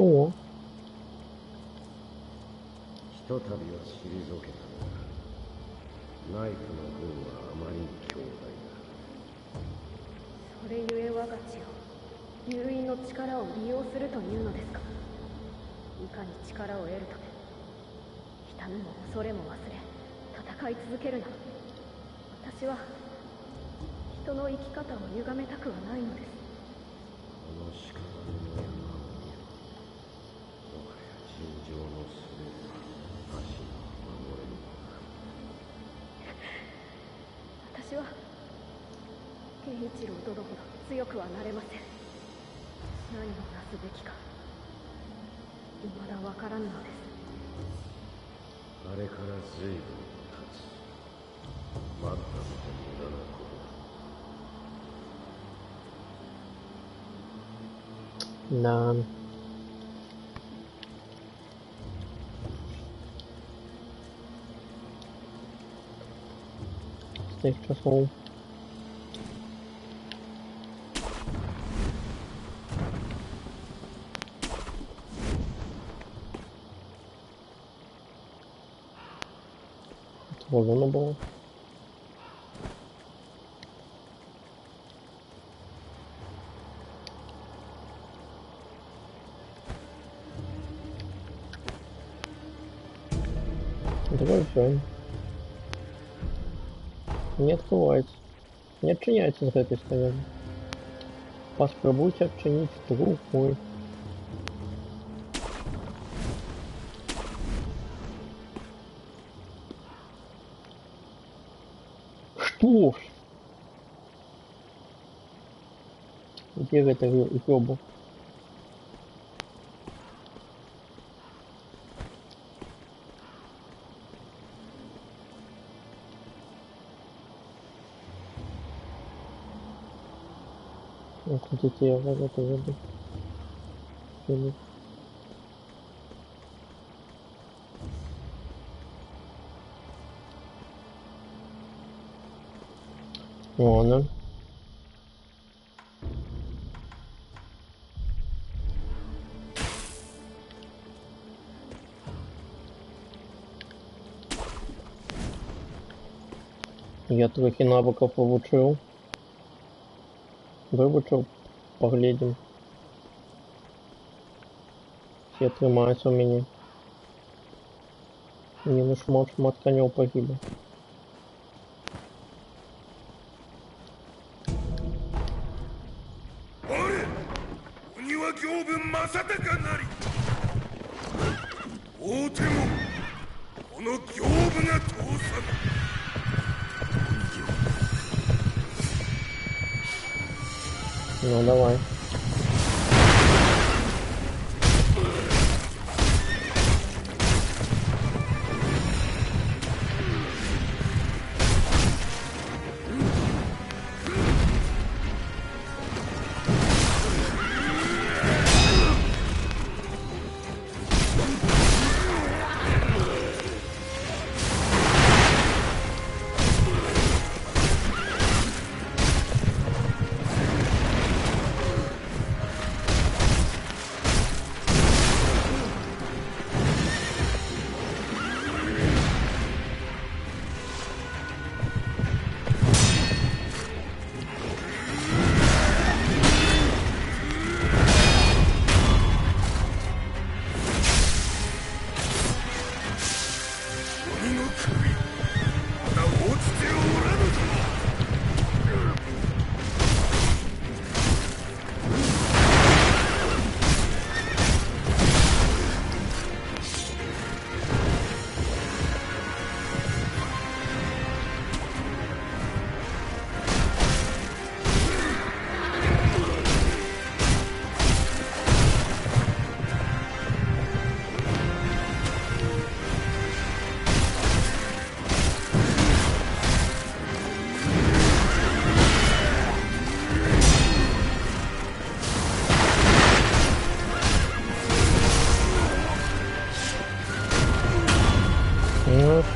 とひとたびは退けたが、ナイフの軍はあまりに強大だ。それゆえ我が血を流因の力を利用するというのですか。いかに力を得るため、痛みも恐れも忘れ戦い続けるな。私は人の生き方を歪めたくはないのです。この屍の山を見れば、もはや尋常のすべては足が守れぬのだ。私は健一郎殿ほど強くはなれません。何をなすべきか未だわからぬのです。あれから随分経つ。待ったこと無駄なことだ。なんTake us home. It's vulnerable. Давай все. Не открывается. Не отчиняется с этой стороны. Попробуйте отчинить с другой. Что ж? Где это ёбу? Детей в это ведут. Ладно. Я трохи навыков получил. Выбучил. Поглядим. Все тримаються у меня. Мне шмат конёв погибли. Ну давай.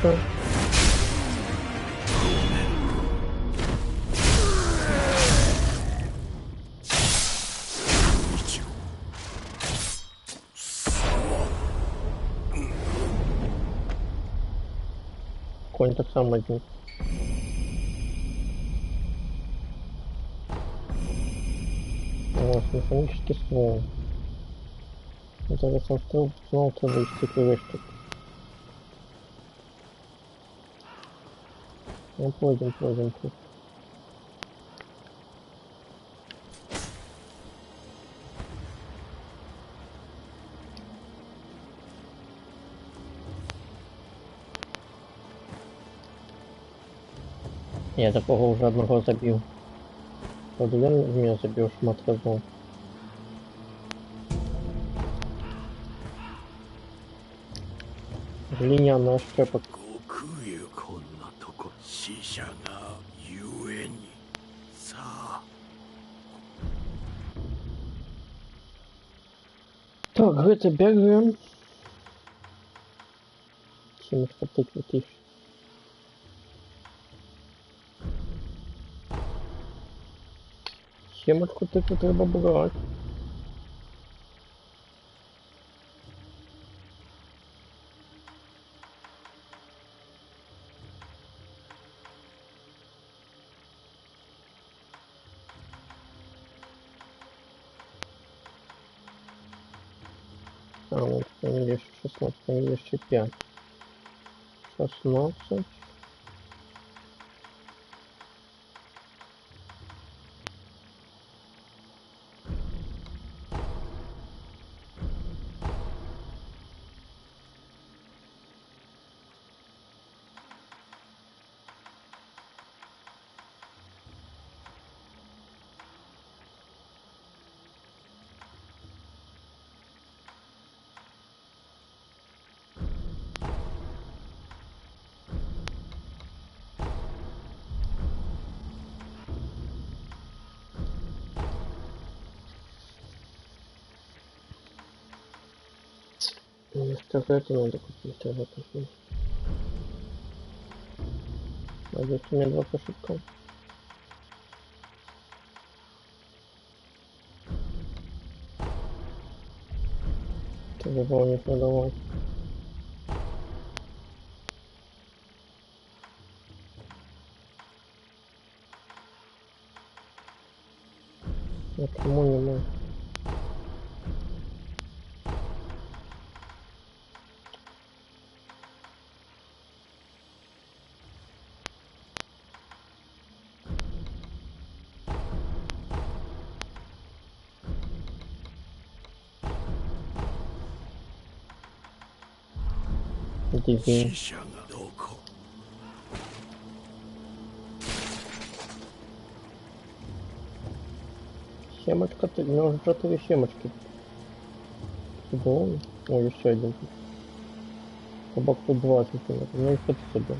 Хорошо. коні так само одні. Ось, механический ствол. Зараз сам ствол треба із цих виштук. Ну, пойдем тут. Я такого вже одного забив. Правда, він мене забив шмат разом. Глиняна щепа. 悟空へこんなとこ死者がゆえにさあ Так, гэта бегаем. Семечка тыквы тише. Семечку тыквы треба брать. А, вот там есть 16, там есть еще 5. 16. Так, это надо купить, а вот это. А здесь у меня 2 кошелька. Чтобы его не продавать. А почему не могу? Дизайн. 死者がどこ Семечка, ты, у него уже 4 семечки. Чудовый. О, еще один. Кабак тут 20, ну і що ти собі?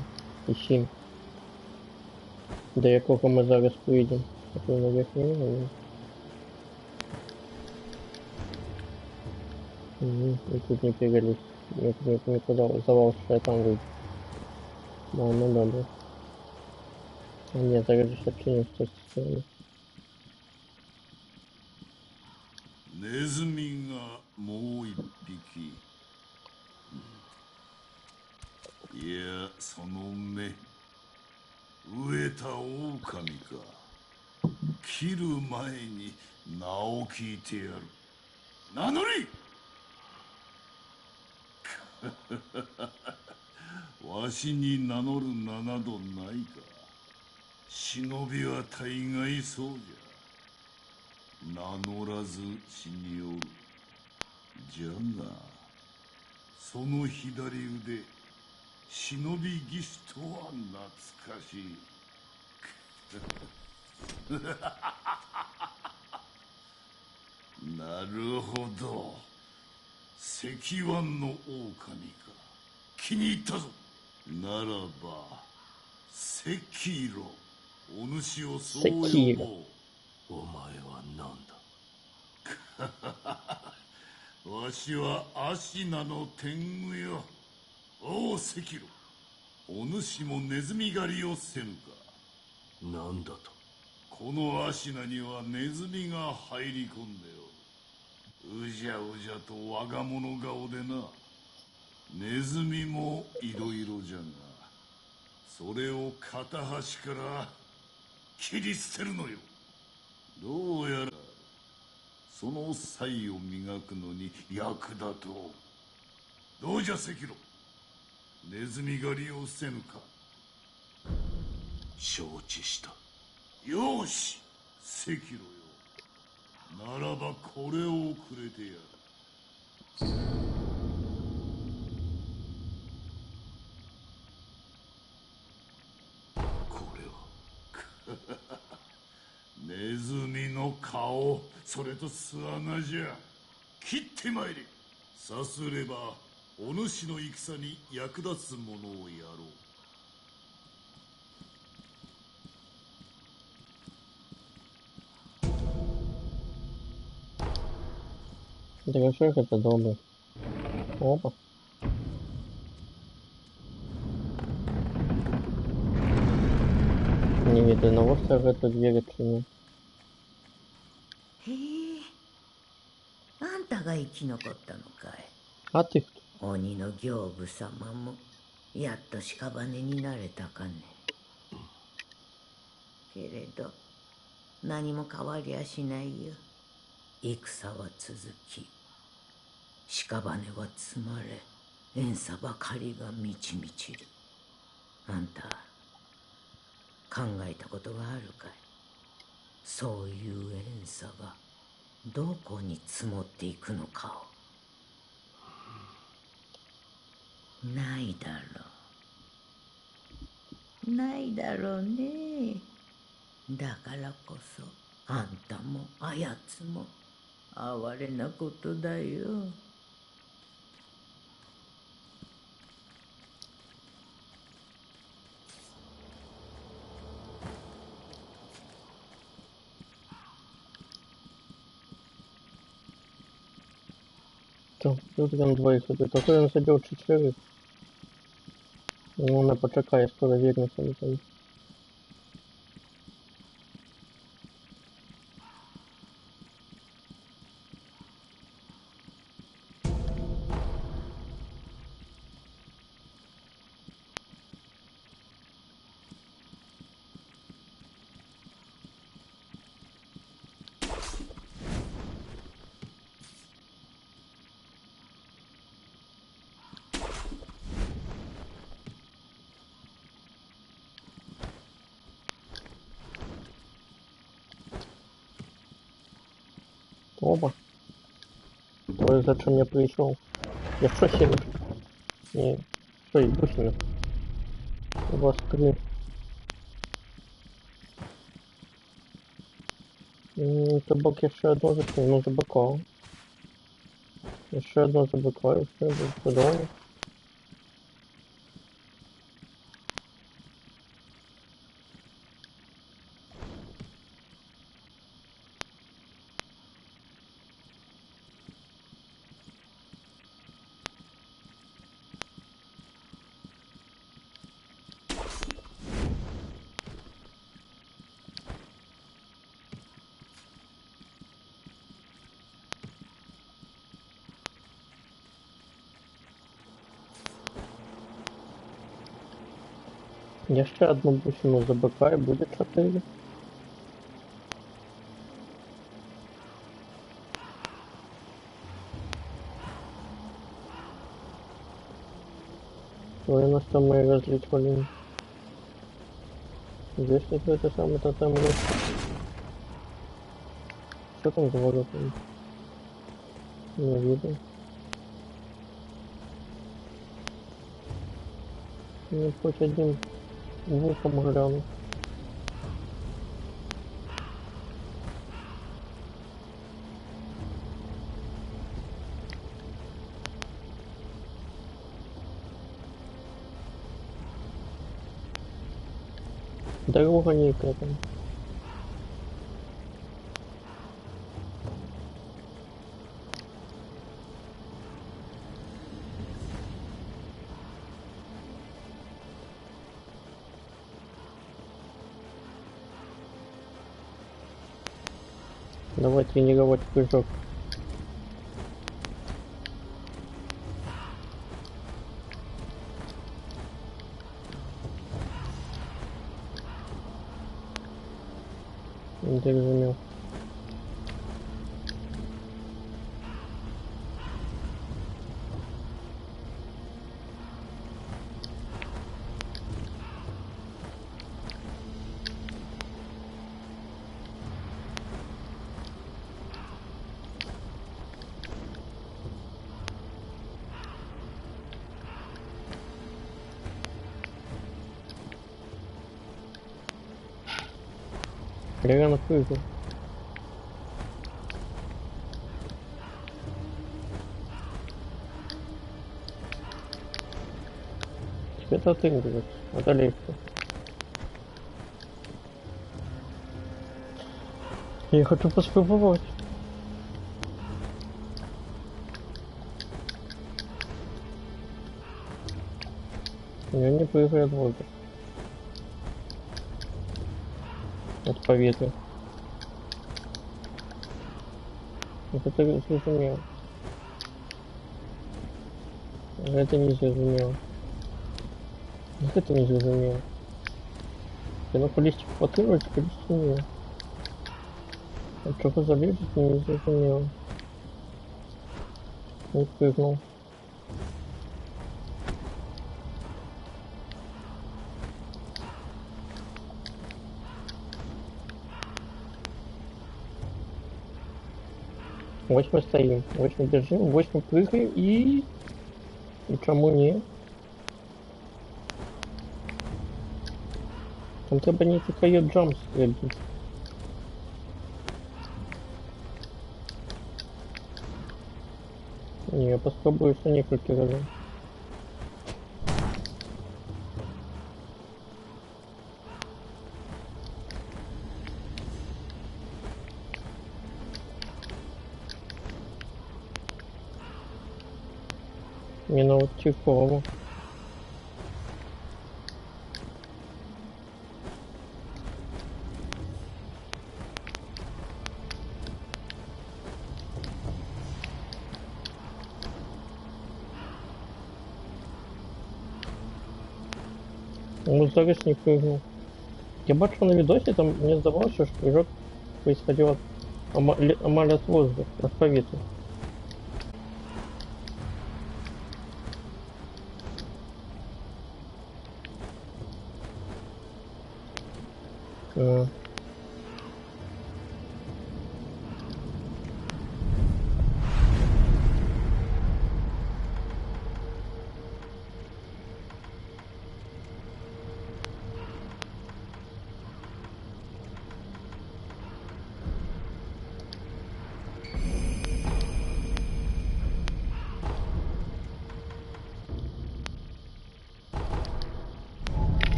І 7. До якого ми зараз поїдемо. А то наверх не видно. И тут не перелез. Не казалось, что я там выйду. Да, ну добре. А нет, зараз же сообщение с той стороны. ネズミがもう一匹。いや、その目。飢えた狼か。切る前に名を聞いてやる。名乗りわしに名乗る名などないか。忍びは大概そうじゃ。名乗らず死におる。じゃがその左腕忍び技師とは懐かしい。なるほど、石腕の狼か。気に入ったぞ。ならば赤色、お主をそう呼ぼう。お前は何だ。わしはアシナの天狗よ。おう赤色、お主もネズミ狩りをせぬか。何だと。このアシナにはネズミが入り込んでおる。うじゃうじゃと我が物顔でな。ネズミもいろいろじゃが、それを片端から切り捨てるのよ。どうやらその才を磨くのに役立とう。どうじゃ赤炉、ネズミ狩りをせぬか。承知した。よし赤炉よ、ならばこれをくれてやる。ネズミの顔、それと巣穴じゃ。切ってまいれ。さすればお主の戦に役立つものをやろう。Это что это добрый? Опа. Не видно на остров эту дверь отчинил. へえ、あんたが生き残ったのかい。А ты кто? 鬼の刑部様もやっと屍になれたかね。けれど何も変わりゃしないよ。戦は続き、屍は積まれ、怨嗟ばかりが満ち満ちる。あんた考えたことがあるかい。そういう怨嗟がどこに積もっていくのかを。ないだろう。ないだろうね。だからこそあんたもあやつも哀れなことだよ。Что? Тут там двоих идут. Такой он сидел четверых. Ну, на почекай, скоро вернется на там. Оба. Ой, зачем я пришел? Я что сильно? Не, что иду сильно? У вас три. Табак еще одно закрыл, ну забыкал. Еще одно забыкаю, все, будет подумать. Я ще одну бусину забыкаю, будет 4. Ой, у нас там мои разлить, блин. Здесь какой-то самый тотем. Что там за воротами? Не видно. Ну, хоть один вухом гляну. Дорога некая там. Давай тренировать прыжок. Не так зумел. Реально прыгал. Тебе-то отыгрывать, это легко. Я хочу поспробовать. Я не прыгаю от воздуха. От поветрия. Вот это зрозумело. Это не зрозумело. Вот это не зрозумело. Я на полистику потырывать, полистику не. А что залезть, не зрозумело. Не прыгнул. Восьмой стоим, восьмой бежим, восьмой прыгаем и чему не? Там треба не тикает джамп стрельбить. Не, я попробую еще несколько раз. Не на вот типовому. Ну, зараз не прыгнул. Я бачу на видосе, там мне здавалось, что прыжок происходил от амаль от воздуха, от поветрия.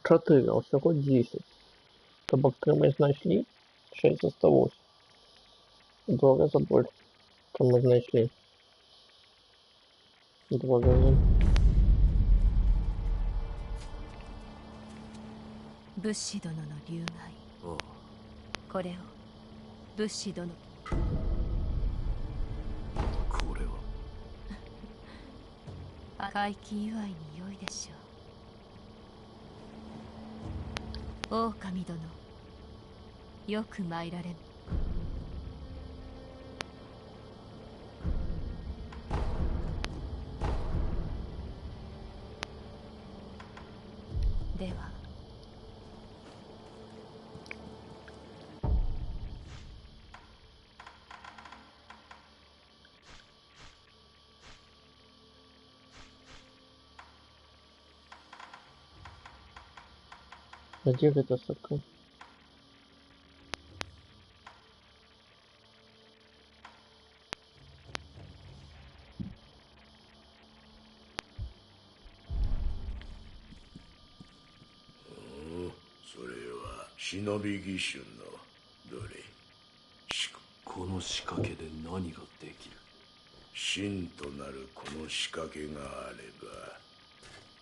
Чотири, а всього 10. Тобто 3 ми знайшли, 6 осталось. 2 рази більше, чем ми знайшли. 2 рази. 武士殿の流害。これを武士殿。これは回帰祝いに良いでしょう。狼殿、よく参られん。ではА где это сока?忍び義手のどれこの仕掛けで何ができる真となるこの仕掛けがあれば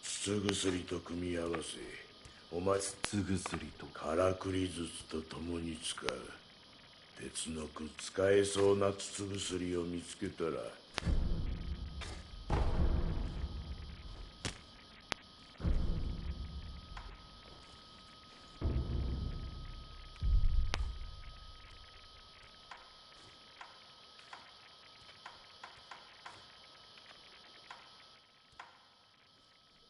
筒薬と組み合わせお前筒薬とからくり筒と共に使う鉄のく使えそうな筒薬を見つけたら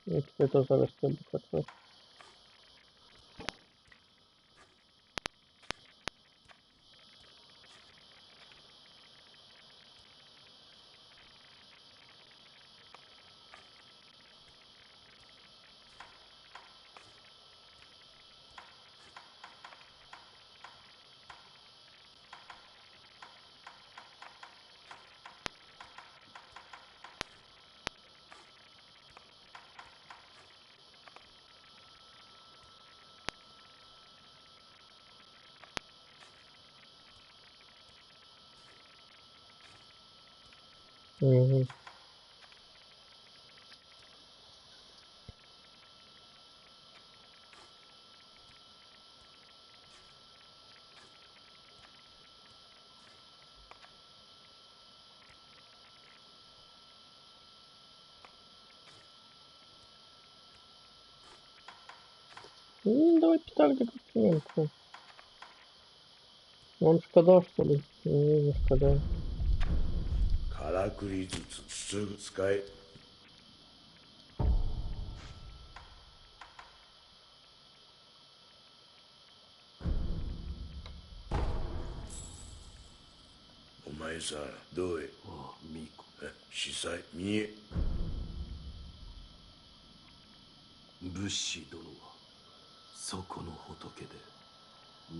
Это зараз тебе покажу. Угу. Ну, давай петарды купим. Он шкода, что ли? Не шкода. からくりずつすぐ使え。お前さん、どうへ。ああ、ミコ。司祭、見え。仏師殿はそこの仏で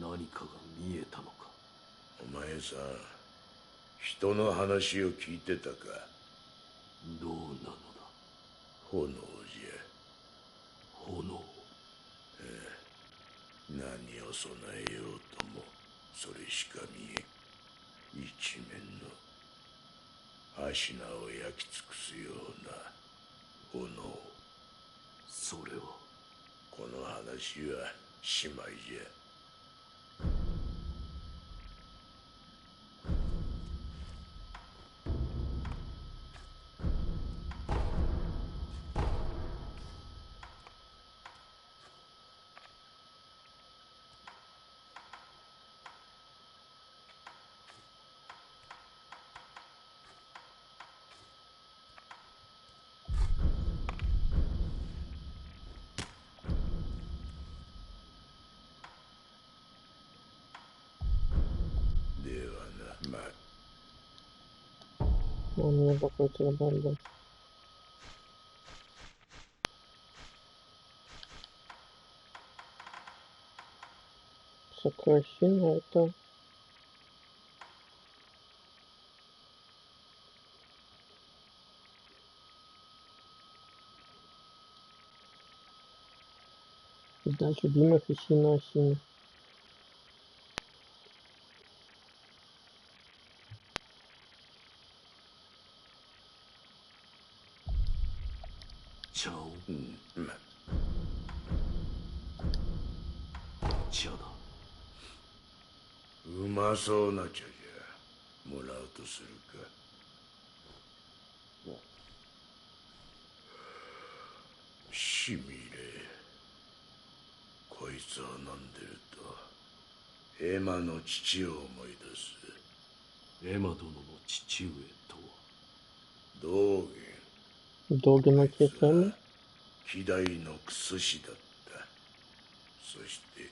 何かが見えたのか。お前さん、人の話を聞いてたか。どうなのだ。炎じゃ。炎。何を備えようともそれしか見えん。一面の芦名を焼き尽くすような炎。それはこの話はしまいじゃ。У меня какой-то бомба. Сокращение это... Дальше любимых и сильно.茶だ。うまそうな茶じゃ。もらうとするか。しみれ。こいつを飲んでるとエマの父を思い出す。エマ殿の父上とは。道元。道元の父親。希代のクス師だった。そして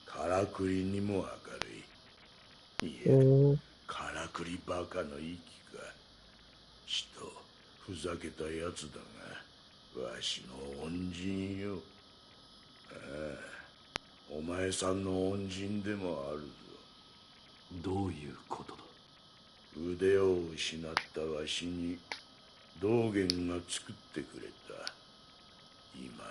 からくりにも明るい。いや、からくりバカの息か。ちとふざけたやつだが、わしの恩人よ。ああ、お前さんの恩人でもあるぞ。どういうことだ。腕を失ったわしに道元が作ってくれた。今は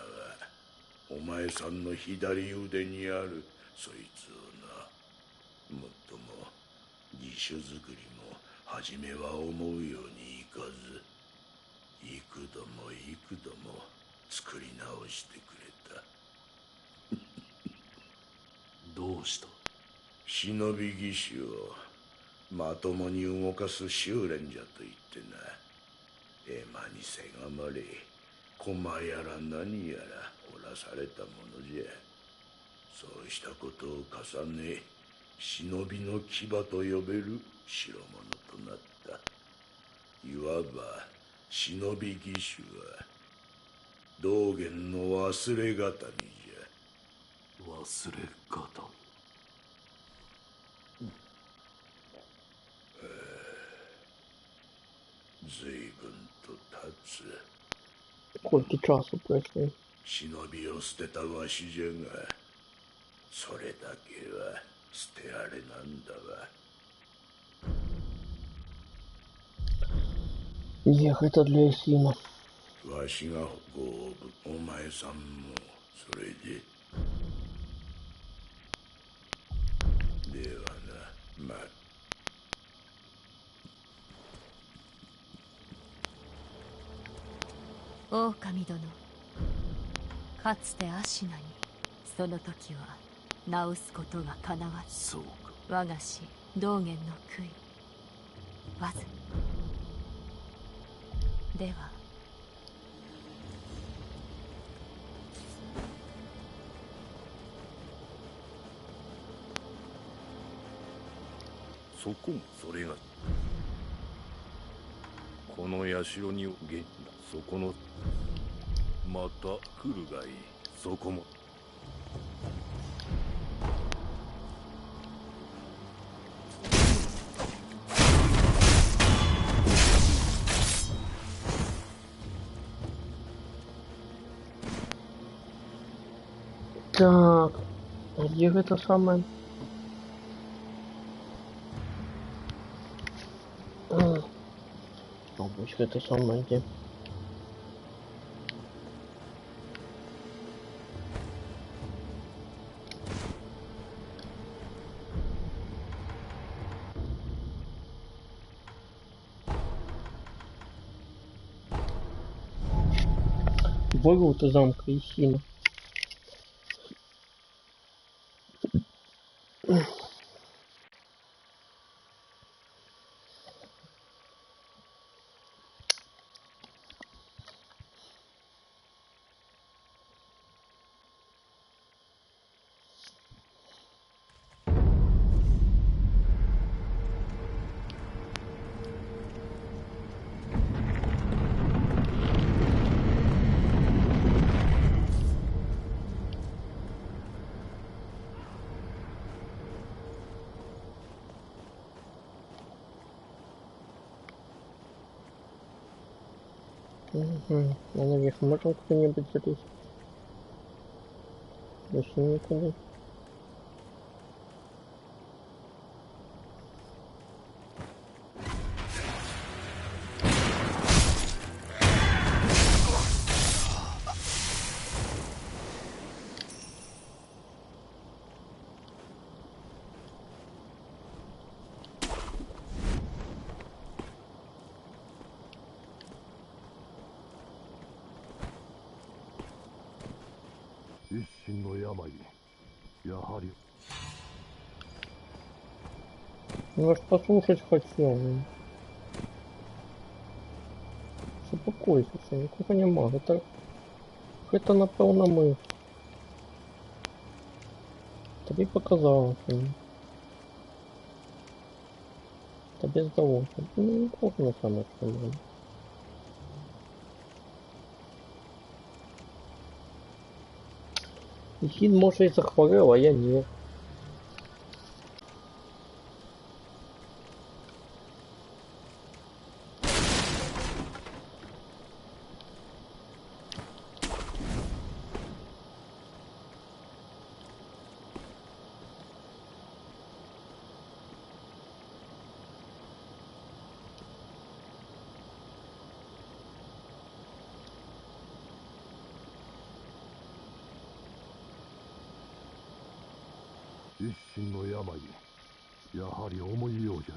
お前さんの左腕にあるそいつをな。もっとも義手作りも初めは思うようにいかず、幾度も幾度も作り直してくれた。どうした。忍び義手をまともに動かす修練じゃと言ってな。エマにせがまれ駒やら何やら掘らされたものじゃ。そうしたことを重ね忍びの牙と呼べる代物となった。いわば忍び義手は道元の忘れがたみじゃ。忘れ方。随分と経つ。 Сколько часу прошло? 忍びを捨てたわしじゃが、それだけは捨てられなんだわ。 Ехать для Исима. わしがご応募、お前さんもそれで。ではな、まあ。狼殿、かつてアシナにその時は直すことがかなわず、そうか。我が師道元の悔いわずでは。そこもそれがこの社にげそこのまた来るがいい。そこもТак, а где это самое? Обычно это самое где? Ворота замка Исима. Угу. А наверх можем кто-нибудь залезть? Больше никуда. Ну, аж послушать хочу. Успокойся, все, нікого нема. Это напевно ми. Тобі показалося. Тобі здалося. Ну, нікого не саме немає. Він, може, і захворів, а я ні.一心の病、やはり重いようじゃ。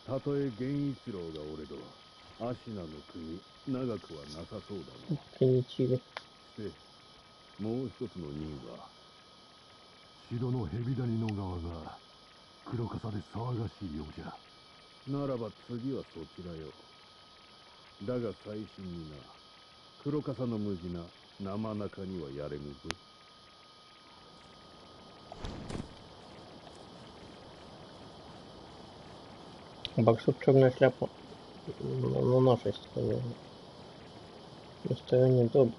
たとえ源一郎がおれど、芦名の国、長くはなさそうだな。して、もう一つの任は、城の蛇谷の側が黒笠で騒がしいようじゃ。ならば次はそちらよ。だが最新にな、黒笠の無事な生中にはやれぬぞ。Барсук черная шляпа на нашей стороне. На стороне добр.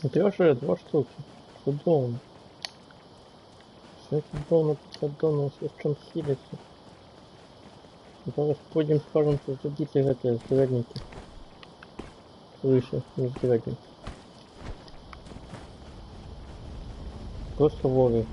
Держи, 2 штуки. Чудовно. Все чудовно, 50 донов, все в чем хилиться. Зараз пойдем, скажем, что забиты эти зрадники. Слышно, не зрадники. Просто воры.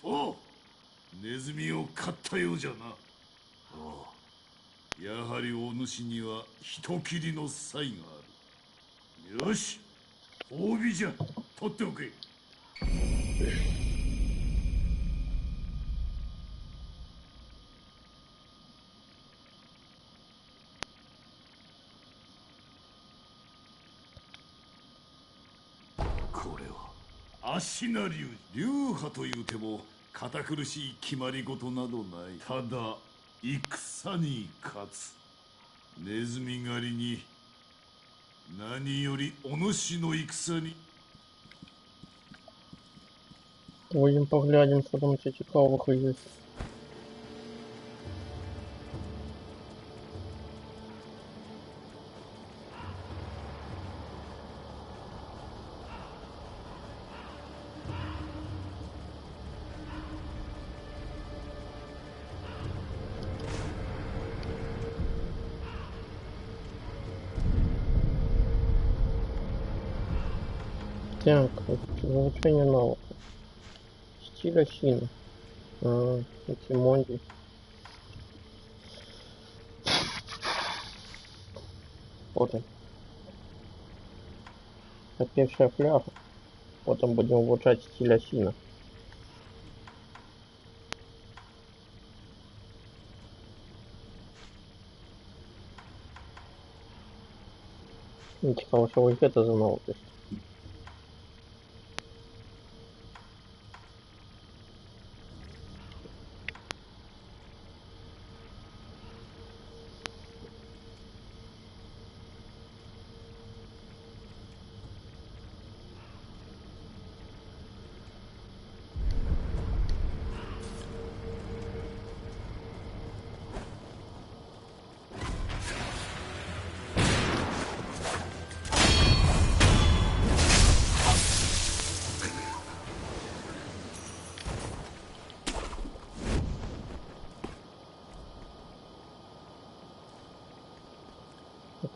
お、ネズミを買ったようじゃな。やはりお主には人斬りの才がある。よし、褒美じゃ。取っておけ。これは足名流流派というても堅苦しい決まり事などない。ただ戦に勝つ。ネズミ狩りに何よりお主の戦に。 Пойдем поглядим, что там цікавого есть. Так, завершение навыка. Стиль осины. Эти моди. Вот он. Это первая фляга. Потом будем улучшать стиль осины. Цікаво, що ви це за навыки.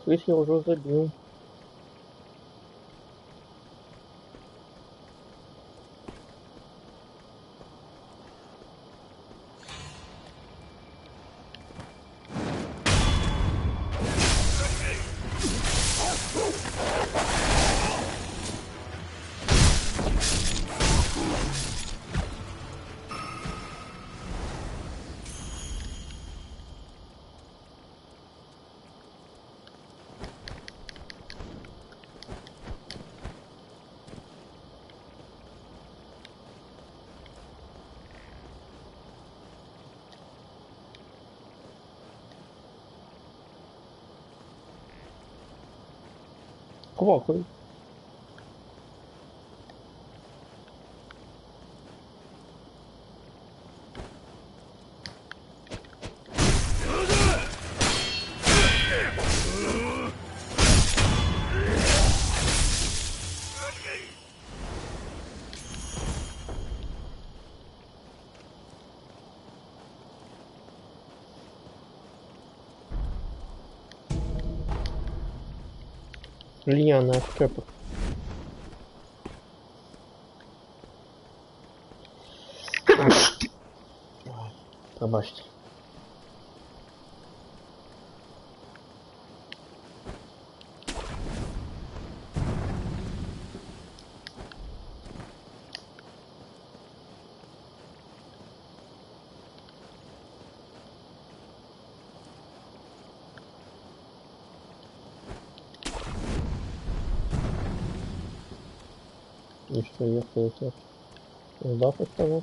Крыс я уже забил. Квакай. Льняна щепа. Пробачте. И что, если я сдав от того?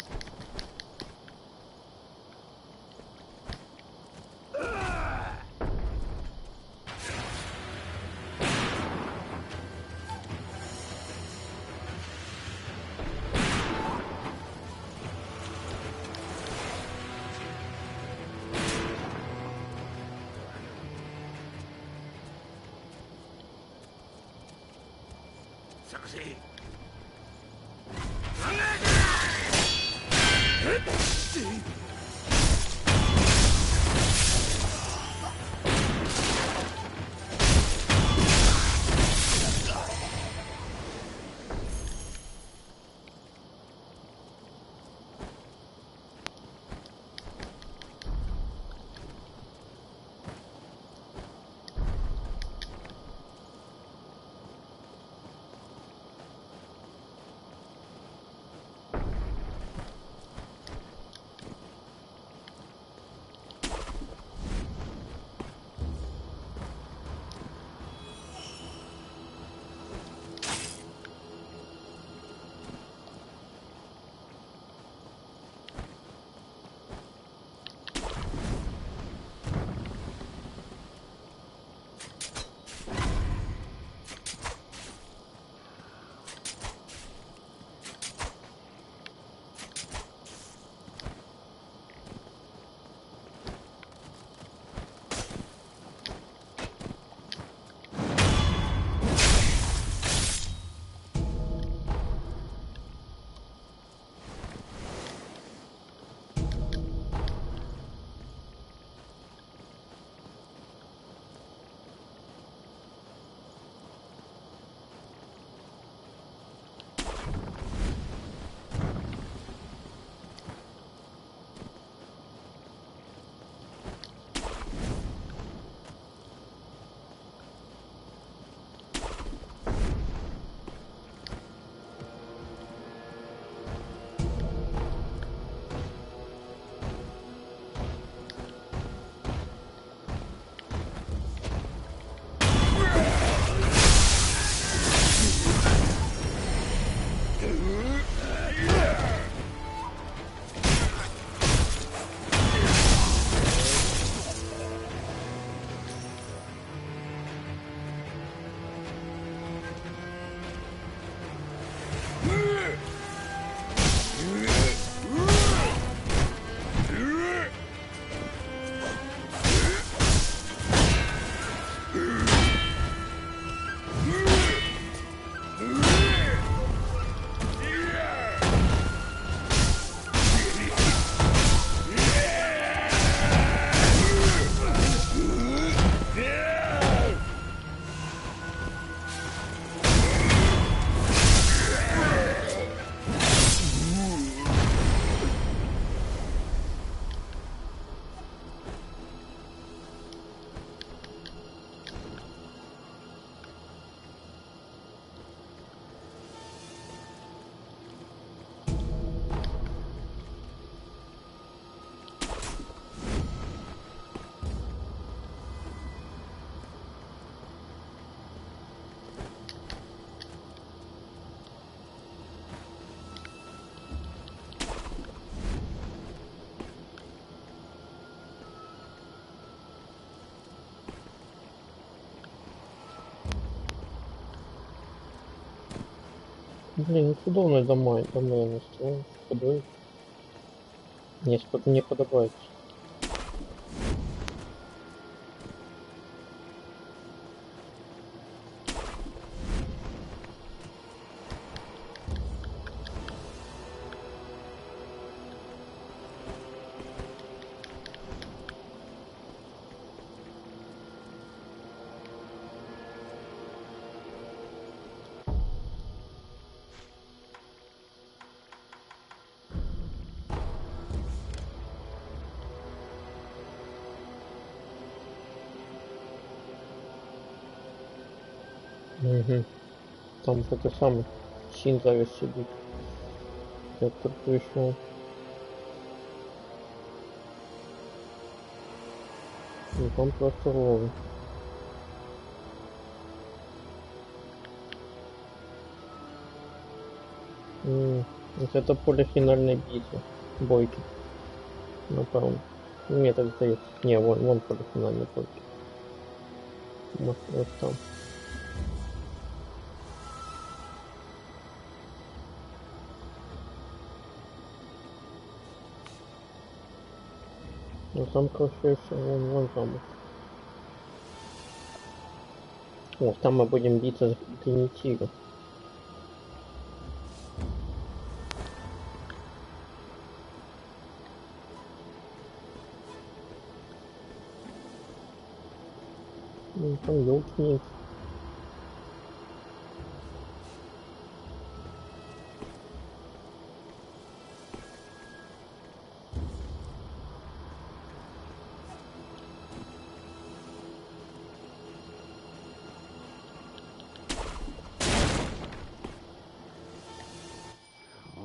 Блін, чудовно дома настроїв. Подивись. Мені подобається. Угу. Там это самое. Син зараз сидит. Я тут пришел. Ну там просто ровно. Это поле финальной битвы. Бойки. Напевно. Нет, так здається. Не, вон поле финальной бойки. Вот там. Ну там короче вон замок. О, там мы будем биться с Генетигом. Ну там елки нет.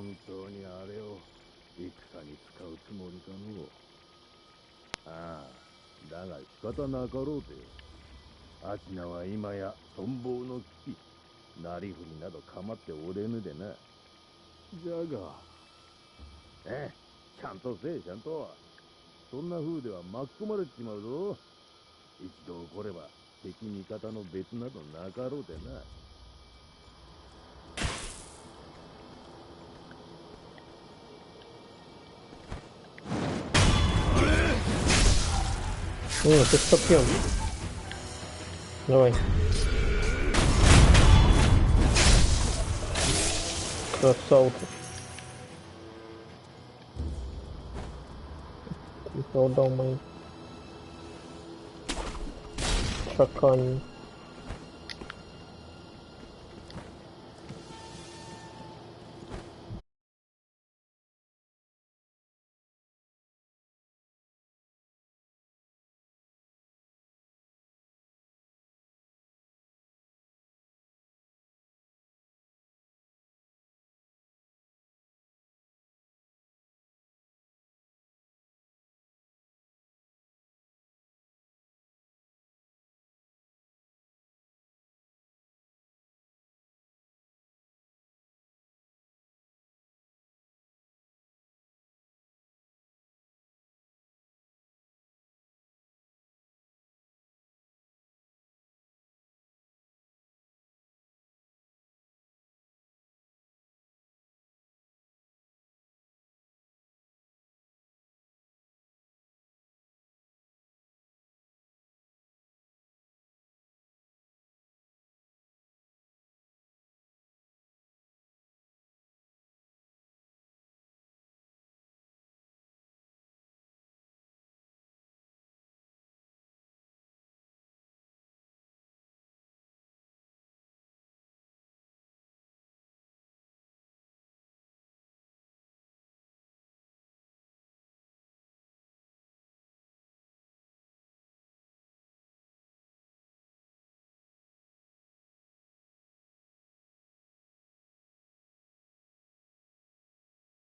本当にあれを戦に使うつもりかのう。ああ、だが仕方なかろうて。アキナは今や存亡の危機、なりふりなど構っておれぬでな。じゃが、ちゃんとせえ、ちゃんと。そんな風では巻き込まれちまうぞ。一度起これば敵味方の別などなかろうてな。О, ты с копьем. Давай. Красавка. Ты продал мои шакани.